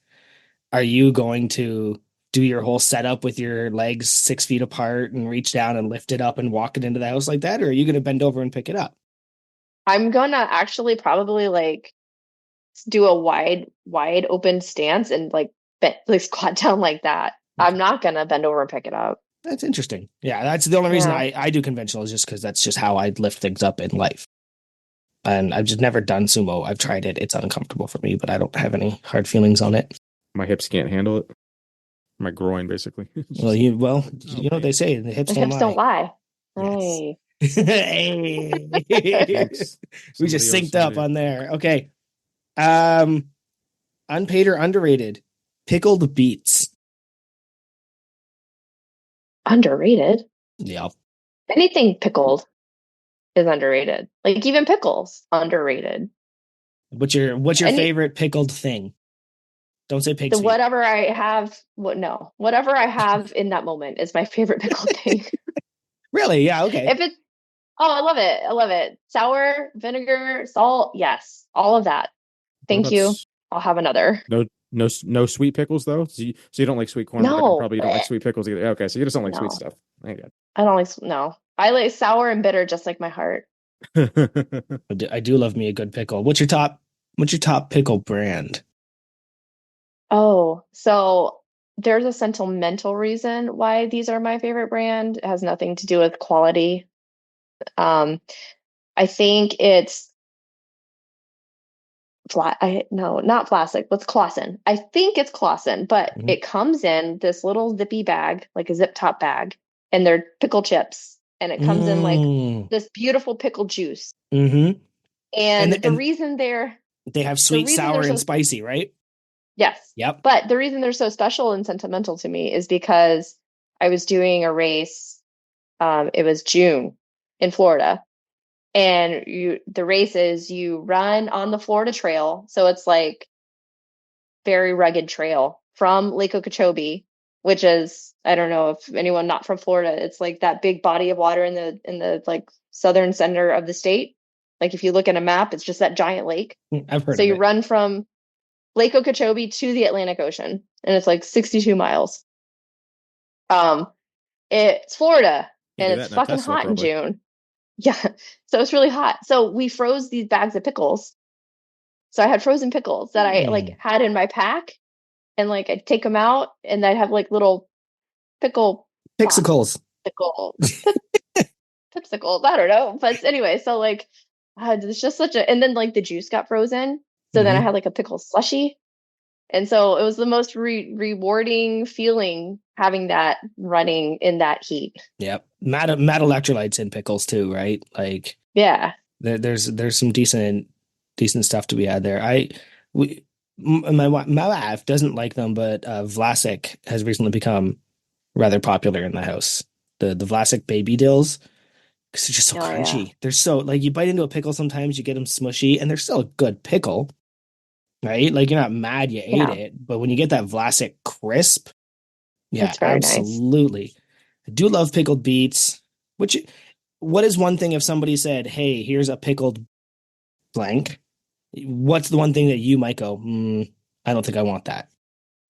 Are you going to do your whole setup with your legs 6 feet apart and reach down and lift it up and walk it into the house like that, or are you going to bend over and pick it up? I'm gonna actually probably like do a wide open stance and like like squat down like that. I'm not gonna bend over and pick it up. That's interesting. Yeah, that's the only reason Yeah. I do conventional is just because that's just how I lift things up in life. And I've just never done sumo. I've tried it. It's uncomfortable for me, but I don't have any hard feelings on it. My hips can't handle it. My groin, basically. Well, you know what they say, the hips The don't hips lie. don't lie. Yes. Hey. Hey. Thanks. We just Somebody owes synced up somebody. on there. Okay. Unpaid or underrated? Pickled beets. Underrated. Yeah. Anything pickled is underrated. Like even pickles, underrated. What's your favorite pickled thing? Don't say pig's feet. Whatever I have, whatever I have in that moment is my favorite pickled thing. Really? Yeah. Okay. If it's I love it. I love it. Sour, vinegar, salt, yes, all of that. Thank you. I'll have another. No sweet pickles though. So you don't like sweet corn, but then No. probably you don't like sweet pickles either. Okay, so you just don't like sweet No. stuff. Thank God. I don't like no. I like sour and bitter just like my heart. I do love me a good pickle. What's your top pickle brand? Oh, so there's a sentimental reason why these are my favorite brand. It has nothing to do with quality. I think it's not plastic. What's Clausen? I think it's Clausen, but it comes in this little zippy bag, like a zip top bag, and they're pickle chips. and it comes in like Mm. this beautiful pickle juice. Mm-hmm. And the And reason they have the sweet, reason they're sour, and so spicy, right? yes, Yep. but the reason they're so special and sentimental to me is because I was doing a race. It was June in Florida, and the race is you run on the Florida Trail, so it's like very rugged trail from Lake Okeechobee, which is, I don't know if anyone not from Florida, it's like that big body of water in the like southern center of the state. Like if you look at a map, it's just that giant lake. I've heard So of you it. run from Lake Okeechobee to the Atlantic Ocean, and it's like 62 miles. Um, it's Florida, You and do it's that in a fucking Tesla, hot in probably. June. Yeah, so it's really hot. So we froze these bags of pickles. So I had frozen pickles that I like had in my pack, and like I'd take them out, and I'd have like little pickle Pixicles. pickle pipsicles. I don't know, but anyway, so like it's just such a, and then like the juice got frozen, so then I Mm-hmm. had like a pickle slushy. And so it was the most rewarding feeling having that running in that heat. Yep. Mad electrolytes in pickles too, right? Like Yeah. there's some decent stuff to be had there. My wife doesn't like them, but Vlasic has recently become rather popular in the house. The Vlasic baby dills, because they're just so Oh yeah. crunchy. They're so like you bite into a pickle sometimes, you get them smushy, and they're still a good pickle, right? Like you're not mad you ate Yeah. it, but when you get that Vlasic crisp, yeah, It's very nice. absolutely. I do love pickled beets. Which, what is one thing if somebody said, "Hey, here's a pickled blank"? What's the one thing that you might go, I don't think I want that.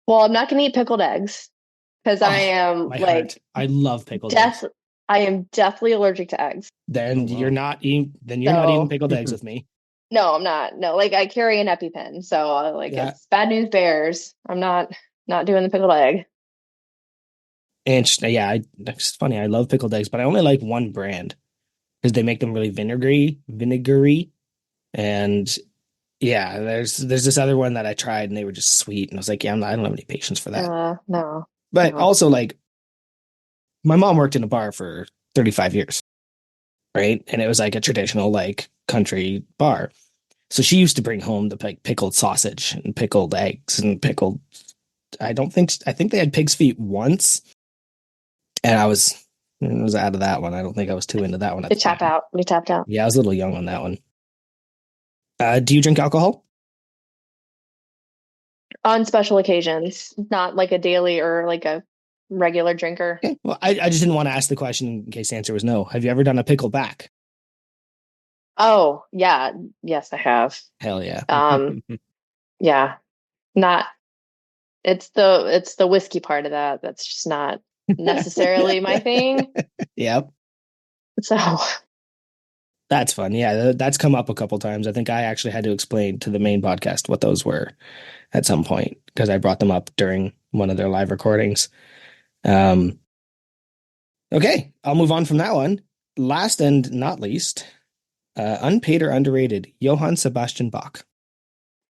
Well, I'm not gonna eat pickled eggs because I Oh, am my heart. like I love pickled eggs. death. I am deathly allergic to eggs. Oh, Then wow. you're not eating So pickled eggs with me. no, I'm not. No, like I carry an EpiPen, so like Yeah. it's bad news bears. I'm not doing the pickled egg. And yeah, it's funny. I love pickled eggs, but I only like one brand because they make them really vinegary. And yeah, there's this other one that I tried and they were just sweet. And I was like, yeah, I don't have any patience for that. No, But no. also, like, my mom worked in a bar for 35 years, right? And it was like a traditional, like, country bar. So she used to bring home the like pickled sausage and pickled eggs and pickled. I think they had pig's feet once, and I was out of that one. I don't think I was too into that one at We the tap time. out. We tapped out. Yeah, I was a little young on that one. Do you drink alcohol? On special occasions, not like a daily or like a regular drinker. Okay. Well, I just didn't want to ask the question in case the answer was no. Have you ever done a pickle back? Oh, yeah. Yes, I have. Hell yeah. Um, yeah. Not it's the whiskey part of that that's just not necessarily my thing. Yep. So, That's fun. Yeah, that's come up a couple times. I think I actually had to explain to the main podcast what those were at some point because I brought them up during one of their live recordings. Um, okay, I'll move on from that one. Last and not least, unpaid or underrated, Johann Sebastian Bach.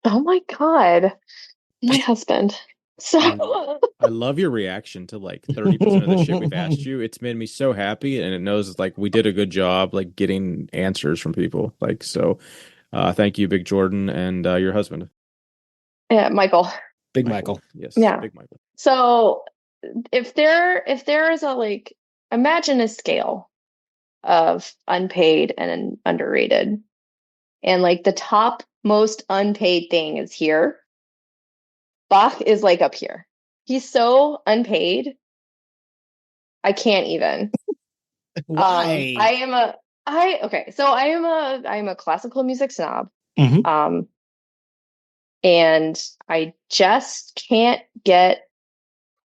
oh my God, my husband. So, I love your reaction to like 30% of the shit we've asked you. It's made me so happy, and it knows like we did a good job like getting answers from people. Like so, thank you, Big Jordan, and your husband, yeah, Michael. Big Michael. Yes, Yeah. Big Michael. So, if there is a like, imagine a scale of unpaid and underrated, and like the top most unpaid thing is here. Bach is like up here. He's so unpaid. I can't even. Why? I am a I okay, so I am a classical music snob. Mhm. And I just can't get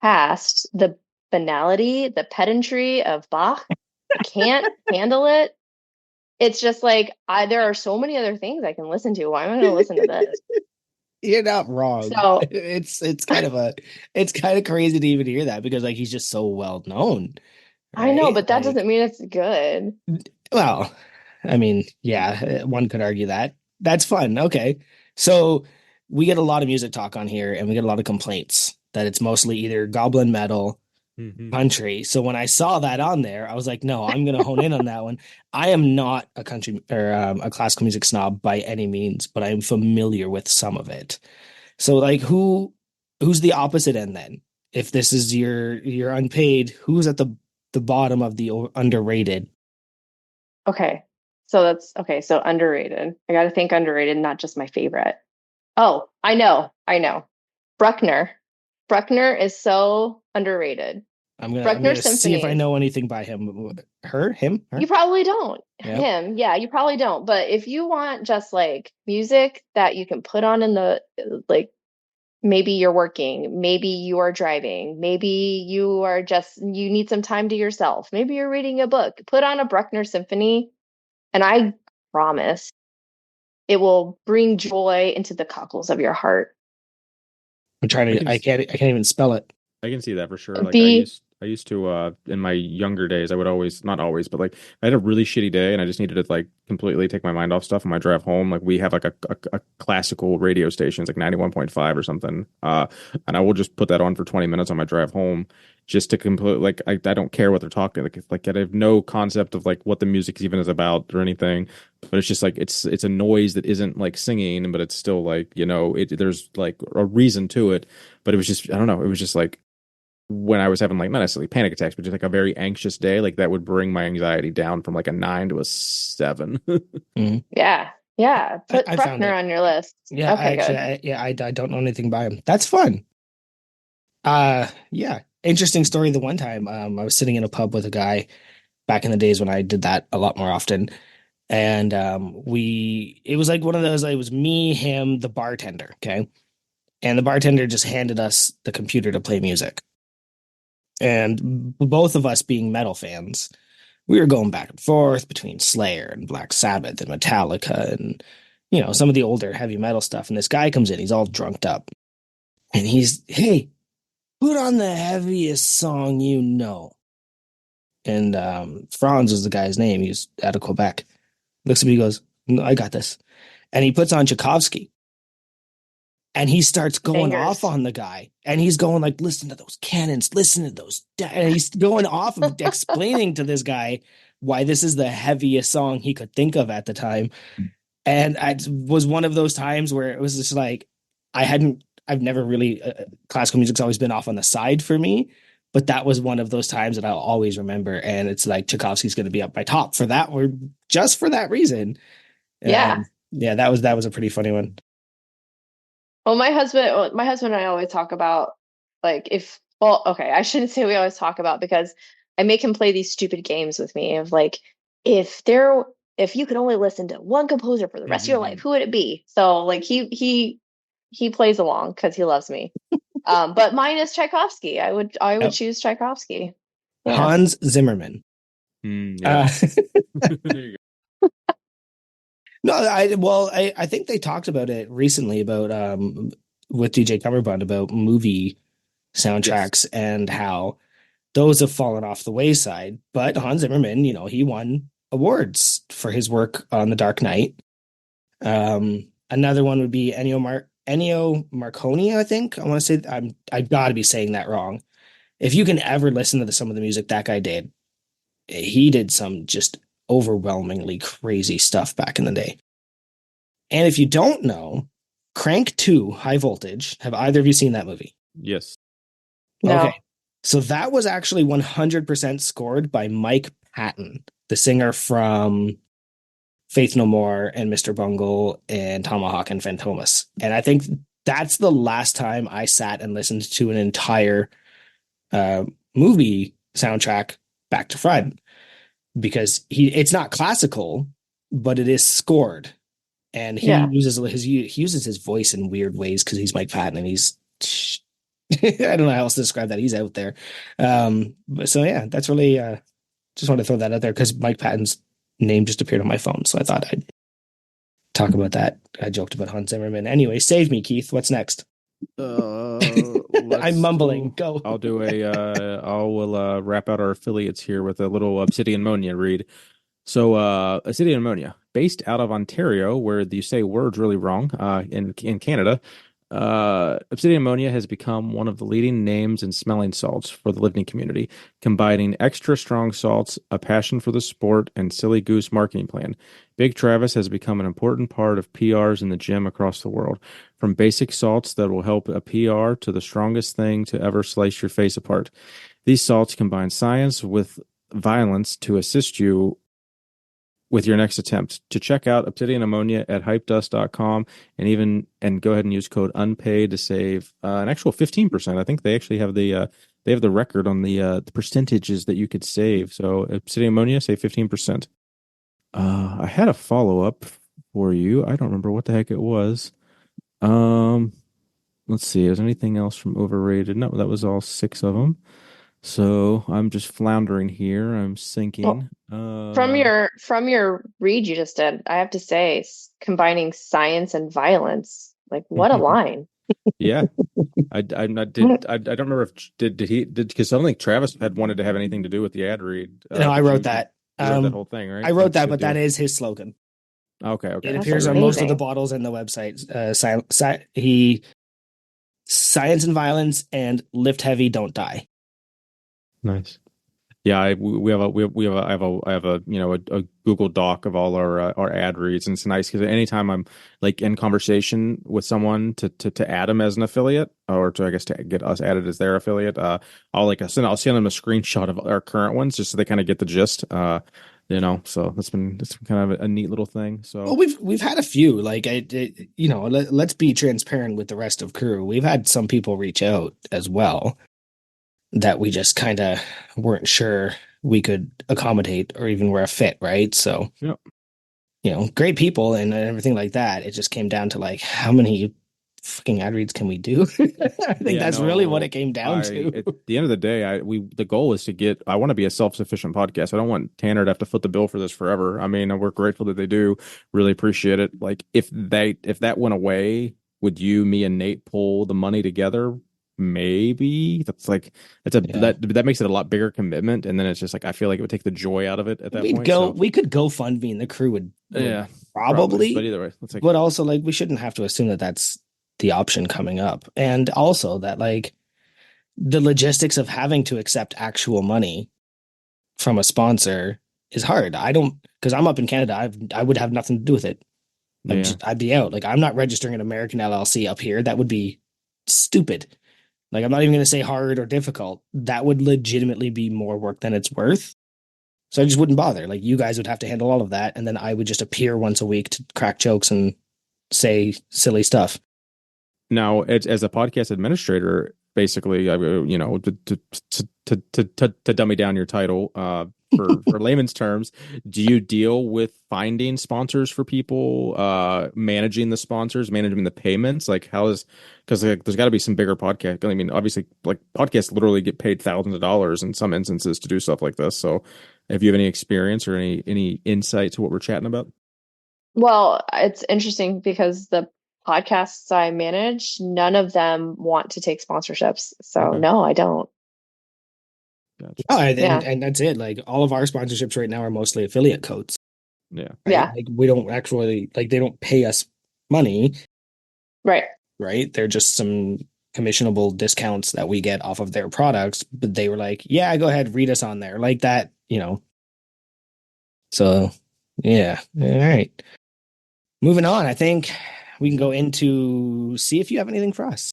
past the banality, the pedantry of Bach. I can't handle it. It's just like there are so many other things I can listen to. Why am I going to listen to this? You're not wrong. So It's kind of crazy to even hear that because like he's just so well known, I know, right? but that doesn't mean it's good. Well, I mean, yeah, one could argue that. That's fun. Okay. So we get a lot of music talk on here and we get a lot of complaints that it's mostly either goblin metal country. So when I saw that on there, I was like, no, I'm going to hone in on that one. I am not a country or a classical music snob by any means, but I'm familiar with some of it. So like who's the opposite end then? If this is your unpaid, who's at the bottom of the underrated? Okay. So that's okay. So underrated. I got to think underrated, not just my favorite. Oh, I know. I know. Bruckner. Bruckner is so underrated. I'm Bruckner gonna see if I symphonies. know anything by him. Her, him, You her. probably don't. Yep. Him. Yeah, you probably don't. But if you want just like music that you can put on in the like maybe you're working, maybe you are driving, maybe you are just you need some time to yourself. Maybe you're reading a book. Put on a Bruckner symphony and I promise it will bring joy into the cockles of your heart. I'm trying I to. can I can't even spell it. I can see that for sure. Like Be I used to in my younger days, I would always not always, but like I had a really shitty day and I just needed to like completely take my mind off stuff on my drive home. Like we have like a classical radio station, it's like 91.5 or something. And I will just put that on for 20 minutes on my drive home just to complete like I don't care what they're talking. Like it's like I have no concept of like what the music even is about or anything. But it's just like it's a noise that isn't like singing, but it's still like, you know, there's like a reason to it. But it was just I don't know, it was just like when I was having like not necessarily panic attacks, but just like a very anxious day, like that would bring my anxiety down from like a 9 to a 7. Mhm. yeah. Yeah. Put I found Bruckner it. on your list. Yeah, Okay, good. I don't know anything by him. That's fun. Yeah, interesting story. The one time, I was sitting in a pub with a guy back in the days when I did that a lot more often, and it was like one of those. It was me, him, the bartender. Okay, and the bartender just handed us the computer to play music, and both of us being metal fans, we were going back and forth between Slayer and Black Sabbath and Metallica and some of the older heavy metal stuff. And this guy comes in, he's all drunked up, and hey, put on the heaviest song you know. And Franz was the guy's name. He was out of Quebec. Looks at me, he goes, "No, I got this." And he puts on Tchaikovsky. And he starts going off Bangers. on the guy. And he's going like, listen to those cannons, listen to those. And he's going off of explaining to this guy why this is the heaviest song he could think of at the time. And it was one of those times where it was just like, I've never really, classical music's always been off on the side for me. But that was one of those times that I'll always remember. And it's like Tchaikovsky's going to be up my top for that, or just for that reason. Yeah. Yeah, that was a pretty funny one. Well, my husband and I always talk about like okay, I shouldn't say we always talk about because I make him play these stupid games with me of like if there if you could only listen to one composer for the rest of your life, who would it be? So like he plays along because he loves me. But mine is Tchaikovsky. I would Yep. choose Tchaikovsky. Yeah. Hans Zimmerman. Yeah. Uh, There you no, I think they talked about it recently about with DJ Cumberbund about movie soundtracks and how those have fallen off the wayside. But Hans Zimmerman, he won awards for his work on The Dark Knight. Another one would be Ennio Marconi, I think. I want to say I've got to be saying that wrong. If you can ever listen to some of the music that guy did, he did some just overwhelmingly crazy stuff back in the day. And if you don't know, Crank 2, High Voltage, have either of you seen that movie? Yes. No. Okay. So that was actually 100% scored by Mike Patton, the singer from Faith No More and Mr. Bungle and Tomahawk and Fantomas. And I think that's the last time I sat and listened to an entire movie soundtrack back to front, because it's not classical, but it is scored, and Yeah. he uses his voice in weird ways because he's Mike Patton and he's I don't know how else to describe that. He's out there. But so yeah, that's really just wanted to throw that out there because Mike Patton's name just appeared on my phone, so I thought I'd talk about that. I joked about Hans Zimmerman. Anyway, save me, Keith. What's next? I'm mumbling. Go. I'll do I will wrap out our affiliates here with a little Obsidian Ammonia read. So Obsidian Ammonia, based out of Ontario, where you say words really wrong, in Canada. Obsidian ammonia has become one of the leading names in smelling salts for the lifting community, combining extra strong salts, a passion for the sport, and silly goose marketing plan. Big Travis has become an important part of PRs in the gym across the world. From basic salts that will help a PR to the strongest thing to ever slice your face apart. These salts combine science with violence to assist you with your next attempt. To check out Obsidian Ammonia at hypedust.com and go ahead and use code unpaid to save an actual 15%. I think they actually have the record on the percentages that you could save. So Obsidian Ammonia, save 15%. I had a follow-up for you. I don't remember what the heck it was. Let's see. Is there anything else from overrated? No, that was all 6 of them. So I'm just floundering here. I'm sinking. From your read you just did, I have to say, combining science and violence, like what a line. Yeah. I not did I don't remember if did he did because I don't think Travis had wanted to have anything to do with the ad read. No, I wrote that. You wrote that whole thing, right? I wrote That's that, but deal. that is his slogan. Okay. It That's appears on most of the amazing. bottles and the website. Science and violence and lift heavy, don't die. Nice. Yeah, I have a Google Doc of all our ad reads, and it's nice because anytime I'm like in conversation with someone to add them as an affiliate, or to I guess to get us added as their affiliate, I'll send them a screenshot of our current ones just so they kind of get the gist. So that's been kind of a neat little thing. So Well, we've had a few. Like let's be transparent with the rest of crew. We've had some people reach out as well that we just kind of weren't sure we could accommodate or even were a fit, right? So, yeah. Great people and everything like that. It just came down to like, how many fucking ad reads can we do? I think that's really what it came down to. At the end of the day, the goal is I want to be a self-sufficient podcast. I don't want Tanner to have to foot the bill for this forever. I mean, we're grateful that they do. Really appreciate it. Like if that went away, would me and Nate pull the money together? Maybe that makes it a lot bigger commitment, and then it's just like I feel like it would take the joy out of it at that point. We could go fund me, and the crew would probably. But either way, but also like we shouldn't have to assume that that's the option coming up, and also that like the logistics of having to accept actual money from a sponsor is hard. I don't because I'm up in Canada. I would have nothing to do with it. I'd be out. Like I'm not registering an American LLC up here. That would be stupid. Like, I'm not even going to say hard or difficult. That would legitimately be more work than it's worth. So I just wouldn't bother. Like, you guys would have to handle all of that. And then I would just appear once a week to crack jokes and say silly stuff. Now, as a podcast administrator, basically, to dummy down your title, for layman's terms, do you deal with finding sponsors for people, managing the sponsors, managing the payments? Like because there's got to be some bigger podcast. I mean, obviously, like podcasts literally get paid thousands of dollars in some instances to do stuff like this. So, have you have any experience or any insight to what we're chatting about? Well, it's interesting because the podcasts I manage, none of them want to take sponsorships. So no, I don't. Gotcha. Oh, and that's it. Like all of our sponsorships right now are mostly affiliate codes. Yeah. Right? Yeah. Like we don't actually they don't pay us money. Right. Right. They're just some commissionable discounts that we get off of their products. But they were like, yeah, go ahead, read us on there. Like that, So yeah. All right. Moving on, I think we can go into see if you have anything for us.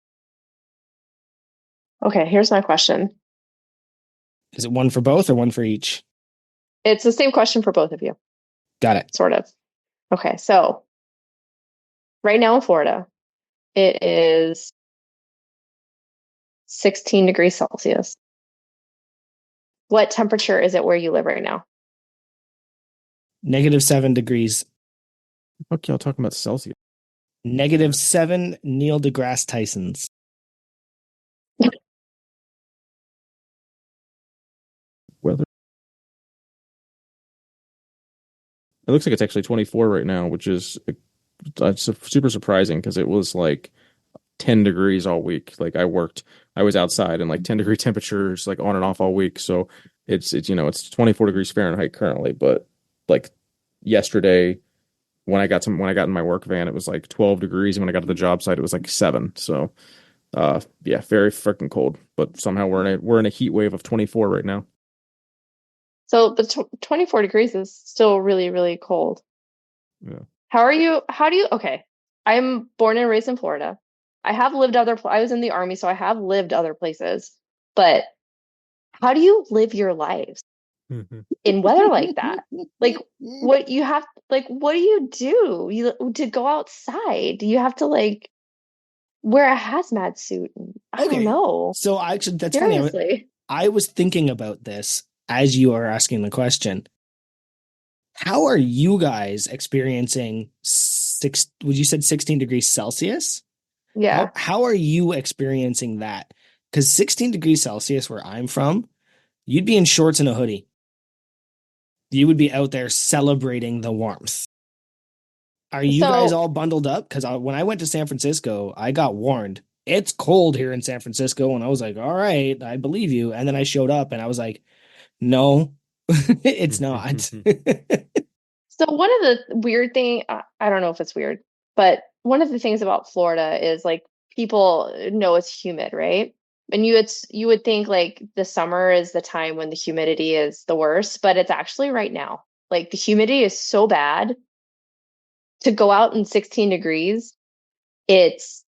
Okay, here's my question. Is it one for both or one for each? It's the same question for both of you. Got it. Sort of. Okay, so right now in Florida, it is 16 degrees Celsius. What temperature is it where you live right now? -7 degrees. Fuck y'all talking about Celsius? -7 Neil deGrasse Tyson's. Weather. It looks like it's actually 24 right now, which is super surprising because it was like 10 degrees all week. Like I was outside and like 10-degree temperatures like on and off all week. So it's 24 degrees Fahrenheit currently, but like yesterday when I got in my work van, it was like 12 degrees, and when I got to the job site, it was like 7. So, yeah, very freaking cold. But somehow we're in a heat wave of 24 right now. So, but 24 degrees is still really, really cold. Yeah. Okay. I'm born and raised in Florida. I was in the army, so I have lived other places. But how do you live your lives in weather like that? Like what do you do? To go outside? Do you have to like wear a hazmat suit? I don't Okay. know. So actually, that's funny. Seriously. I was thinking about this as you are asking the question. How are you guys experiencing would you said 16 degrees Celsius? Yeah. How are you experiencing that? Because 16 degrees Celsius where I'm from, you'd be in shorts and a hoodie. You would be out there celebrating the warmth. Are you guys So all bundled up? Because when I went to San Francisco, I got warned. It's cold here in San Francisco. And I was like, all right, I believe you. And then I showed up and I was like, no, it's not. So one of the weird thing, I don't know if it's weird, but one of the things about Florida is like people know it's humid, right? And you would think like the summer is the time when the humidity is the worst, but it's actually right now. Like the humidity is so bad to go out in 16 degrees, it's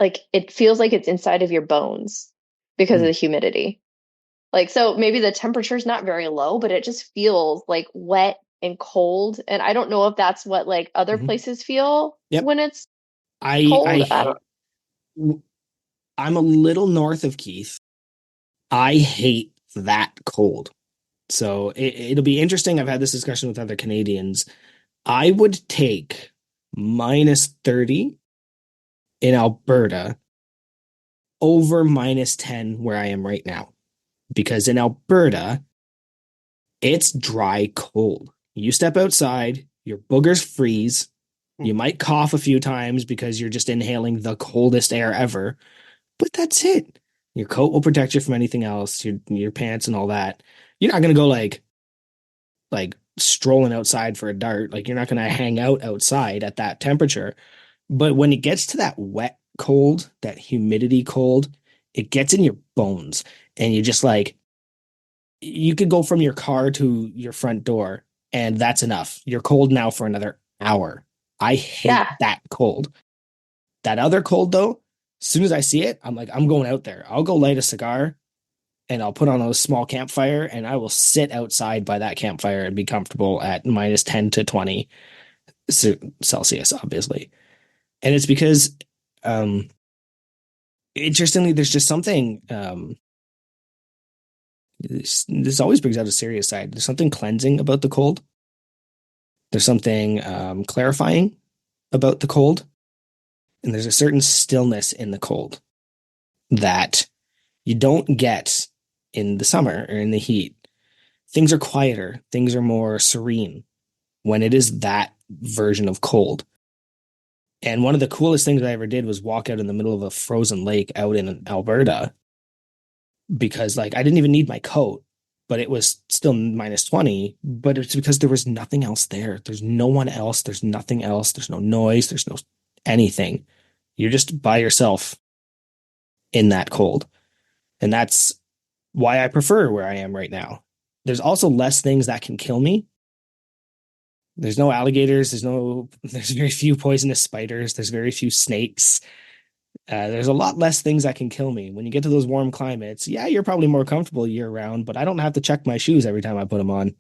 like it feels like it's inside of your bones because of Hmm. the humidity. Like, so maybe the temperature's not very low, but it just feels like wet and cold. And I don't know if that's what like other Mhm. places feel Yep. when it's I cold. I I don't, I'm a little north of Keith. I hate that cold. So it'll be interesting. I've had this discussion with other Canadians. I would take -30 in Alberta over -10 where I am right now. Because in Alberta, it's dry cold. You step outside, your boogers freeze. You might cough a few times because you're just inhaling the coldest air ever, but that's it. Your coat will protect you from anything else, your pants and all that. You're not gonna go like strolling outside for a dart. Like you're not gonna hang out outside at that temperature. But when it gets to that wet cold, that humidity cold, it gets in your bones, and you just like you could go from your car to your front door, and that's enough. You're cold now for another hour. I hate yeah. that cold. That other cold though, as soon as I see it, I'm like, I'm going out there. I'll go light a cigar and I'll put on a small campfire and I will sit outside by that campfire and be comfortable at -10 to 20 Celsius, obviously. And it's because, um, interestingly, there's just something, this always brings out a serious side. There's something cleansing about the cold. There's something clarifying about the cold. And there's a certain stillness in the cold that you don't get in the summer or in the heat. Things are quieter, things are more serene when it is that version of cold. And one of the coolest things I ever did was walk out in the middle of a frozen lake out in Alberta because like I didn't even need my coat, but it was still -20, but it's because there was nothing else there. There's no one else, there's nothing else, there's no noise, there's no anything. You're just by yourself in that cold. And that's why I prefer where I am right now. There's also less things that can kill me. There's no alligators. There's very few poisonous spiders. There's very few snakes. There's a lot less things that can kill me. When you get to those warm climates, yeah, you're probably more comfortable year round, but I don't have to check my shoes every time I put them on.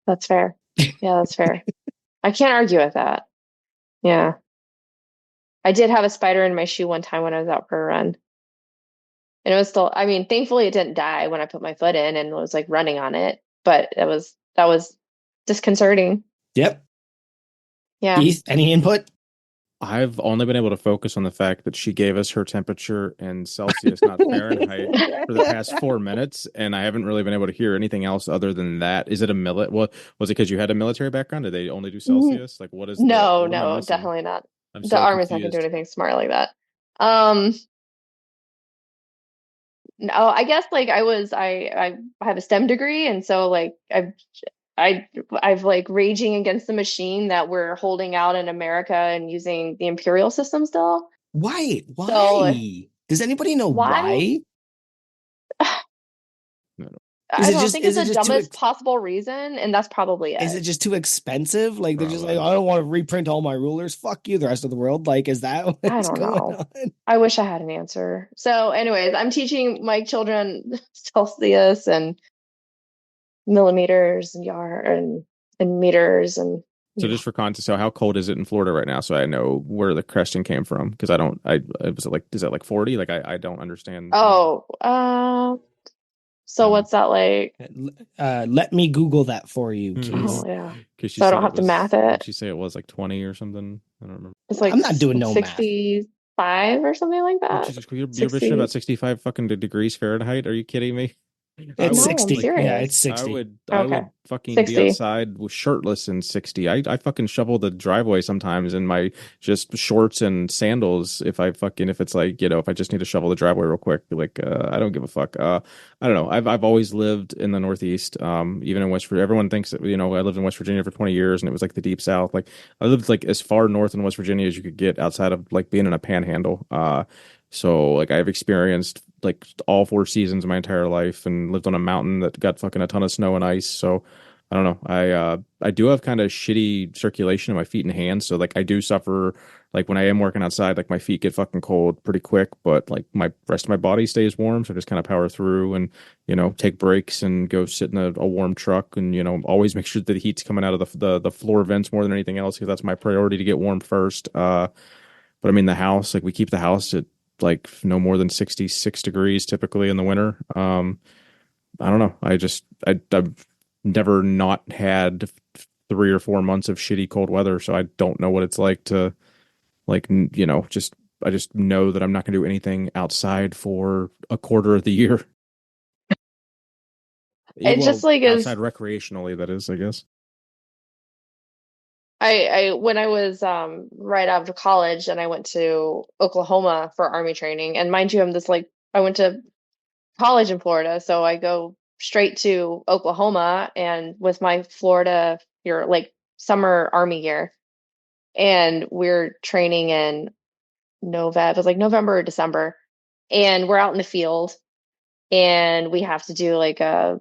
That's fair. Yeah, that's fair. I can't argue with that. Yeah. I did have a spider in my shoe one time when I was out for a run. And it was still, I mean, thankfully it didn't die when I put my foot in and was like running on it, but that was disconcerting. Yep. Yeah. Keith, any input? I've only been able to focus on the fact that she gave us her temperature in Celsius, not Fahrenheit, for the past 4 minutes, and I haven't really been able to hear anything else other than that. Is it a millet? Well, was it because you had a military background? Did they only do Celsius? Like, No, what am I no, missing? definitely not. I'm The so army's not gonna do confused. anything smart like that. Um, no, I guess like I have a STEM degree, and so like I've like raging against the machine that we're holding out in America and using the imperial system still. Why? So Why? Does anybody know why? why? No, no. Is I it don't just think it's is it the just too dumbest possible reason, and that's probably is it. it just too expensive? Like they're just like, Probably. I don't want to reprint all my rulers. Fuck you, the rest of the world. Like, is that I what's don't going know. on? I wish I had an answer. So, anyways, I'm teaching my children Celsius and millimeters and yard and meters and So just for context, so how cold is it in Florida right now? So I know where the question came from because I don't. I was it like, is that like 40? Like I don't understand. oh, so Um, what's that like? Let me Google that for you, Oh please. yeah. because she So I said don't it have to math was. Did it. she say it was like 20 or something? I don't remember. It's I'm like not doing no math. 65 or something like Oh, that. Jesus, you're bitching 60. about 65 fucking degrees Fahrenheit? Are you kidding me? I It's No, would I'm 60. like Yeah, serious. it's 60. I Okay. would fucking be 60. outside with shirtless in 60. I fucking shovel the driveway sometimes in my just shorts and sandals if it's like, if I just need to shovel the driveway real quick. Like I don't give a fuck. I don't know. I've always lived in the Northeast. Even in West Virginia. Everyone thinks that, I lived in West Virginia for 20 years and it was like the deep South. Like I lived like as far north in West Virginia as you could get outside of like being in a panhandle. So like I've experienced like all four seasons of my entire life and lived on a mountain that got fucking a ton of snow and ice. So I don't know. I do have kind of shitty circulation in my feet and hands. So like I do suffer like when I am working outside, like my feet get fucking cold pretty quick, but like my rest of my body stays warm. So I just kind of power through and, take breaks and go sit in a warm truck and, always make sure that the heat's coming out of the floor vents more than anything else because that's my priority to get warm first. But I mean, the house, like we keep the house at like no more than 66 degrees typically in the winter. I don't know. I've never not had 3 or 4 months of shitty cold weather. So I don't know what it's like to like, I just know that I'm not going to do anything outside for a quarter of the year. It just Well, like is outside recreationally, that is, I guess. I when I was right out of college and I went to Oklahoma for army training. And mind you, I went to college in Florida, so I go straight to Oklahoma and with my Florida your like summer army gear. And we're training in November. It was like November or December. And we're out in the field and we have to do like a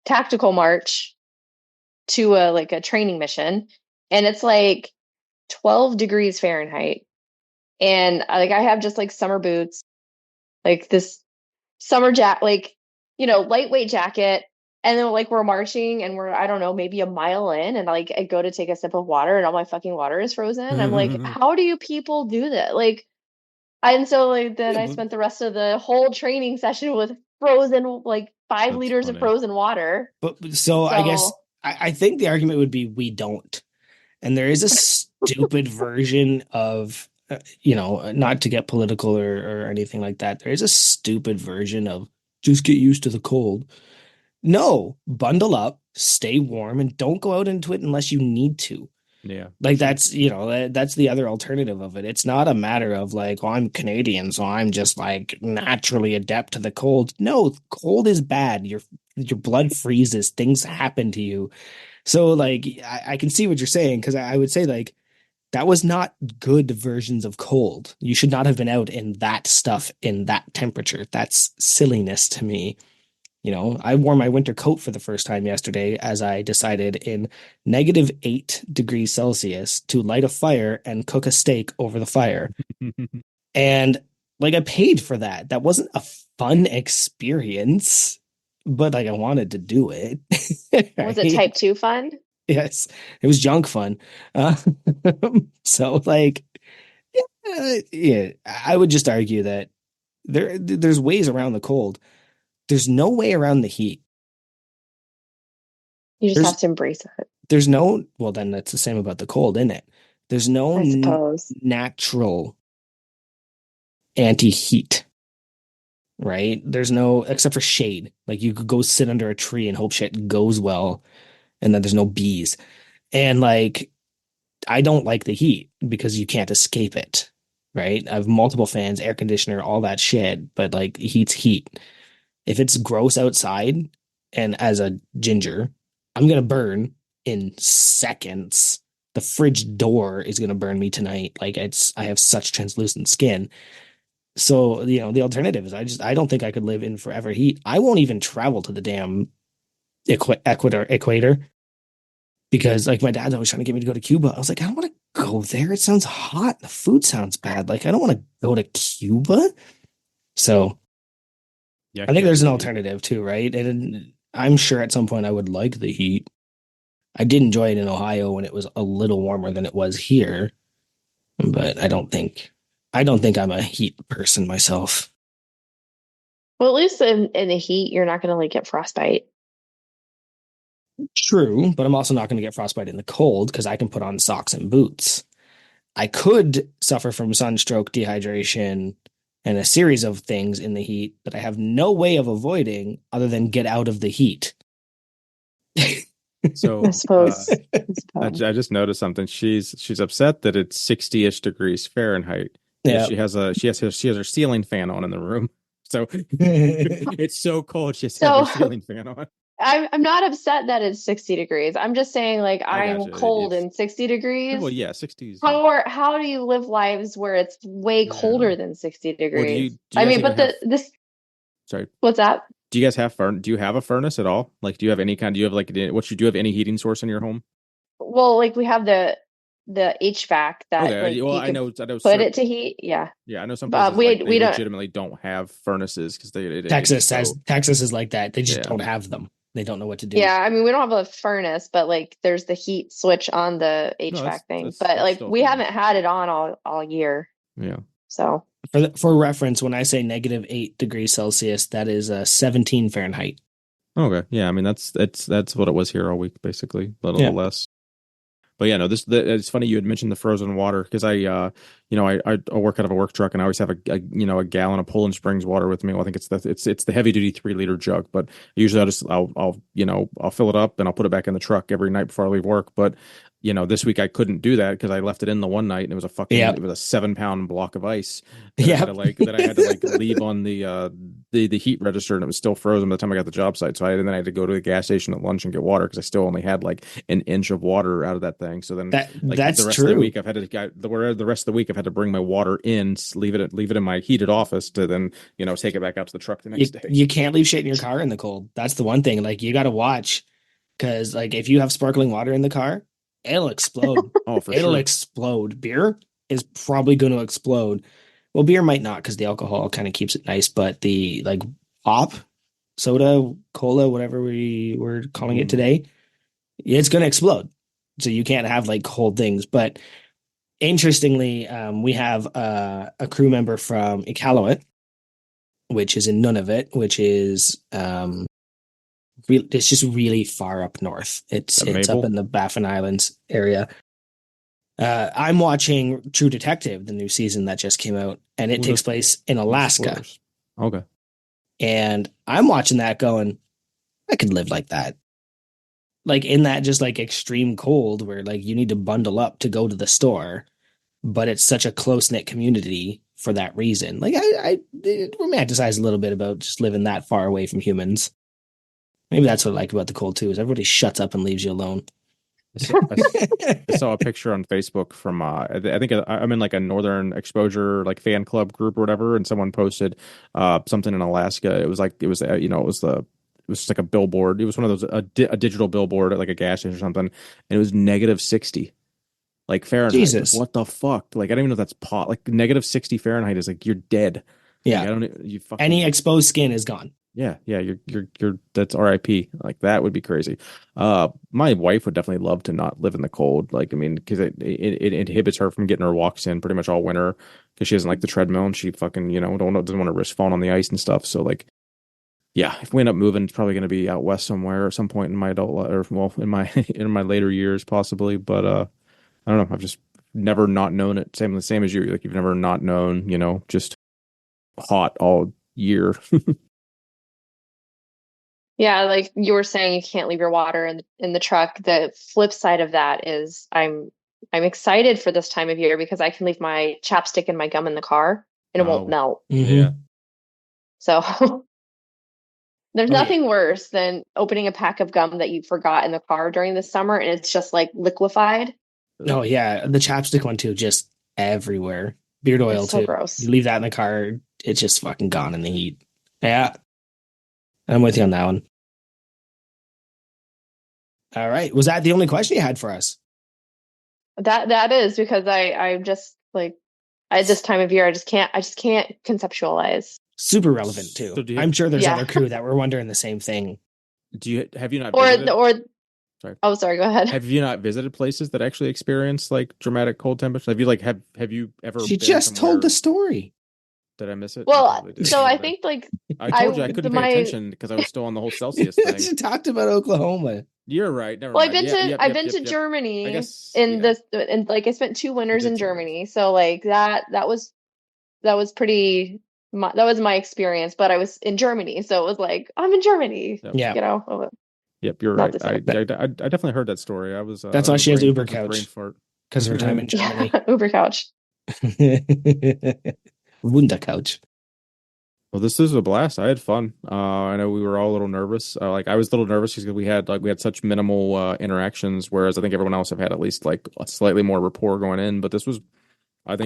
tactical march to a training mission. And it's like 12 degrees Fahrenheit. And like I have just like summer boots, like this summer jacket, like, lightweight jacket. And then like we're marching and we're, I don't know, maybe a mile in and like I go to take a sip of water and all my fucking water is frozen. I'm like, how do you people do that? Like, and so like then Yeah, I spent the rest of the whole training session with frozen, like five That's liters of funny. frozen water. but so I guess So I think the argument would be we don't. And there is a stupid version of, not to get political or anything like that. There is a stupid version of just get used to the cold. No, bundle up, stay warm, and don't go out into it unless you need to. Yeah, for Like sure. that's the other alternative of it. It's not a matter of like, oh, I'm Canadian, so I'm just like naturally adept to the cold. No, cold is bad. Your blood freezes, things happen to you. So like I can see what you're saying because I would say like that was not good versions of cold. You should not have been out in that stuff in that temperature. That's silliness to me. I wore my winter coat for the first time yesterday as I decided in -8 degrees Celsius to light a fire and cook a steak over the fire. And like I paid for that. That wasn't a fun experience, but like I wanted to do it. was it Right? type 2 fun? Yes, it was junk fun. Uh, so like, yeah, I would just argue that there's ways around the cold. There's no way around the heat. You just have There's to embrace it, there's no, well, then that's the same about the cold, isn't it? There's no I suppose. natural anti-heat, right? There's no, except for shade. Like you could go sit under a tree and hope shit goes well, and then there's no bees. And like I don't like the heat because you can't escape it, right? I have multiple fans, air conditioner, all that shit, but like, heat's heat. If it's gross outside, and as a ginger, I'm gonna burn in seconds. The fridge door is gonna burn me tonight. Like I have such translucent skin. So, the alternative is I don't think I could live in forever heat. I won't even travel to the damn equator because like my dad's always trying to get me to go to Cuba. I was like, I don't want to go there. It sounds hot. The food sounds bad. Like I don't want to go to Cuba. So Yeah, I I think can't there's do an the heat. alternative too, right? And I'm sure at some point I would like the heat. I did enjoy it in Ohio when it was a little warmer than it was here, but I don't think I'm a heat person myself. Well, at least in the heat, you're not going to like get frostbite. True, but I'm also not going to get frostbite in the cold because I can put on socks and boots. I could suffer from sunstroke, dehydration, and a series of things in the heat that I have no way of avoiding other than get out of the heat. So I suppose. I suppose. I just noticed something. She's upset that it's 60-ish degrees Fahrenheit. Yet Yeah. she has her ceiling fan on in the room. So it's so cold she has to have her So ceiling fan on. I'm not upset that it's 60 degrees. I'm just saying like I I'm gotcha. cold It's in 60 well, degrees. yeah, 60s. How do you live lives where it's way Yeah. colder than 60 Well, degrees? do you I guys mean, even but have this sorry. what's that? Do you guys have do you have a furnace at all? Like do you have any kind do you have like do you have any heating source in your home? Well, like we have the HVAC that Okay. like Well, you can I know put it certain to heat. Yeah. yeah, I know some But places like they we don't. legitimately don't have furnaces because it is Texas so says Texas is like that. They just yeah. don't have them. They don't know what to do. Yeah, I mean we don't have a furnace, but like there's the heat switch on the No, HVAC thing. But that's like still a we haven't furnace. had it on all year. Yeah. So For reference, when I say -8 degrees Celsius, that is 17 Fahrenheit. Okay. Yeah, I mean that's what it was here all week basically, a little Yeah. less. But yeah, no, it's funny you had mentioned the frozen water because I work out of a work truck and I always have a gallon of Poland Springs water with me. Well, I think it's the heavy duty 3 liter jug, but usually I'll fill it up and I'll put it back in the truck every night before I leave work. But this week I couldn't do that because I left it in the one night and Yeah. it was a 7 pound block of ice Yeah. that I had to like leave on the heat register and it was still frozen by the time I got to the job site. So then I had to go to the gas station at lunch and get water because I still only had like an inch of water out of that thing. So then like the That's rest of the true. week the rest of the week I've had to bring my water in, leave it in my heated office to then take it back out to the truck the You next day. you can't leave shit in your car in the cold. That's the one thing. Like you got to watch because like if you have sparkling water in the car, it'll explode. Oh, for It'll sure. explode. Beer is probably going to explode. Well, beer might not because the alcohol kind of keeps it nice, but the like pop, soda, cola, whatever we were calling it today, it's going to explode. So you can't have like cold things. But interestingly, we have a crew member from Iqaluit, which is in Nunavut, which is it's just really far up north. It's That it's up Mabel. in the Baffin Islands area. I'm watching True Detective, the new season that just came out, and it Ooh, takes place in no Alaska. spoilers. Okay. And I'm watching that going, I could live like that. Like in that just like extreme cold where like you need to bundle up to go to the store, but it's such a close-knit community for that reason. Like I romanticize a little bit about just living that far away from humans. Maybe that's what I like about the cold too, is everybody shuts up and leaves you alone. I saw a picture on Facebook from I think I'm in like a Northern Exposure like fan club group or whatever, and someone posted something in Alaska. It was like it was just like a billboard. It was one of those a digital billboard at like a gas station or something, and it was -60 like Fahrenheit. Like Jesus. what the fuck? Like I don't even know if that's pot. Like -60 Fahrenheit is like you're dead. Like I Yeah. don't you Any fucking exposed skin is gone. yeah, you're that's RIP. Like that would be crazy. My wife would definitely love to not live in the cold. Like I mean, because it inhibits her from getting her walks in pretty much all winter because she doesn't like the treadmill and she fucking doesn't want to risk falling on the ice and stuff. So like yeah, if we end up moving, it's probably going to be out west somewhere at some point in my adult or well in my in my later years possibly. But I don't know. I've just never not known it. Same as you. Like you've never not known just hot all year. yeah, like you were saying, you can't leave your water in the truck. The flip side of that is I'm excited for this time of year because I can leave my chapstick and my gum in the car and it won't Oh melt. yeah. Mm-hmm. So There's Oh, yeah. nothing worse than opening a pack of gum that you forgot in the car during the summer and it's just like liquefied. Oh, yeah. The chapstick one, too, just everywhere. Beard oil, It's so too. You gross. leave that in the car, it's just fucking gone in the heat. Yeah, I'm with you on that one. All right. Was that the only question you had for us? That is because I'm just like at this time of year I just can't conceptualize. Super relevant, too. So I'm sure there's Yeah. other crew that were wondering the same thing. have you not Or visited? or Sorry. oh sorry, go ahead. Have you not visited places that actually experience like dramatic cold temperatures? Have you ever She been just told somewhere? the story. Did I miss it? You Well, probably did. so I But think like I told you I couldn't pay my attention because I was still on the whole Celsius thing. She talked about Oklahoma. You're right. Never well, I've mind. been Yeah, to yep, I've yep, been yep, to yep. I Germany guess, in yeah, this and like I spent two you winters did in say that. Germany. So like that was pretty that was my experience, but I was in Germany, so it was like I'm in Germany, Yep, Yeah. yep, you're not right. the same. I definitely heard that story. I was That's that why was a she has brain Uber that was a brain couch fart. because of her time in Yeah, Germany. Uber couch. Wunder couch. Well, this is a blast. I had fun. I know we were all a little nervous. Like I was a little nervous because we had such minimal interactions, whereas I think everyone else have had at least like a slightly more rapport going in. But I think this was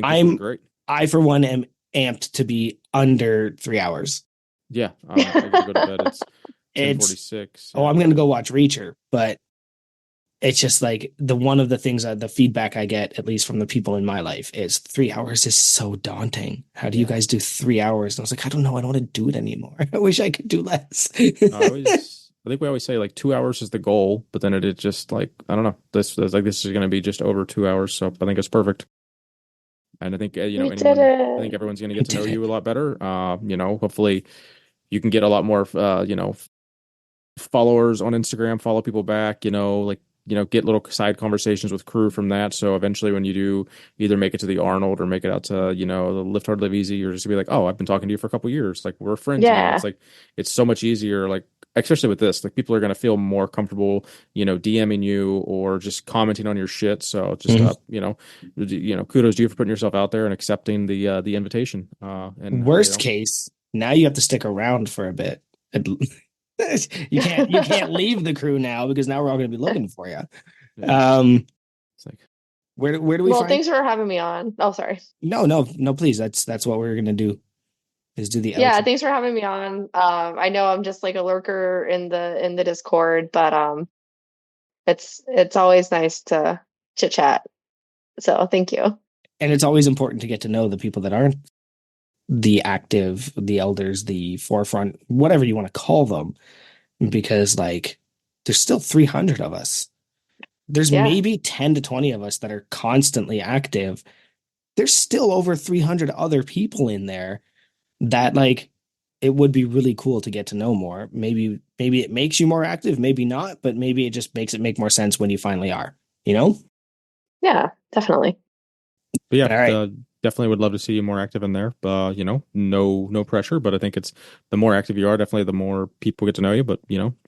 I'm great. I for one am amped to be under 3 hours. Yeah, I gotta go to bed. It's It's 10:46. oh, Yeah. I'm gonna go watch Reacher, but it's just like one of the things the feedback I get, at least from the people in my life, is 3 hours is so daunting. How do you Yeah. guys do 3 hours? And I was like, I don't know. I don't want to do it anymore. I wish I could do less. I think we always say like 2 hours is the goal, but then it just like I don't know. This is going to be just over 2 hours, so I think it's perfect. And I think We did I think it. everyone's going to We get to know did it. you a lot better. Hopefully you can get a lot more, followers on Instagram, follow people back, get little side conversations with crew from that. So eventually when you do either make it to the Arnold or make it out to, the Lift Hard Live Easy, you're just gonna be like, oh, I've been talking to you for a couple years. Like we're friends now. Yeah. It's like, it's so much easier. Like, especially with this, like people are going to feel more comfortable, DMing you or just commenting on your shit. So just, Mhm. kudos to you for putting yourself out there and accepting the invitation. Worst case, now you have to stick around for a bit. You can't leave the crew now because now we're all going to be looking for you. Yeah. It's like, Where do we Well, find? thanks for having me on. Oh, sorry. No, please. That's what we're going to do is do the Yeah, outro. thanks for having me on. I know I'm just like a lurker in the Discord, but it's always nice to chit chat. So thank you. And it's always important to get to know the people that aren't the active, the elders, the forefront, whatever you want to call them, because like there's still 300 of us. There's Yeah. maybe 10 to 20 of us that are constantly active. There's still over 300 other people in there that like it would be really cool to get to know more. Maybe it makes you more active, maybe not, but maybe it just makes it make more sense when you finally are, you know? Yeah, definitely. But yeah, All right. definitely would love to see you more active in there. No pressure, but I think it's the more active you are, definitely the more people get to know you. But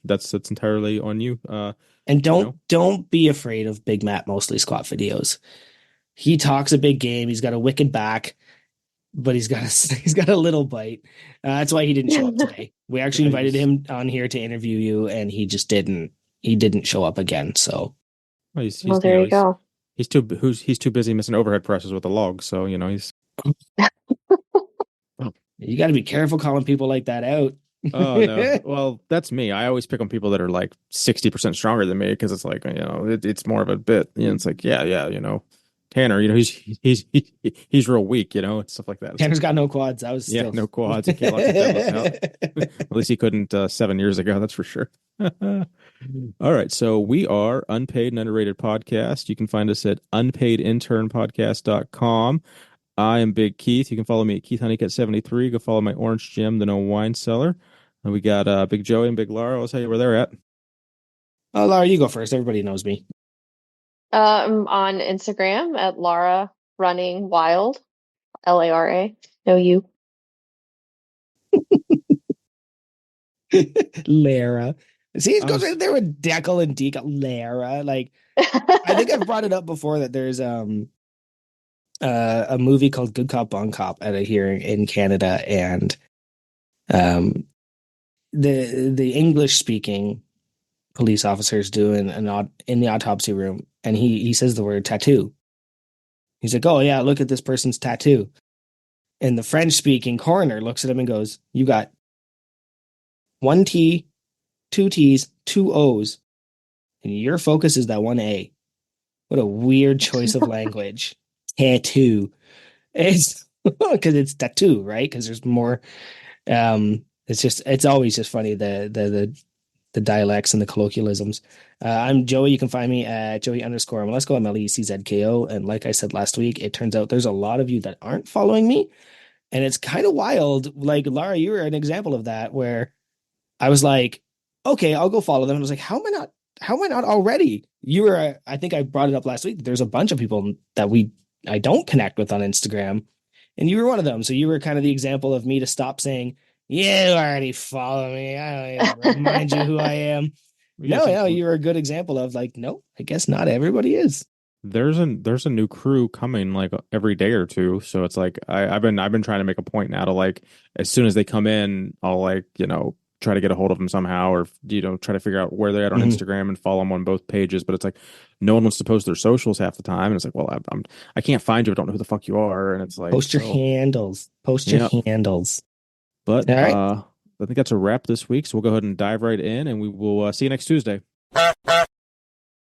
that's entirely on you. And You know, don't be afraid of Big Matt mostly squat videos. He talks a big game. He's got a wicked back, but he's got a little bite. That's why he didn't show up today. We actually yeah, invited him on here to interview you, and he just didn't. He didn't show up again. So well, Well, there you go. he's too busy missing overhead presses with the log. So he's you got to be careful calling people like that out. oh no. Well, that's me. I always pick on people that are like 60% stronger than me because it's like, it's more of a bit. It's like, yeah, Tanner, he's real weak, and stuff like that. It's Tanner's like, got no quads. I was yeah, still no quads. He can't lock his deadlift out. At least he couldn't 7 years ago, that's for sure. All right, so we are Unpaid and Underrated Podcast. You can find us at unpaidinternpodcast.com. I am Big Keith. You can follow me at Keith Honeycutt 73. Go follow my Orange Jim, the No Wine Cellar. And we got Big Joey and Big Lara. I'll tell you where they're at. Oh, Laura, you go first. Everybody knows me. I'm on Instagram at Lara Running Wild, Lara. No, you. Lara. See, it I goes was right there with Deckle and Decal. Lara. Like, I think I've brought it up before that there's a movie called Good Cop, Bad Cop at a hearing in Canada, and um the English speaking police officers do in the autopsy room, and he says the word tattoo. He's like, "Oh yeah, look at this person's tattoo." And the French speaking coroner looks at him and goes, "You got one T, two T's, two O's, and your focus is that one A." What a weird choice of language. Tattoo. It's because it's tattoo, right? Because there's more. It's always just funny the dialects and the colloquialisms. I'm Joey. You can find me at Joey_MLS_go MLECZKO. And like I said last week, it turns out there's a lot of you that aren't following me. And it's kind of wild. Like, Lara, you were an example of that where I was like, okay, I'll go follow them. And I was like, how am I not already? You were, I think I brought it up last week. There's a bunch of people that I don't connect with on Instagram. And you were one of them. So you were kind of the example of me to stop saying, "Yeah, you already follow me. I don't even remind you who I am." No, you were a good example of like, no, I guess not everybody is. There's a new crew coming like every day or two, so it's like I've been trying to make a point now to like as soon as they come in, I'll like try to get a hold of them somehow, or try to figure out where they're at on Instagram and follow them on both pages. But it's like no one wants to post their socials half the time, and it's like, well, I can't find you. I don't know who the fuck you are, and it's like post your handles, post your handles. But all right. I think that's a wrap this week, so we'll go ahead and dive right in, and we will see you next Tuesday.